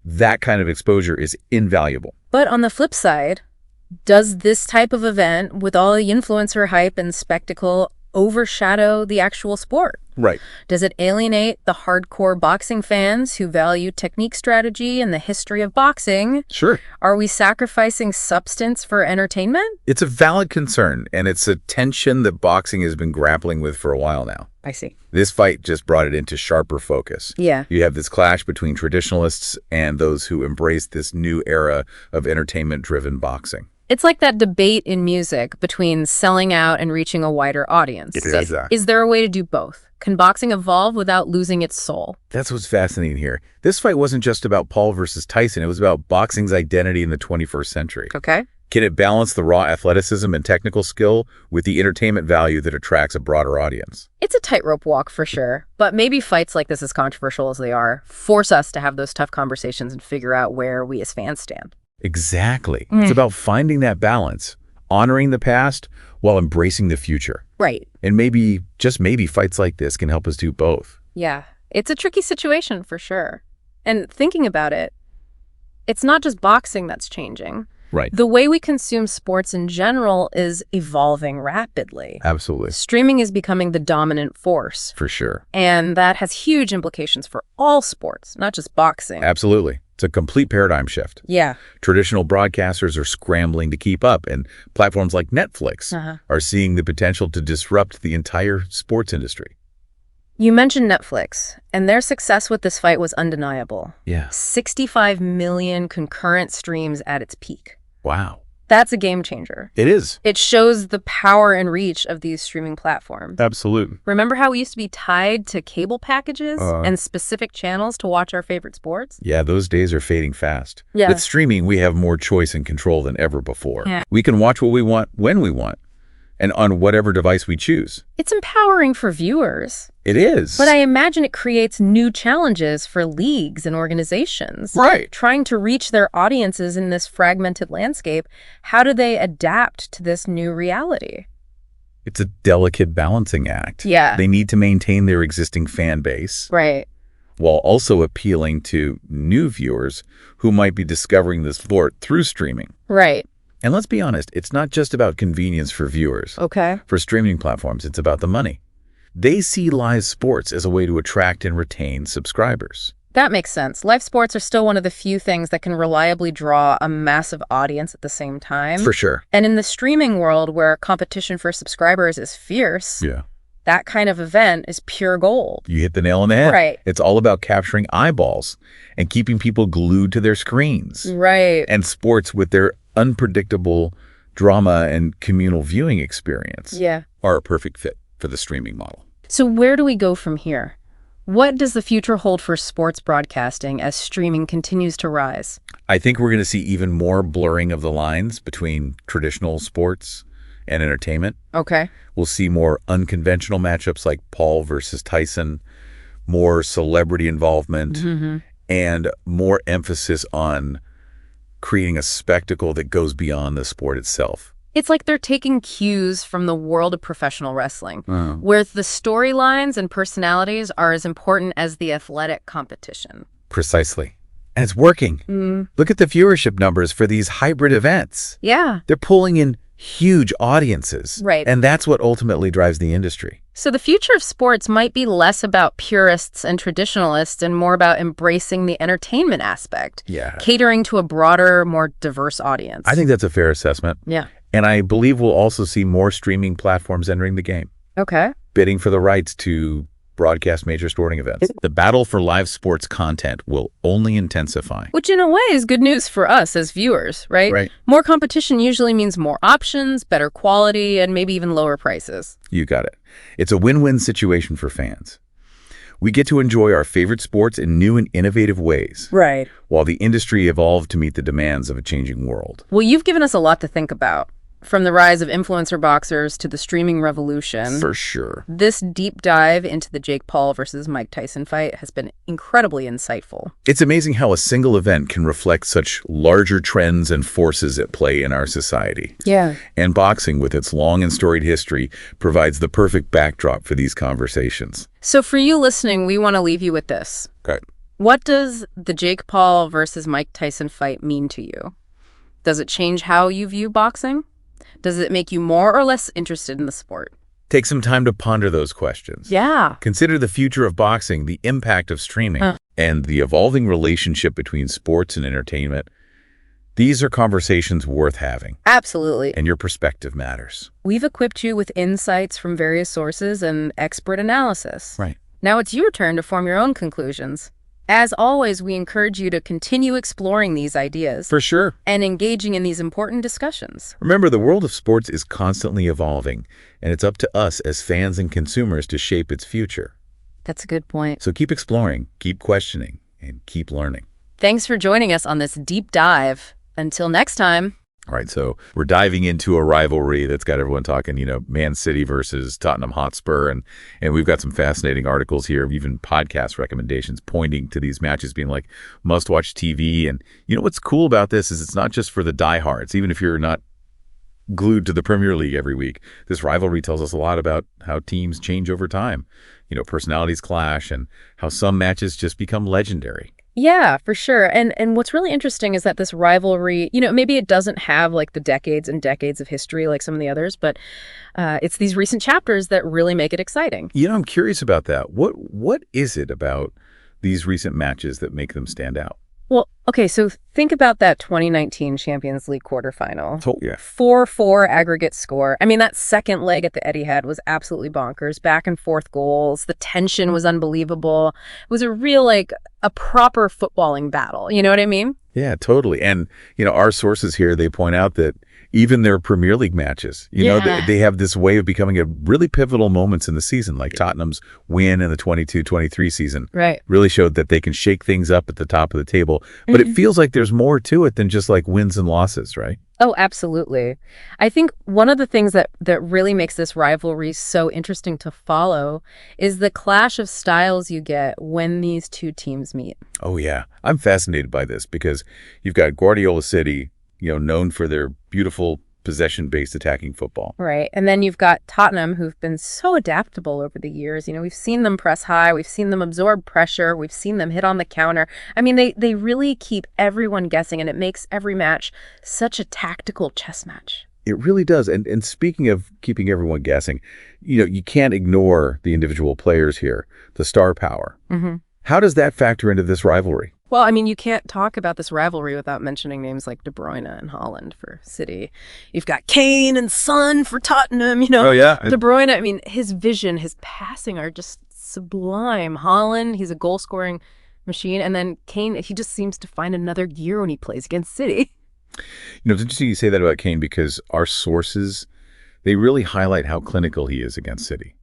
that kind of exposure is invaluable. But on the flip side, does this type of event with all the influencer hype and spectacle overshadow the actual sport? Right. Does it alienate the hardcore boxing fans who value technique, strategy, and the history of boxing? Sure. Are we sacrificing substance for entertainment? It's a valid concern, and it's a tension that boxing has been grappling with for a while now. I see. This fight just brought it into sharper focus. Yeah. You have this clash between traditionalists and those who embrace this new era of entertainment-driven boxing. It's like that debate in music between selling out and reaching a wider audience. Exactly. Is there a way to do both? Can boxing evolve without losing its soul? That's what's fascinating here. This fight wasn't just about Paul versus Tyson. It was about boxing's identity in the 21st century. Okay. Can it balance the raw athleticism and technical skill with the entertainment value that attracts a broader audience? It's a tightrope walk for sure, but maybe fights like this, as controversial as they are, force us to have those tough conversations and figure out where we as fans stand. Exactly. It's about finding that balance, honoring the past while embracing the future. Right. And maybe, just maybe, fights like this can help us do both. Yeah. It's a tricky situation for sure. And thinking about it, it's not just boxing that's changing. Right. The way we consume sports in general is evolving rapidly. Absolutely. Streaming is becoming the dominant force. For sure. And that has huge implications for all sports, not just boxing. Absolutely. It's a complete paradigm shift. Yeah. Traditional broadcasters are scrambling to keep up, and platforms like Netflix are seeing the potential to disrupt the entire sports industry. You mentioned Netflix, and their success with this fight was undeniable. Yeah. 65 million concurrent streams at its peak. Wow. That's a game changer. It is. It shows the power and reach of these streaming platforms. Absolutely. Remember how we used to be tied to cable packages and specific channels to watch our favorite sports? Yeah, those days are fading fast. Yeah. With streaming, we have more choice and control than ever before. Yeah. We can watch what we want, when we want, and on whatever device we choose. It's empowering for viewers. It is. But I imagine it creates new challenges for leagues and organizations. Right. Trying to reach their audiences in this fragmented landscape, how do they adapt to this new reality? It's a delicate balancing act. Yeah. They need to maintain their existing fan base Right. while also appealing to new viewers who might be discovering the sport through streaming. Right. And let's be honest, it's not just about convenience for viewers. Okay. For streaming platforms, it's about the money. They see live sports as a way to attract and retain subscribers. That makes sense. Live sports are still one of the few things that can reliably draw a massive audience at the same time. For sure. And in the streaming world where competition for subscribers is fierce, Yeah. that kind of event is pure gold. You hit the nail on the head. Right. It's all about capturing eyeballs and keeping people glued to their screens. Right. And sports with their unpredictable drama and communal viewing experience Yeah. are a perfect fit for the streaming model. So where do we go from here? What does the future hold for sports broadcasting as streaming continues to rise? I think we're going to see even more blurring of the lines between traditional sports and entertainment. Okay. We'll see more unconventional matchups like Paul versus Tyson, more celebrity involvement, and more emphasis on creating a spectacle that goes beyond the sport itself. It's like they're taking cues from the world of professional wrestling, where the storylines and personalities are as important as the athletic competition. Precisely. And it's working. Look at the viewership numbers for these hybrid events. Yeah. They're pulling in huge audiences. Right. And that's what ultimately drives the industry. So the future of sports might be less about purists and traditionalists and more about embracing the entertainment aspect. Yeah. Catering to a broader, more diverse audience. I think that's a fair assessment. Yeah. And I believe we'll also see more streaming platforms entering the game, Okay. bidding for the rights to broadcast major sporting events. The battle for live sports content will only intensify. Which in a way is good news for us as viewers, right? Right. More competition usually means more options, better quality, and maybe even lower prices. You got it. It's a win-win situation for fans. We get to enjoy our favorite sports in new and innovative ways, Right. while the industry evolved to meet the demands of a changing world. Well, you've given us a lot to think about. From the rise of influencer boxers to the streaming revolution. For sure. This deep dive into the Jake Paul versus Mike Tyson fight has been incredibly insightful. It's amazing how a single event can reflect such larger trends and forces at play in our society. Yeah. And boxing, with its long and storied history, provides the perfect backdrop for these conversations. So for you listening, we want to leave you with this. Okay. What does the Jake Paul versus Mike Tyson fight mean to you? Does it change how you view boxing? Does it make you more or less interested in the sport? Take some time to ponder those questions. Yeah. Consider the future of boxing, the impact of streaming, and the evolving relationship between sports and entertainment. These are conversations worth having, Absolutely. and your perspective matters. We've equipped you with insights from various sources and expert analysis. Right. Now it's your turn to form your own conclusions. As always, we encourage you to continue exploring these ideas For sure. and engaging in these important discussions. Remember, the world of sports is constantly evolving, and it's up to us as fans and consumers to shape its future. That's a good point. So keep exploring, keep questioning, and keep learning. Thanks for joining us on this deep dive. Until next time. All right, so we're diving into a rivalry that's got everyone talking, Man City versus Tottenham Hotspur, and we've got some fascinating articles here, even podcast recommendations pointing to these matches being like must-watch TV. And what's cool about this is it's not just for the diehards, even if you're not glued to the Premier League every week. This rivalry tells us a lot about how teams change over time. Personalities clash and how some matches just become legendary. Yeah, for sure. And what's really interesting is that this rivalry, maybe it doesn't have like the decades and decades of history like some of the others, but it's these recent chapters that really make it exciting. I'm curious about that. What is it about these recent matches that make them stand out? Well, okay, so think about that 2019 Champions League quarterfinal. Oh, yeah. 4-4 aggregate score. I mean, that second leg at the Etihad was absolutely bonkers. Back and forth goals. The tension was unbelievable. It was a real, a proper footballing battle. You know what I mean? Yeah, totally. And, our sources here, they point out that even their Premier League matches, they have this way of becoming a really pivotal moments in the season, like Tottenham's win in the 22-23 season. Right. Really showed that they can shake things up at the top of the table. But it feels like there's more to it than just like wins and losses, right? Oh, absolutely. I think one of the things that really makes this rivalry so interesting to follow is the clash of styles you get when these two teams meet. Oh, yeah. I'm fascinated by this because you've got Guardiola City, known for their beautiful possession-based attacking football. Right. And then you've got Tottenham, who've been so adaptable over the years. We've seen them press high. We've seen them absorb pressure. We've seen them hit on the counter. I mean, they really keep everyone guessing, and it makes every match such a tactical chess match. It really does. And speaking of keeping everyone guessing, you can't ignore the individual players here, the star power. Mm-hmm. How does that factor into this rivalry? Well, I mean, you can't talk about this rivalry without mentioning names like De Bruyne and Haaland for City. You've got Kane and Son for Tottenham, Oh, yeah. De Bruyne, I mean, his vision, his passing are just sublime. Haaland, he's a goal-scoring machine. And then Kane, he just seems to find another gear when he plays against City. It's interesting you say that about Kane because our sources, they really highlight how clinical he is against City.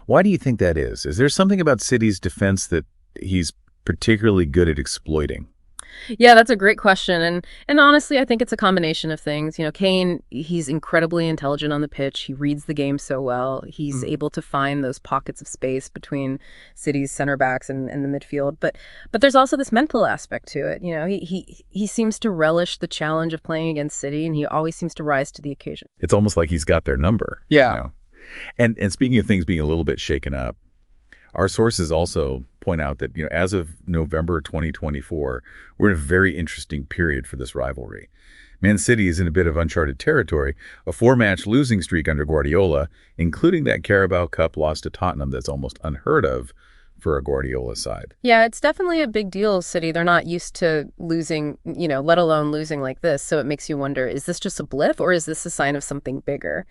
Why do you think that is? Is there something about City's defense that he's particularly good at exploiting? Yeah, that's a great question. And honestly, I think it's a combination of things. Kane, he's incredibly intelligent on the pitch. He reads the game so well. He's able to find those pockets of space between City's center backs and the midfield. But there's also this mental aspect to it. He seems to relish the challenge of playing against City, and he always seems to rise to the occasion. It's almost like he's got their number. Yeah. And speaking of things being a little bit shaken up, our sources also point out that, as of November 2024, we're in a very interesting period for this rivalry. Man City is in a bit of uncharted territory, a 4-match losing streak under Guardiola, including that Carabao Cup loss to Tottenham that's almost unheard of for a Guardiola side. Yeah, it's definitely a big deal, City. They're not used to losing, let alone losing like this. So it makes you wonder, is this just a blip or is this a sign of something bigger?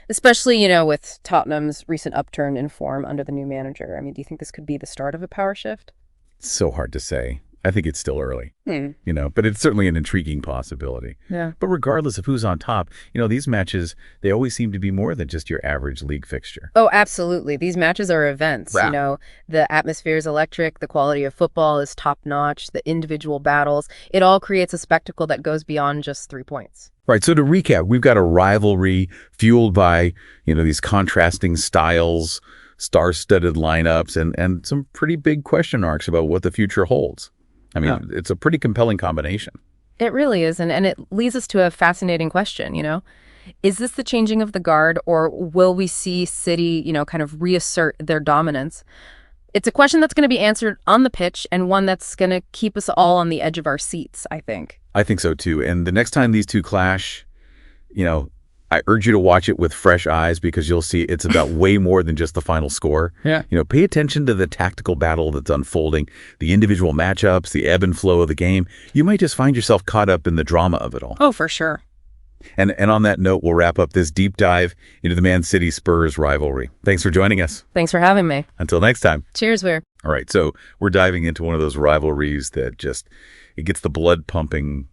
Especially, with Tottenham's recent upturn in form under the new manager. I mean, do you think this could be the start of a power shift? It's so hard to say. I think it's still early, but it's certainly an intriguing possibility. Yeah. But regardless of who's on top, these matches, they always seem to be more than just your average league fixture. Oh, absolutely. These matches are events. Wow. The atmosphere is electric. The quality of football is top notch. The individual battles, it all creates a spectacle that goes beyond just 3 points. Right. So to recap, we've got a rivalry fueled by, these contrasting styles, star-studded lineups, and some pretty big question marks about what the future holds. I mean, It's a pretty compelling combination. It really is. And it leads us to a fascinating question, Is this the changing of the guard, or will we see City, kind of reassert their dominance? It's a question that's going to be answered on the pitch and one that's going to keep us all on the edge of our seats, I think. I think so, too. And the next time these two clash, I urge you to watch it with fresh eyes because you'll see it's about way more than just the final score. Yeah. Pay attention to the tactical battle that's unfolding, the individual matchups, the ebb and flow of the game. You might just find yourself caught up in the drama of it all. Oh, for sure. And on that note, we'll wrap up this deep dive into the Man City Spurs rivalry. Thanks for joining us. Thanks for having me. Until next time. Cheers, Weir. All right, so we're diving into one of those rivalries that it gets the blood pumping,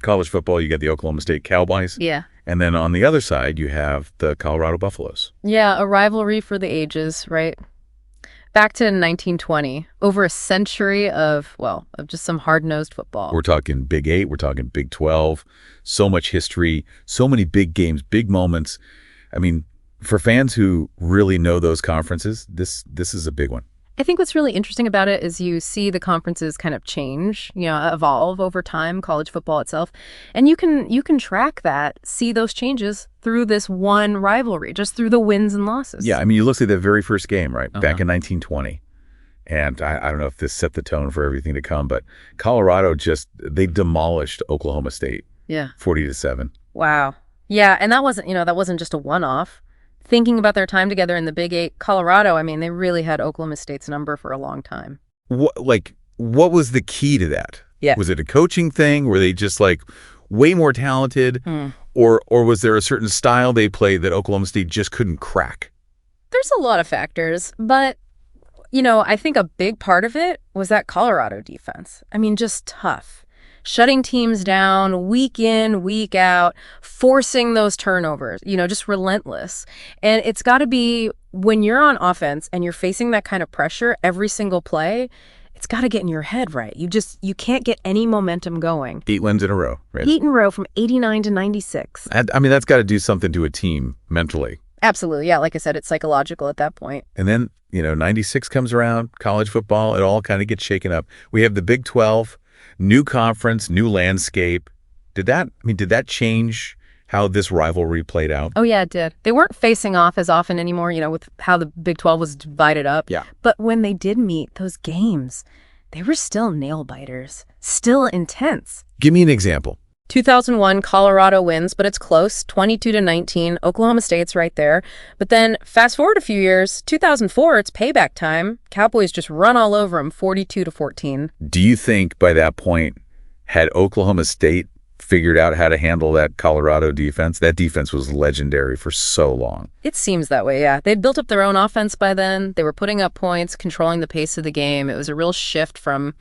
College football, you get the Oklahoma State Cowboys. Yeah. And then on the other side, you have the Colorado Buffaloes. Yeah, a rivalry for the ages, right? Back to 1920, over a century of just some hard-nosed football. We're talking Big 8, we're talking Big 12, so much history, so many big games, big moments. I mean, for fans who really know those conferences, this is a big one. I think what's really interesting about it is you see the conferences kind of change, evolve over time, college football itself. And you can track that, see those changes through this one rivalry, just through the wins and losses. Yeah, I mean, you look at the very first game, right, back in 1920. And I don't know if this set the tone for everything to come, but Colorado they demolished Oklahoma State. Yeah. 40-7. Wow. Yeah, and that wasn't just a one-off. Thinking about their time together in the Big Eight, Colorado, I mean, they really had Oklahoma State's number for a long time. What was the key to that? Yeah. Was it a coaching thing? Were they just way more talented? Or was there a certain style they played that Oklahoma State just couldn't crack? There's a lot of factors, but I think a big part of it was that Colorado defense. I mean, just tough. Shutting teams down week in, week out, forcing those turnovers, just relentless. And it's got to be when you're on offense and you're facing that kind of pressure every single play, it's got to get in your head, right? You can't get any momentum going. 8 wins in a row, right? 8 in a row from 89 to 96. I mean, that's got to do something to a team mentally. Absolutely. Yeah. Like I said, it's psychological at that point. And then, 96 comes around, college football, it all kind of gets shaken up. We have the Big 12, new conference, new landscape. Did that change how this rivalry played out? Oh, yeah, it did. They weren't facing off as often anymore, with how the Big 12 was divided up. Yeah. But when they did meet, those games, they were still nail-biters, still intense. Give me an example. 2001, Colorado wins, but it's close, 22-19. Oklahoma State's right there. But then fast forward a few years, 2004, it's payback time. Cowboys just run all over them, 42-14. Do you think by that point, had Oklahoma State figured out how to handle that Colorado defense? That defense was legendary for so long. It seems that way, yeah. They'd built up their own offense by then. They were putting up points, controlling the pace of the game. It was a real shift from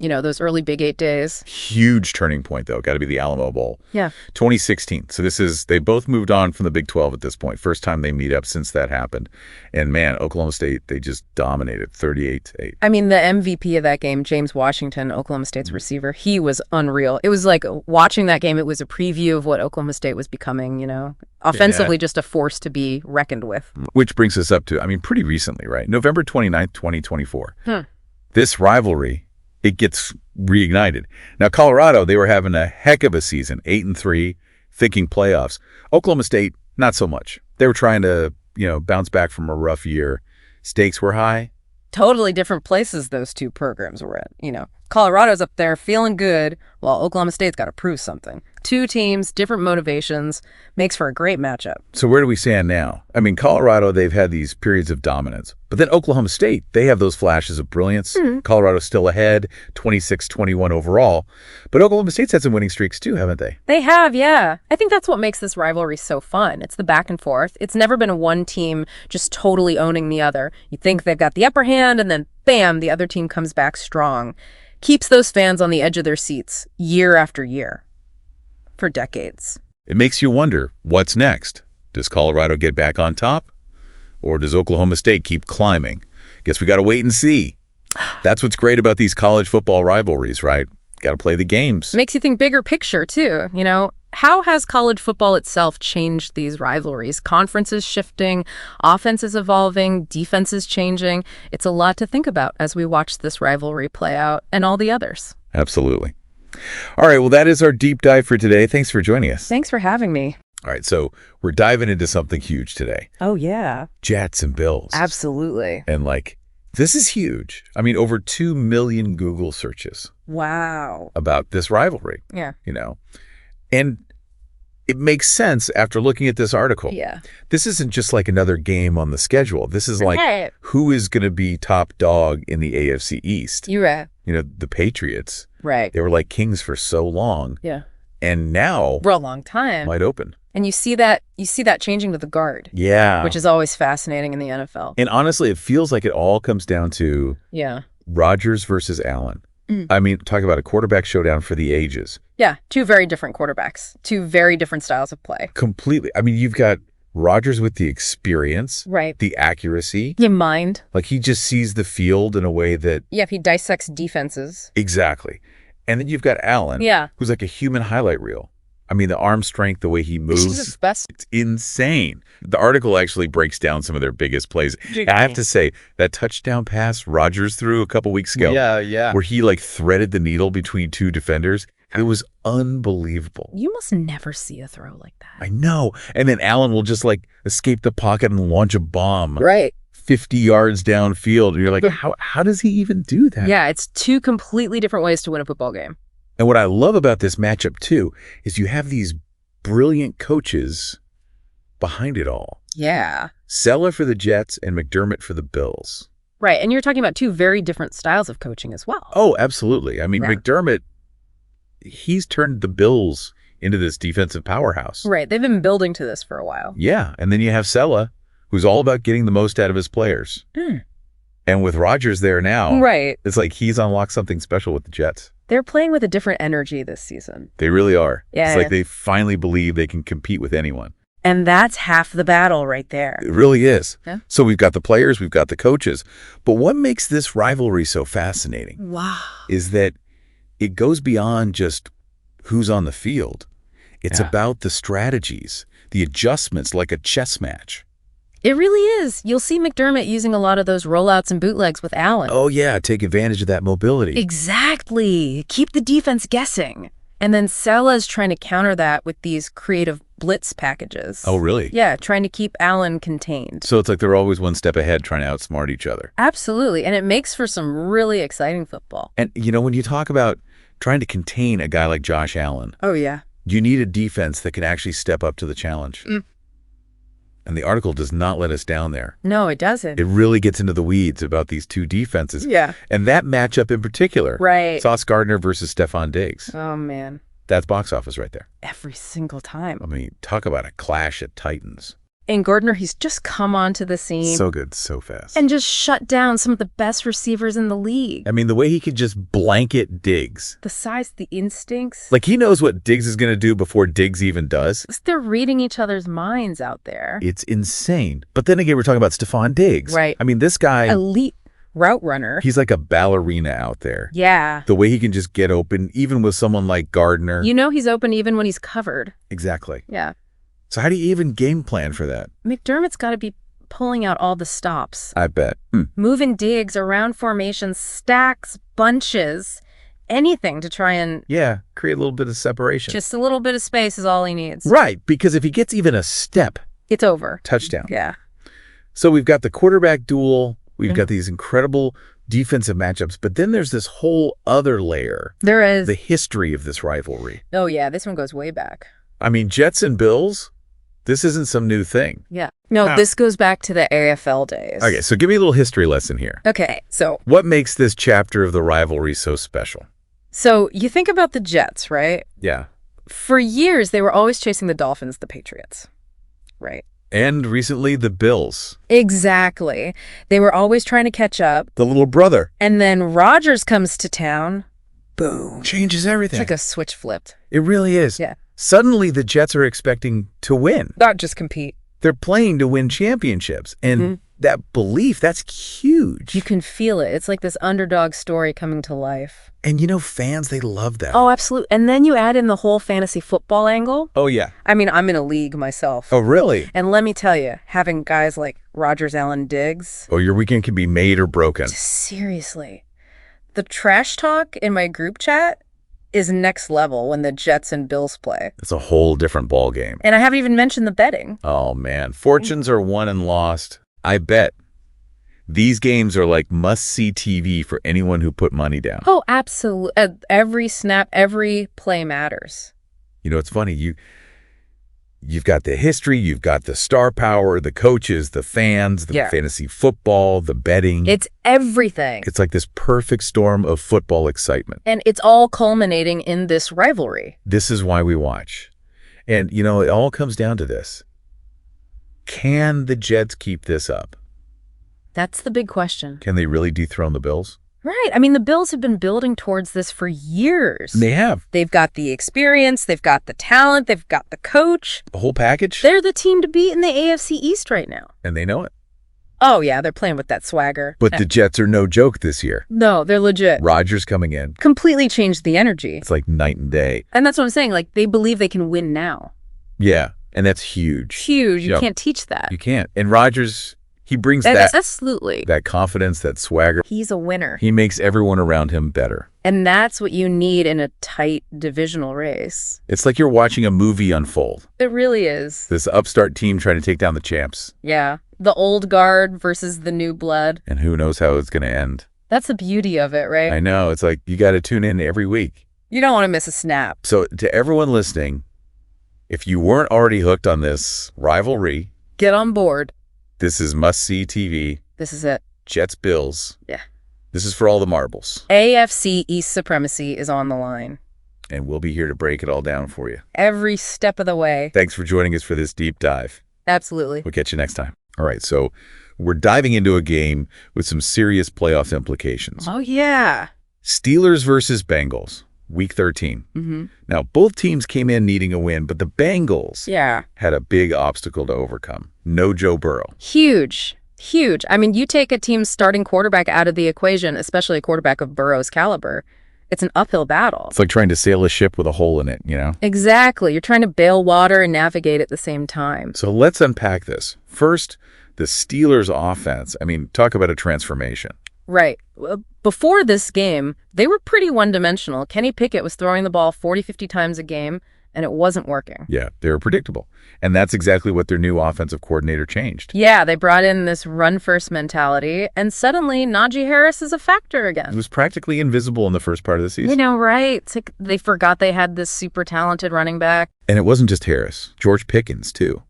those early Big 8 days. Huge turning point, though. Got to be the Alamo Bowl. Yeah. 2016. So they both moved on from the Big 12 at this point. First time they meet up since that happened. And man, Oklahoma State, they just dominated 38-8. I mean, the MVP of that game, James Washington, Oklahoma State's receiver, he was unreal. It was like watching that game, it was a preview of what Oklahoma State was becoming, offensively just a force to be reckoned with. Which brings us up to, pretty recently, right? November 29th, 2024. This rivalry, it gets reignited. Now, Colorado, they were having a heck of a season, 8-3, thinking playoffs. Oklahoma State, not so much. They were trying to, bounce back from a rough year. Stakes were high. Totally different places those two programs were at. Colorado's up there feeling good, while Oklahoma State's got to prove something. Two teams, different motivations, makes for a great matchup. So where do we stand now? Colorado, they've had these periods of dominance. But then Oklahoma State, they have those flashes of brilliance. Colorado's still ahead, 26-21 overall. But Oklahoma State's had some winning streaks too, haven't they? They have, yeah. I think that's what makes this rivalry so fun. It's the back and forth. It's never been one team just totally owning the other. You think they've got the upper hand, and then bam, the other team comes back strong. Keeps those fans on the edge of their seats year after year for decades. It makes you wonder, what's next? Does Colorado get back on top? Or does Oklahoma State keep climbing? Guess we got to wait and see. That's what's great about these college football rivalries, right? Got to play the games. Makes you think bigger picture, too. How has college football itself changed these rivalries? Conferences shifting, offenses evolving, defenses changing. It's a lot to think about as we watch this rivalry play out and all the others. Absolutely. All right, well, that is our deep dive for today. Thanks for joining us. Thanks for having me. All right, so we're diving into something huge today. Oh, yeah. Jets and Bills. Absolutely. And this is huge. Over 2 million Google searches. Wow. About this rivalry. Yeah. And it makes sense after looking at this article. Yeah. This isn't just another game on the schedule. This is who is going to be top dog in the AFC East? You're right. The Patriots. Right. They were kings for so long. Yeah. And now for a long time. Wide open. And you see that changing to the guard. Yeah. Which is always fascinating in the NFL. And honestly, it feels like it all comes down to Rodgers versus Allen. Talk about a quarterback showdown for the ages. Yeah, two very different quarterbacks, two very different styles of play. Completely. You've got Rodgers with the experience, right? The accuracy. Your mind. He just sees the field in a way that... Yeah, he dissects defenses. Exactly. And then you've got Allen, who's like a human highlight reel. I mean, the arm strength, the way he This moves, is best. it's insane. The article actually breaks down some of their biggest plays. And I have to say, that touchdown pass Rodgers threw a couple weeks ago, Yeah. where he like threaded the needle between two defenders, it was unbelievable. You must never see a throw like that. I know. And then Allen will just like escape the pocket and launch a bomb Right. 50 yards downfield. And you're like, how does he even do that? Yeah, it's two completely different ways to win a football game. And what I love about this matchup, too, is you have these brilliant coaches behind it all. Yeah. Sella for the Jets and McDermott for the Bills. Right. And you're talking about two very different styles of coaching as well. Oh, absolutely. I mean, Yeah. McDermott, he's turned the Bills into this defensive powerhouse. Right. They've been building to this for a while. Yeah. And then you have Sella, who's all about getting the most out of his players. And with Rodgers there now, Right. it's like he's unlocked something special with the Jets. They're playing with a different energy this season. They really are. Yeah. It's like they finally believe they can compete with anyone. And that's half the battle right there. It really is. Yeah. So we've got the players, we've got the coaches. But what makes this rivalry so fascinating Wow. is that it goes beyond just who's on the field. It's about the strategies, the adjustments, like a chess match. It really is. You'll see McDermott using a lot of those rollouts and bootlegs with Allen. Oh, yeah, take advantage of that mobility. Exactly. Keep the defense guessing. And then Sala's trying to counter that with these creative blitz packages. Oh, really? Yeah, trying to keep Allen contained. So it's like they're always one step ahead trying to outsmart each other. Absolutely. And it makes for some really exciting football. And, you know, when you talk about trying to contain a guy like Josh Allen, Oh, yeah. you need a defense that can actually step up to the challenge. And the article does not let us down there. No, it doesn't. It really gets into the weeds about these two defenses. Yeah. And that matchup in particular. Right. Sauce Gardner versus Stephon Diggs. Oh, man. That's box office right there. Every single time. I mean, talk about a clash at Titans. And Gardner, he's just come onto the scene. So good, so fast. And just shut down some of the best receivers in the league. I mean, the way he could just blanket Diggs. The size, the instincts. Like, he knows what Diggs is going to do before Diggs even does. They're reading each other's minds out there. It's insane. But then again, we're talking about Stephon Diggs. Right. I mean, this guy, Elite route runner. he's like a ballerina out there. Yeah. The way he can just get open, even with someone like Gardner. You know he's open even when he's covered. Exactly. Yeah. So how do you even game plan for that? McDermott's got to be pulling out all the stops. I bet. Moving Diggs around formations, stacks, bunches, anything to try and Yeah, create a little bit of separation. just a little bit of space is all he needs. Right, because if he gets even a step, It's over. touchdown. Yeah. So we've got the quarterback duel. We've got these incredible defensive matchups. But then there's this whole other layer, There is. the history of this rivalry. Oh, yeah. This one goes way back. I mean, Jets and Bills, this isn't some new thing. Yeah. No, this goes back to the AFL days. Okay, so give me a little history lesson here. Okay. What makes this chapter of the rivalry so special? So you think about the Jets, right? Yeah. For years, they were always chasing the Dolphins, the Patriots, right? And recently, the Bills. Exactly. They were always trying to catch up. The little brother. And then Rodgers comes to town. Boom. Changes It's everything. like a switch flipped. It really is. Yeah. Suddenly, the Jets are expecting to win. Not just compete. They're playing to win championships. And that belief, that's huge. You can feel it. It's like this underdog story coming to life. And you know, fans, they love that. Oh, absolutely. And then you add in the whole fantasy football angle. Oh, yeah. I mean, I'm in a league myself. Oh, really? And let me tell you, having guys like Rodgers, Allen, Diggs, Oh, your weekend can be made or broken. seriously, the trash talk in my group chat is next level when the Jets and Bills play. It's a whole different ball game. And I haven't even mentioned the betting. Oh, man. Fortunes are won and lost. I bet. These games are like must-see TV for anyone who put money down. Oh, absolutely. Every snap, every play matters. You know, it's funny. You've got the history, you've got the star power, the coaches, the fans, the fantasy football, the betting. It's everything. It's like this perfect storm of football excitement. And it's all culminating in this rivalry. This is why we watch. And, you know, it all comes down to this. Can the Jets keep this up? That's the big question. Can they really dethrone the Bills? Right. I mean, the Bills have been building towards this for years. And they have. They've got the experience, they've got the talent, they've got the coach. The whole package. They're the team to beat in the AFC East right now. And they know it. Oh, yeah, they're playing with that swagger. But the Jets are no joke this year. No, they're legit. Rodgers coming in. Completely changed the energy. It's like night and day. And that's what I'm saying. Like, they believe they can win now. Yeah, and that's huge. Huge. You can't teach that. You can't. And Rodgers, he brings Absolutely. that confidence, that swagger. He's a winner. He makes everyone around him better. And that's what you need in a tight divisional race. It's like you're watching a movie unfold. It really is. This upstart team trying to take down the champs. Yeah. The old guard versus the new blood. And who knows how it's going to end. That's the beauty of it, right? I know. It's like you got to tune in every week. You don't want to miss a snap. So to everyone listening, if you weren't already hooked on this rivalry, get on board. This is must-see TV. This is it. Jets, Bills. Yeah. This is for all the marbles. AFC East supremacy is on the line. And we'll be here to break it all down for you. Every step of the way. Thanks for joining us for this deep dive. Absolutely. We'll catch you next time. All right, so we're diving into a game with some serious playoff implications. Oh, yeah. Steelers versus Bengals, Week 13. Mm-hmm. Now, both teams came in needing a win, but the Bengals had a big obstacle to overcome. No Joe Burrow. Huge. Huge. I mean, you take a team's starting quarterback out of the equation, especially a quarterback of Burrow's caliber, it's an uphill battle. It's like trying to sail a ship with a hole in it, you know? Exactly. You're trying to bail water and navigate at the same time. So let's unpack this. First, the Steelers' offense. I mean, talk about a transformation. Right. Before this game, they were pretty one-dimensional. Kenny Pickett was throwing the ball 40, 50 times a game, and it wasn't working. Yeah, they were predictable. And that's exactly what their new offensive coordinator changed. Yeah, they brought in this run-first mentality, and suddenly Najee Harris is a factor again. It was practically invisible in the first part of the season. You know, right? It's like they forgot they had this super talented running back. And it wasn't just Harris. George Pickens, too.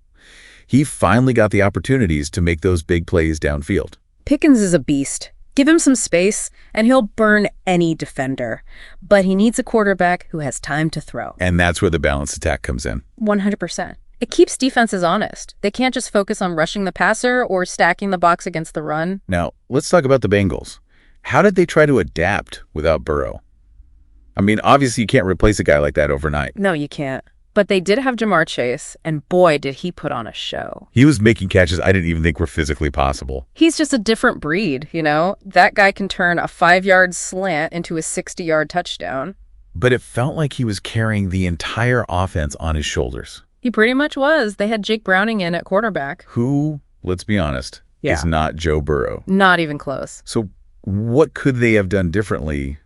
He finally got the opportunities to make those big plays downfield. Pickens is a beast. Give him some space, and he'll burn any defender. But he needs a quarterback who has time to throw. And that's where the balanced attack comes in. 100%. It keeps defenses honest. They can't just focus on rushing the passer or stacking the box against the run. Now, let's talk about the Bengals. How did they try to adapt without Burrow? I mean, obviously you can't replace a guy like that overnight. No, you can't. But they did have Jamar Chase, and boy, did he put on a show. He was making catches I didn't even think were physically possible. He's just a different breed, you know? That guy can turn a 5-yard slant into a 60-yard touchdown. But it felt like he was carrying the entire offense on his shoulders. He pretty much was. They had Jake Browning in at quarterback. Who, let's be honest, is not Joe Burrow. Not even close. So what could they have done differently,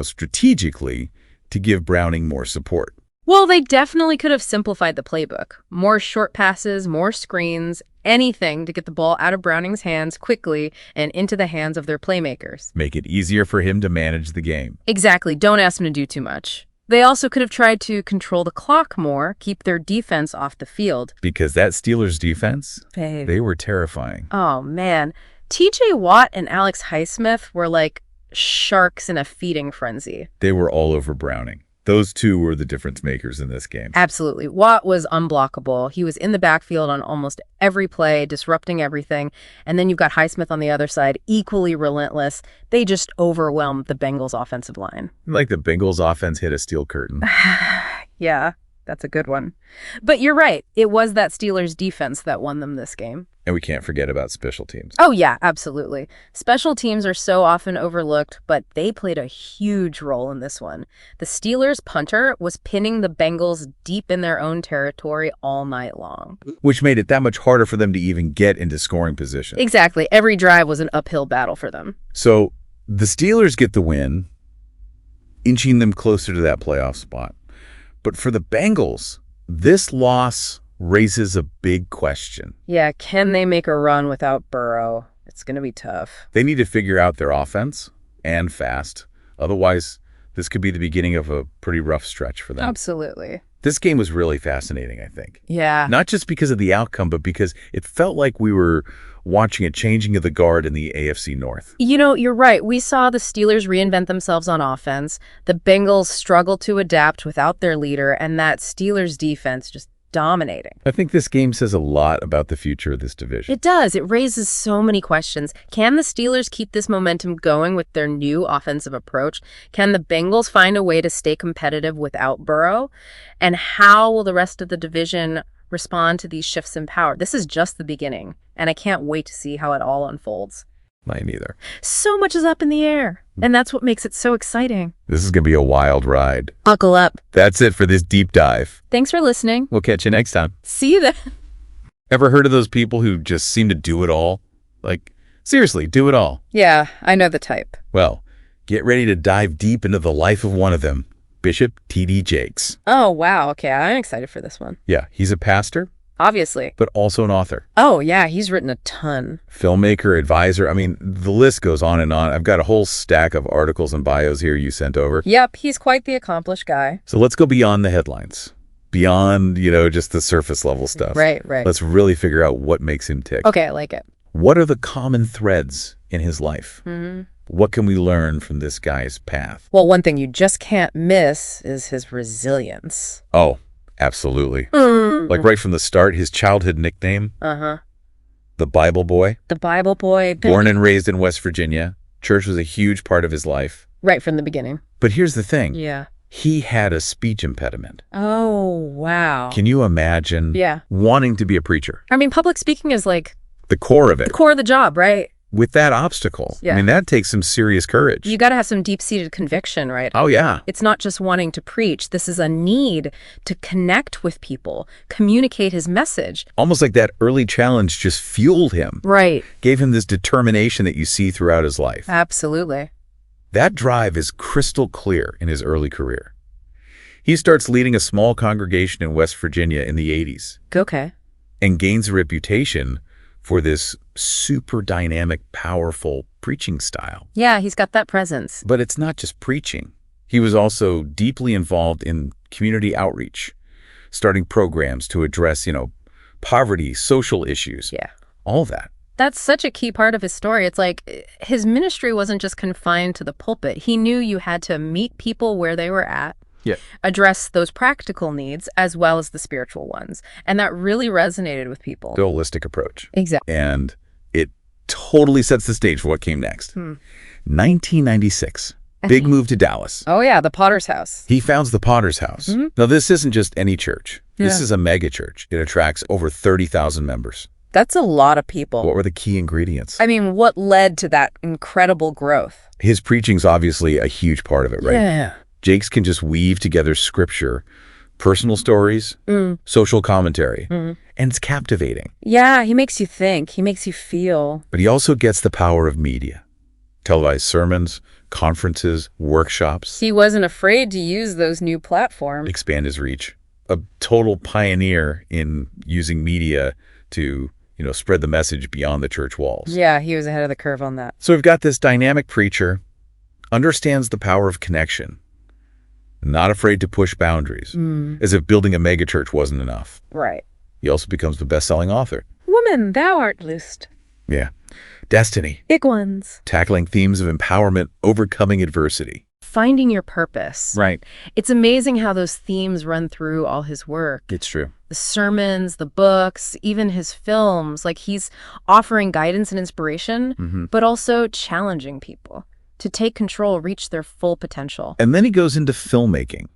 strategically, to give Browning more support? Well, they definitely could have simplified the playbook. More short passes, more screens, anything to get the ball out of Browning's hands quickly and into the hands of their playmakers. Make it easier for him to manage the game. Exactly. Don't ask him to do too much. They also could have tried to control the clock more, keep their defense off the field. Because that Steelers defense, Babe. They were terrifying. Oh, man. TJ Watt and Alex Highsmith were like sharks in a feeding frenzy. They were all over Browning. Those two were the difference makers in this game. Absolutely. Watt was unblockable. He was in the backfield on almost every play, disrupting everything. And then you've got Highsmith on the other side, equally relentless. They just overwhelmed the Bengals' offensive line. Like the Bengals' offense hit a steel curtain. Yeah, that's a good one. But you're right. It was that Steelers defense that won them this game. And we can't forget about special teams. Oh, yeah, absolutely. Special teams are so often overlooked, but they played a huge role in this one. The Steelers' punter was pinning the Bengals deep in their own territory all night long. Which made it that much harder for them to even get into scoring position. Exactly. Every drive was an uphill battle for them. So the Steelers get the win, inching them closer to that playoff spot. But for the Bengals, this loss raises a big question. Yeah, can they make a run without Burrow? It's going to be tough. They need to figure out their offense and fast. Otherwise, this could be the beginning of a pretty rough stretch for them. Absolutely. This game was really fascinating, I think. Yeah. Not just because of the outcome, but because it felt like we were watching a changing of the guard in the AFC North. You know, you're right. We saw the Steelers reinvent themselves on offense. The Bengals struggled to adapt without their leader, and that Steelers defense just dominating. I think this game says a lot about the future of this division. It does. It raises so many questions. Can the Steelers keep this momentum going with their new offensive approach? Can the Bengals find a way to stay competitive without Burrow? And how will the rest of the division respond to these shifts in power. This is just the beginning, and I can't wait to see how it all unfolds. Mine either. So much is up in the air, and that's what makes it so exciting. This is going to be a wild ride. Buckle up. That's it for this deep dive. Thanks for listening. We'll catch you next time. See you then. Ever heard of those people who just seem to do it all? Like, seriously, do it all. Yeah, I know the type. Well, get ready to dive deep into the life of one of them, Bishop T.D. Jakes. Oh, wow. Okay, I'm excited for this one. Yeah, he's a pastor, Obviously. but also an author, Oh, yeah, he's written a ton. filmmaker, advisor. I mean, the list goes on and on. I've got a whole stack of articles and bios here you sent over. Yep, he's quite the accomplished guy. So let's go beyond the headlines, beyond, just the surface level stuff. Right. Let's really figure out what makes him tick. Okay, I like it. What are the common threads in his life? What can we learn from this guy's path? Well, one thing you just can't miss is his resilience. Oh, absolutely. Like right from the start, his childhood nickname, the Bible Boy, The Bible boy. born and raised in West Virginia. Church was a huge part of his life. Right from the beginning. But here's the thing. Yeah. He had a speech impediment. Oh, wow. Can you imagine wanting to be a preacher? I mean, public speaking is like The core of it. the core of the job, right? With that obstacle. Yeah. I mean, that takes some serious courage. You got to have some deep-seated conviction, right? Oh, yeah. It's not just wanting to preach. This is a need to connect with people, communicate his message. Almost like that early challenge just fueled him, Right. gave him this determination that you see throughout his life. Absolutely. That drive is crystal clear in his early career. He starts leading a small congregation in West Virginia in the 80s Okay. and gains a reputation for this super dynamic, powerful preaching style. Yeah, he's got that presence. But it's not just preaching. He was also deeply involved in community outreach, starting programs to address, poverty, social issues, Yeah. all that. That's such a key part of his story. It's like his ministry wasn't just confined to the pulpit. He knew you had to meet people where they were at, Yeah. address those practical needs as well as the spiritual ones. And that really resonated with people. The holistic approach. Exactly. And it totally sets the stage for what came next. 1996, big move to Dallas. Oh, yeah, the Potter's House. He founds the Potter's House. Now, this isn't just any church. This Yeah. is a mega church. It attracts over 30,000 members. That's a lot of people. What were the key ingredients? I mean, what led to that incredible growth? His preaching's obviously a huge part of it, right? Yeah. Jakes can just weave together scripture, personal stories, social commentary, and it's captivating. Yeah, he makes you think. He makes you feel. But he also gets the power of media. Televised sermons, conferences, workshops, He wasn't afraid to use those new platforms. expand his reach. A total pioneer in using media to, spread the message beyond the church walls. Yeah, he was ahead of the curve on that. So we've got this dynamic preacher, understands the power of connection, not afraid to push boundaries, as if building a megachurch wasn't enough. Right. He also becomes the best-selling author. Woman, thou art loosed. Yeah. Destiny, Big ones. tackling themes of empowerment, overcoming adversity. Finding your purpose. Right. It's amazing how those themes run through all his work. It's true. The sermons, the books, even his films. Like he's offering guidance and inspiration, but also challenging people to take control, reach their full potential. And then he goes into filmmaking,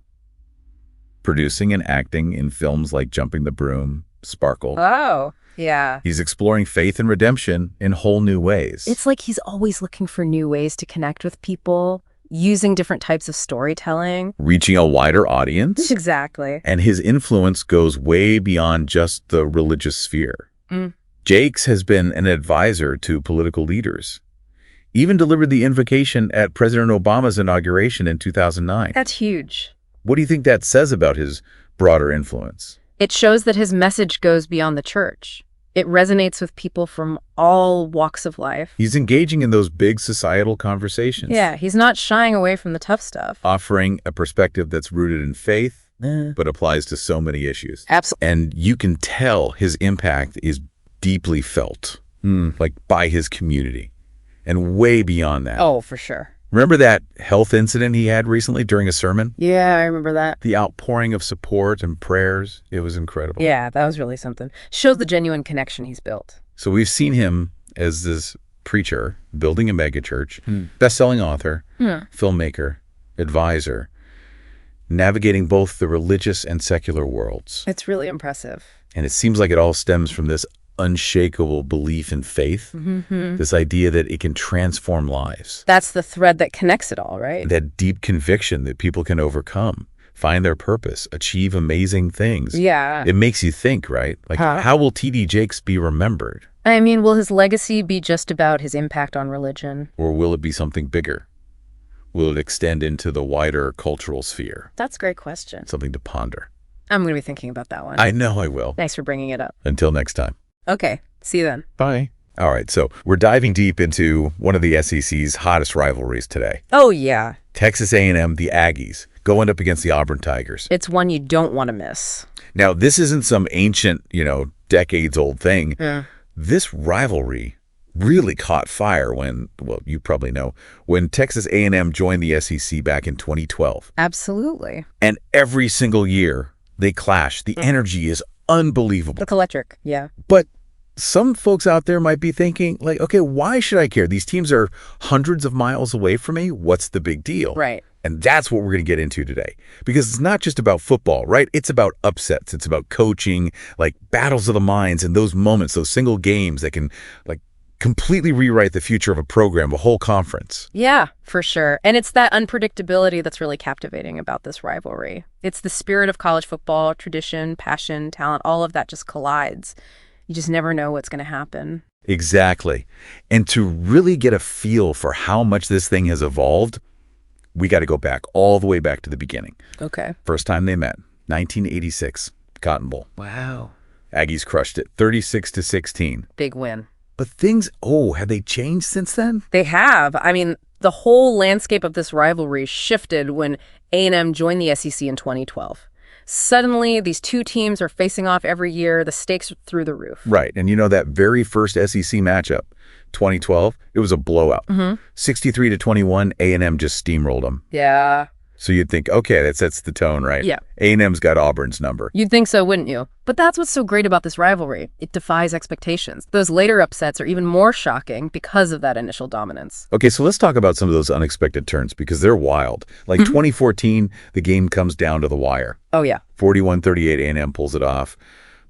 producing and acting in films like Jumping the Broom, Sparkle. Oh, yeah. He's exploring faith and redemption in whole new ways. It's like he's always looking for new ways to connect with people, using different types of storytelling. reaching a wider audience. Exactly. And his influence goes way beyond just the religious sphere. Jakes has been an advisor to political leaders, even delivered the invocation at President Obama's inauguration in 2009. That's huge. What do you think that says about his broader influence? It shows that his message goes beyond the church. It resonates with people from all walks of life. He's engaging in those big societal conversations. Yeah, he's not shying away from the tough stuff. Offering a perspective that's rooted in faith, but applies to so many issues. Absolutely. And you can tell his impact is deeply felt, like by his community, and way beyond that. Oh, for sure. Remember that health incident he had recently during a sermon? Yeah, I remember that. The outpouring of support and prayers, it was incredible. Yeah, that was really something. Shows the genuine connection he's built. So we've seen him as this preacher, building a megachurch, best-selling author, filmmaker, advisor, navigating both the religious and secular worlds. It's really impressive. And it seems like it all stems from this unshakable belief in faith, this idea that it can transform lives. That's the thread that connects it all, right? That deep conviction that people can overcome, find their purpose, achieve amazing things. Yeah. It makes you think, right? Like, how will T.D. Jakes be remembered? I mean, will his legacy be just about his impact on religion? Or will it be something bigger? Will it extend into the wider cultural sphere? That's a great question. Something to ponder. I'm going to be thinking about that one. I know I will. Thanks for bringing it up. Until next time. Okay. See you then. Bye. All right, so we're diving deep into one of the SEC's hottest rivalries today. Oh, yeah. Texas A&M, the Aggies, going up against the Auburn Tigers. It's one you don't want to miss. Now, this isn't some ancient, decades-old thing. Yeah. This rivalry really caught fire when, well, you probably know, when Texas A&M joined the SEC back in 2012. Absolutely. And every single year they clash. The energy is unbelievable. It's electric. Yeah. But some folks out there might be thinking, like, okay, why should I care? These teams are hundreds of miles away from me. What's the big deal? Right. And that's what we're going to get into today. Because it's not just about football, right? It's about upsets. It's about coaching, like battles of the minds and those moments, those single games that can, like, completely rewrite the future of a program, a whole conference. Yeah, for sure. And it's that unpredictability that's really captivating about this rivalry. It's the spirit of college football, tradition, passion, talent, all of that just collides. You just never know what's going to happen. Exactly. And to really get a feel for how much this thing has evolved, we got to go back all the way back to the beginning. Okay. First time they met, 1986, Cotton Bowl. Wow. Aggies crushed it, 36-16. Big win. But things, have they changed since then? They have. I mean, the whole landscape of this rivalry shifted when A&M joined the SEC in 2012. Suddenly, these two teams are facing off every year. The stakes are through the roof. Right. And that very first SEC matchup, 2012, it was a blowout. 63-21, A&M just steamrolled them. Yeah. So you'd think, okay, that sets the tone, right? Yeah. A&M's got Auburn's number. You'd think so, wouldn't you? But that's what's so great about this rivalry. It defies expectations. Those later upsets are even more shocking because of that initial dominance. Okay, so let's talk about some of those unexpected turns because they're wild. Like 2014, the game comes down to the wire. Oh, yeah. 41-38, A&M pulls it off.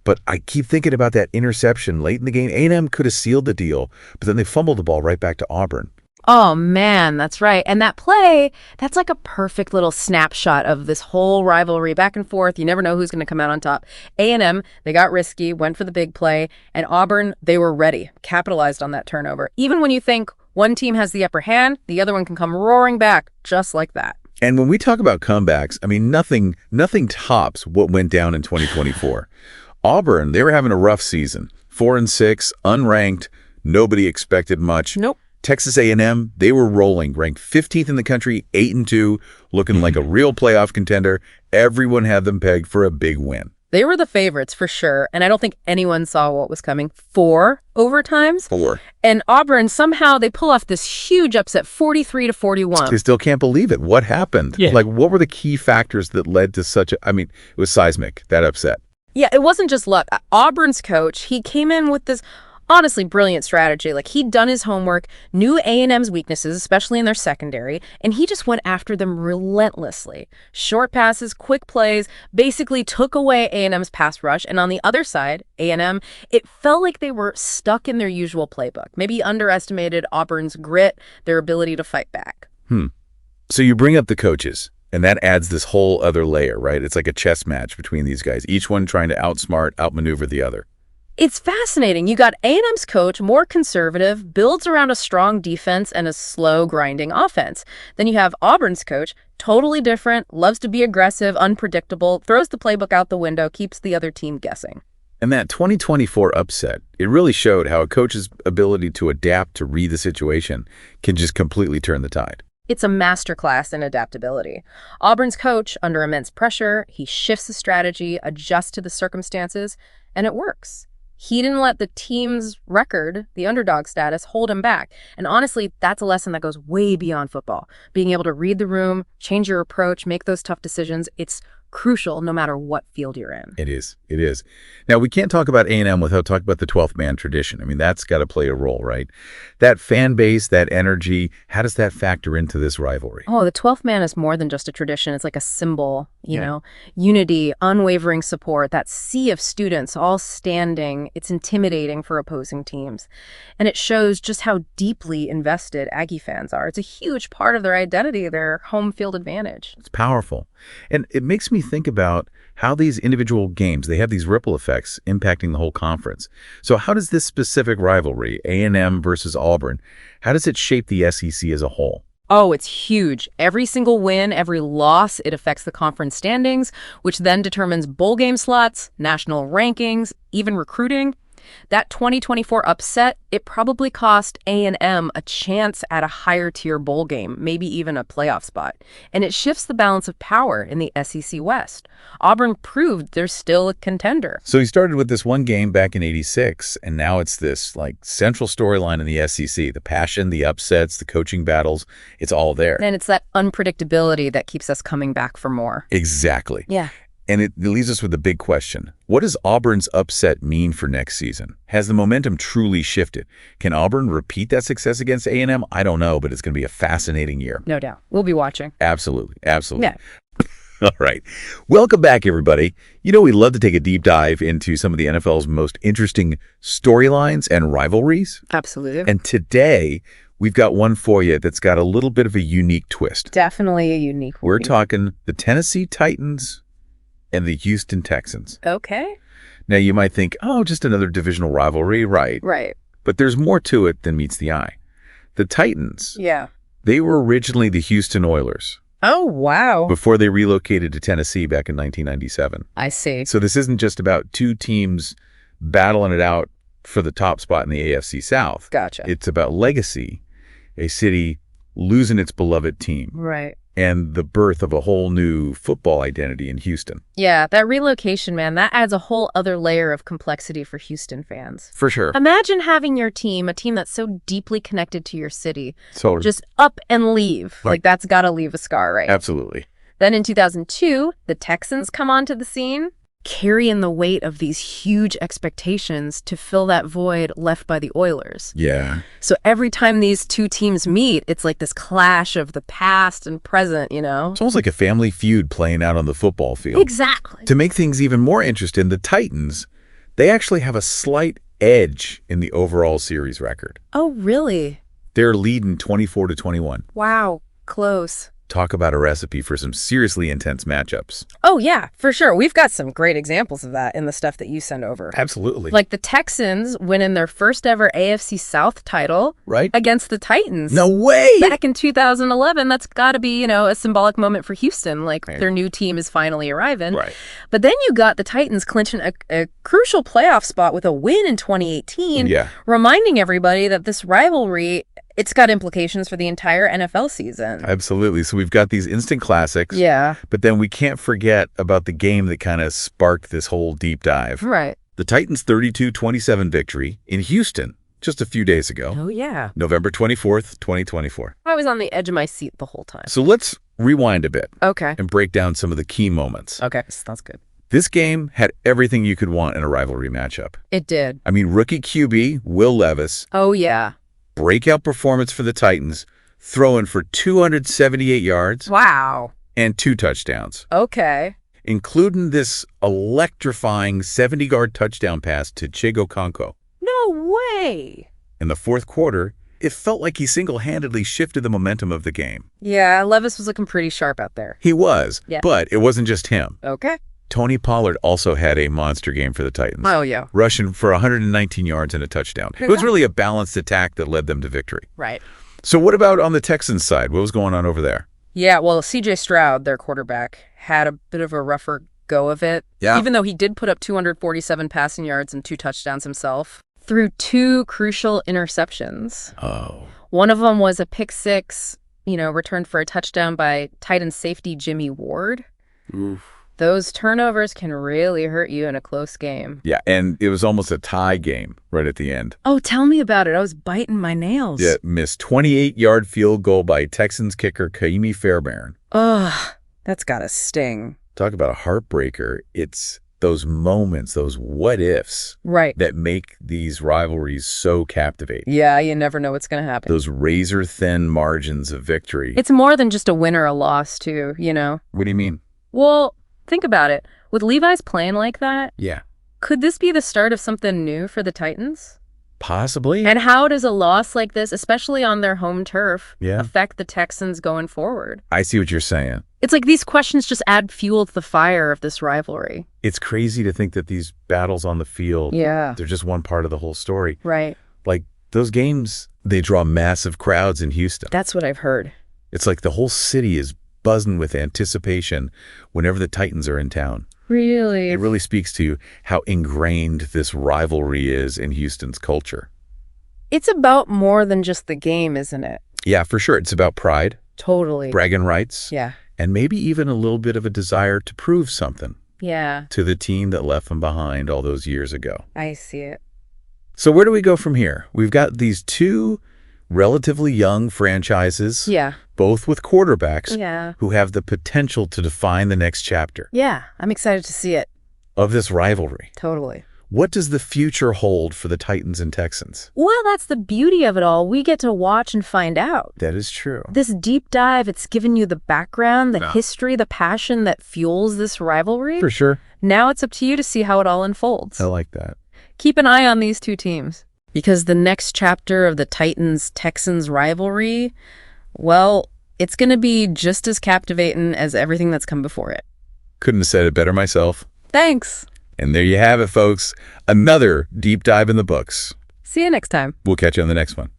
But I keep thinking about that interception late in the game. A&M could have sealed the deal, but then they fumbled the ball right back to Auburn. Oh, man, that's right. And that play, that's like a perfect little snapshot of this whole rivalry back and forth. You never know who's going to come out on top. A&M, they got risky, went for the big play, and Auburn, they were ready, capitalized on that turnover. Even when you think one team has the upper hand, the other one can come roaring back just like that. And when we talk about comebacks, I mean, nothing tops what went down in 2024. Auburn, they were having a rough season. 4-6, unranked, nobody expected much. Nope. Texas A&M, they were rolling, ranked 15th in the country, 8-2, looking like a real playoff contender. Everyone had them pegged for a big win. They were the favorites for sure, and I don't think anyone saw what was coming. 4 overtimes. 4. And Auburn, somehow they pull off this huge upset, 43-41. I still can't believe it. What happened? Yeah. Like, what were the key factors that led to such a, it was seismic, that upset. Yeah, it wasn't just luck. Auburn's coach, he came in with this honestly brilliant strategy. Like, he'd done his homework, knew A&M's weaknesses, especially in their secondary, and he just went after them relentlessly. Short passes, quick plays, basically took away A&M's pass rush. And on the other side, A&M, it felt like they were stuck in their usual playbook. Maybe underestimated Auburn's grit, their ability to fight back. So you bring up the coaches, and that adds this whole other layer, right? It's like a chess match between these guys, each one trying to outsmart, outmaneuver the other. It's fascinating. You got A&M's coach, more conservative, builds around a strong defense and a slow, grinding offense. Then you have Auburn's coach, totally different, loves to be aggressive, unpredictable, throws the playbook out the window, keeps the other team guessing. And that 2024 upset, it really showed how a coach's ability to adapt to read the situation can just completely turn the tide. It's a masterclass in adaptability. Auburn's coach, under immense pressure, he shifts the strategy, adjusts to the circumstances, and it works. He didn't let the team's record, the underdog status, hold him back. And honestly, that's a lesson that goes way beyond football. Being able to read the room, change your approach, make those tough decisions, it's crucial no matter what field you're in. It is. It is. Now, we can't talk about A&M without talking about the 12th man tradition. I mean, that's got to play a role, right? That fan base, that energy, how does that factor into this rivalry? Oh, the 12th man is more than just a tradition. It's like a symbol, you know, unity, unwavering support, that sea of students all standing. It's intimidating for opposing teams. And it shows just how deeply invested Aggie fans are. It's a huge part of their identity, their home field advantage. It's powerful. And it makes me think about how these individual games, they have these ripple effects impacting the whole conference. So how does this specific rivalry, A&M versus Auburn, how does it shape the SEC as a whole? Oh, it's huge. Every single win, every loss, it affects the conference standings, which then determines bowl game slots, national rankings, even recruiting. That 2024 upset, it probably cost A&M a chance at a higher tier bowl game, maybe even a playoff spot. And it shifts the balance of power in the SEC West. Auburn proved they're still a contender. So he started with this one game back in '86, and now it's this like central storyline in the SEC. The passion, the upsets, the coaching battles, it's all there. And it's that unpredictability that keeps us coming back for more. Exactly. Yeah. And it leaves us with the big question. What does Auburn's upset mean for next season? Has the momentum truly shifted? Can Auburn repeat that success against A&M? I don't know, but it's going to be a fascinating year. No doubt. We'll be watching. Absolutely. Absolutely. Yeah. All right. Welcome back, everybody. You know, we'd love to take a deep dive into some of the NFL's most interesting storylines and rivalries. Absolutely. And today, we've got one for you that's got a little bit of a unique twist. Definitely a unique one. We're talking the Tennessee Titans and the Houston Texans. Okay. Now, you might think, oh, just another divisional rivalry, right? Right. But there's more to it than meets the eye. The Titans, Yeah. they were originally the Houston Oilers Oh, wow. before they relocated to Tennessee back in 1997. I see. So this isn't just about two teams battling it out for the top spot in the AFC South. Gotcha. It's about legacy, a city losing its beloved team, Right. and the birth of a whole new football identity in Houston. Yeah, that relocation, man, that adds a whole other layer of complexity for Houston fans. For sure. Imagine having your team, a team that's so deeply connected to your city, So just up and leave. Right. Like, that's got to leave a scar, right? absolutely. Then in 2002, the Texans come onto the scene, carrying the weight of these huge expectations to fill that void left by the Oilers. Yeah. So every time these two teams meet, it's like this clash of the past and present, you know? It's almost like a family feud playing out on the football field. Exactly. To make things even more interesting, the Titans, they actually have a slight edge in the overall series record. Oh, really? They're leading 24-21. Wow. Close. Talk about a recipe for some seriously intense matchups. Oh, yeah, for sure. We've got some great examples of that in the stuff that you send over. Absolutely. Like the Texans winning their first ever AFC South title Right? against the Titans. No way! Back in 2011, that's got to be, you know, a symbolic moment for Houston. Like, Right. their new team is finally arriving. Right. But then you got the Titans clinching a crucial playoff spot with a win in 2018, Yeah. reminding everybody that this rivalry, it's got implications for the entire NFL season. Absolutely. So we've got these instant classics. Yeah. But then we can't forget about the game that kind of sparked this whole deep dive. Right. The Titans' 32-27 victory in Houston just a few days ago, Oh, yeah. November 24th, 2024. I was on the edge of my seat the whole time. So let's rewind a bit Okay. and break down some of the key moments. Okay. Sounds good. This game had everything you could want in a rivalry matchup. It did. I mean, rookie QB Will Levis, Oh, yeah. breakout performance for the Titans, throwing for 278 yards Wow. and 2 touchdowns, Okay. including this electrifying 70-yard touchdown pass to Chigo Konko. No way. In the fourth quarter, it felt like he single-handedly shifted the momentum of the game. Yeah, Levis was looking pretty sharp out there. He was, Yeah. but it wasn't just him. Okay. Tony Pollard also had a monster game for the Titans, Oh, yeah. rushing for 119 yards and a touchdown. It was really a balanced attack that led them to victory. Right. So what about on the Texans side? What was going on over there? Yeah, well, C.J. Stroud, their quarterback, had a bit of a rougher go of it. Yeah. Even though he did put up 247 passing yards and 2 touchdowns himself, threw 2 crucial interceptions. Oh. One of them was a pick six, returned for a touchdown by Titans safety Jimmy Ward. Oof. Those turnovers can really hurt you in a close game. Yeah, and it was almost a tie game right at the end. Oh, tell me about it. I was biting my nails. Yeah, missed 28-yard field goal by Texans kicker Kaimi Fairbairn. Ugh, that's gotta sting. Talk about a heartbreaker. It's those moments, those what-ifs Right. that make these rivalries so captivating. Yeah, you never know what's going to happen. Those razor-thin margins of victory. It's more than just a win or a loss, too, you know? What do you mean? Well, think about it. With Levi's playing like that, Yeah. could this be the start of something new for the Titans? Possibly. And how does a loss like this, especially on their home turf, Yeah. affect the Texans going forward? I see what you're saying. It's like these questions just add fuel to the fire of this rivalry. It's crazy to think that these battles on the field, Yeah. they're just one part of the whole story. Right. Like, those games, they draw massive crowds in Houston. That's what I've heard. It's like the whole city is buzzing with anticipation whenever the Titans are in town. Really? It really speaks to how ingrained this rivalry is in Houston's culture. It's about more than just the game, isn't it? Yeah, for sure. It's about pride, Totally. bragging rights, Yeah. and maybe even a little bit of a desire to prove something Yeah. to the team that left them behind all those years ago. I see it. So where do we go from here? We've got these two relatively young franchises, Yeah. both with quarterbacks Yeah. who have the potential to define the next chapter Yeah. I'm excited to see it. of this rivalry. Totally. What does the future hold for the Titans and Texans? Well, that's the beauty of it all. We get to watch and find out. That is true. This deep dive, it's given you the background, the Yeah. history, the passion that fuels this rivalry. For sure. Now it's up to you to see how it all unfolds. I like that. Keep an eye on these two teams. Because the next chapter of the Titans-Texans rivalry, well, it's going to be just as captivating as everything that's come before it. Couldn't have said it better myself. Thanks. And there you have it, folks. Another deep dive in the books. See you next time. We'll catch you on the next one.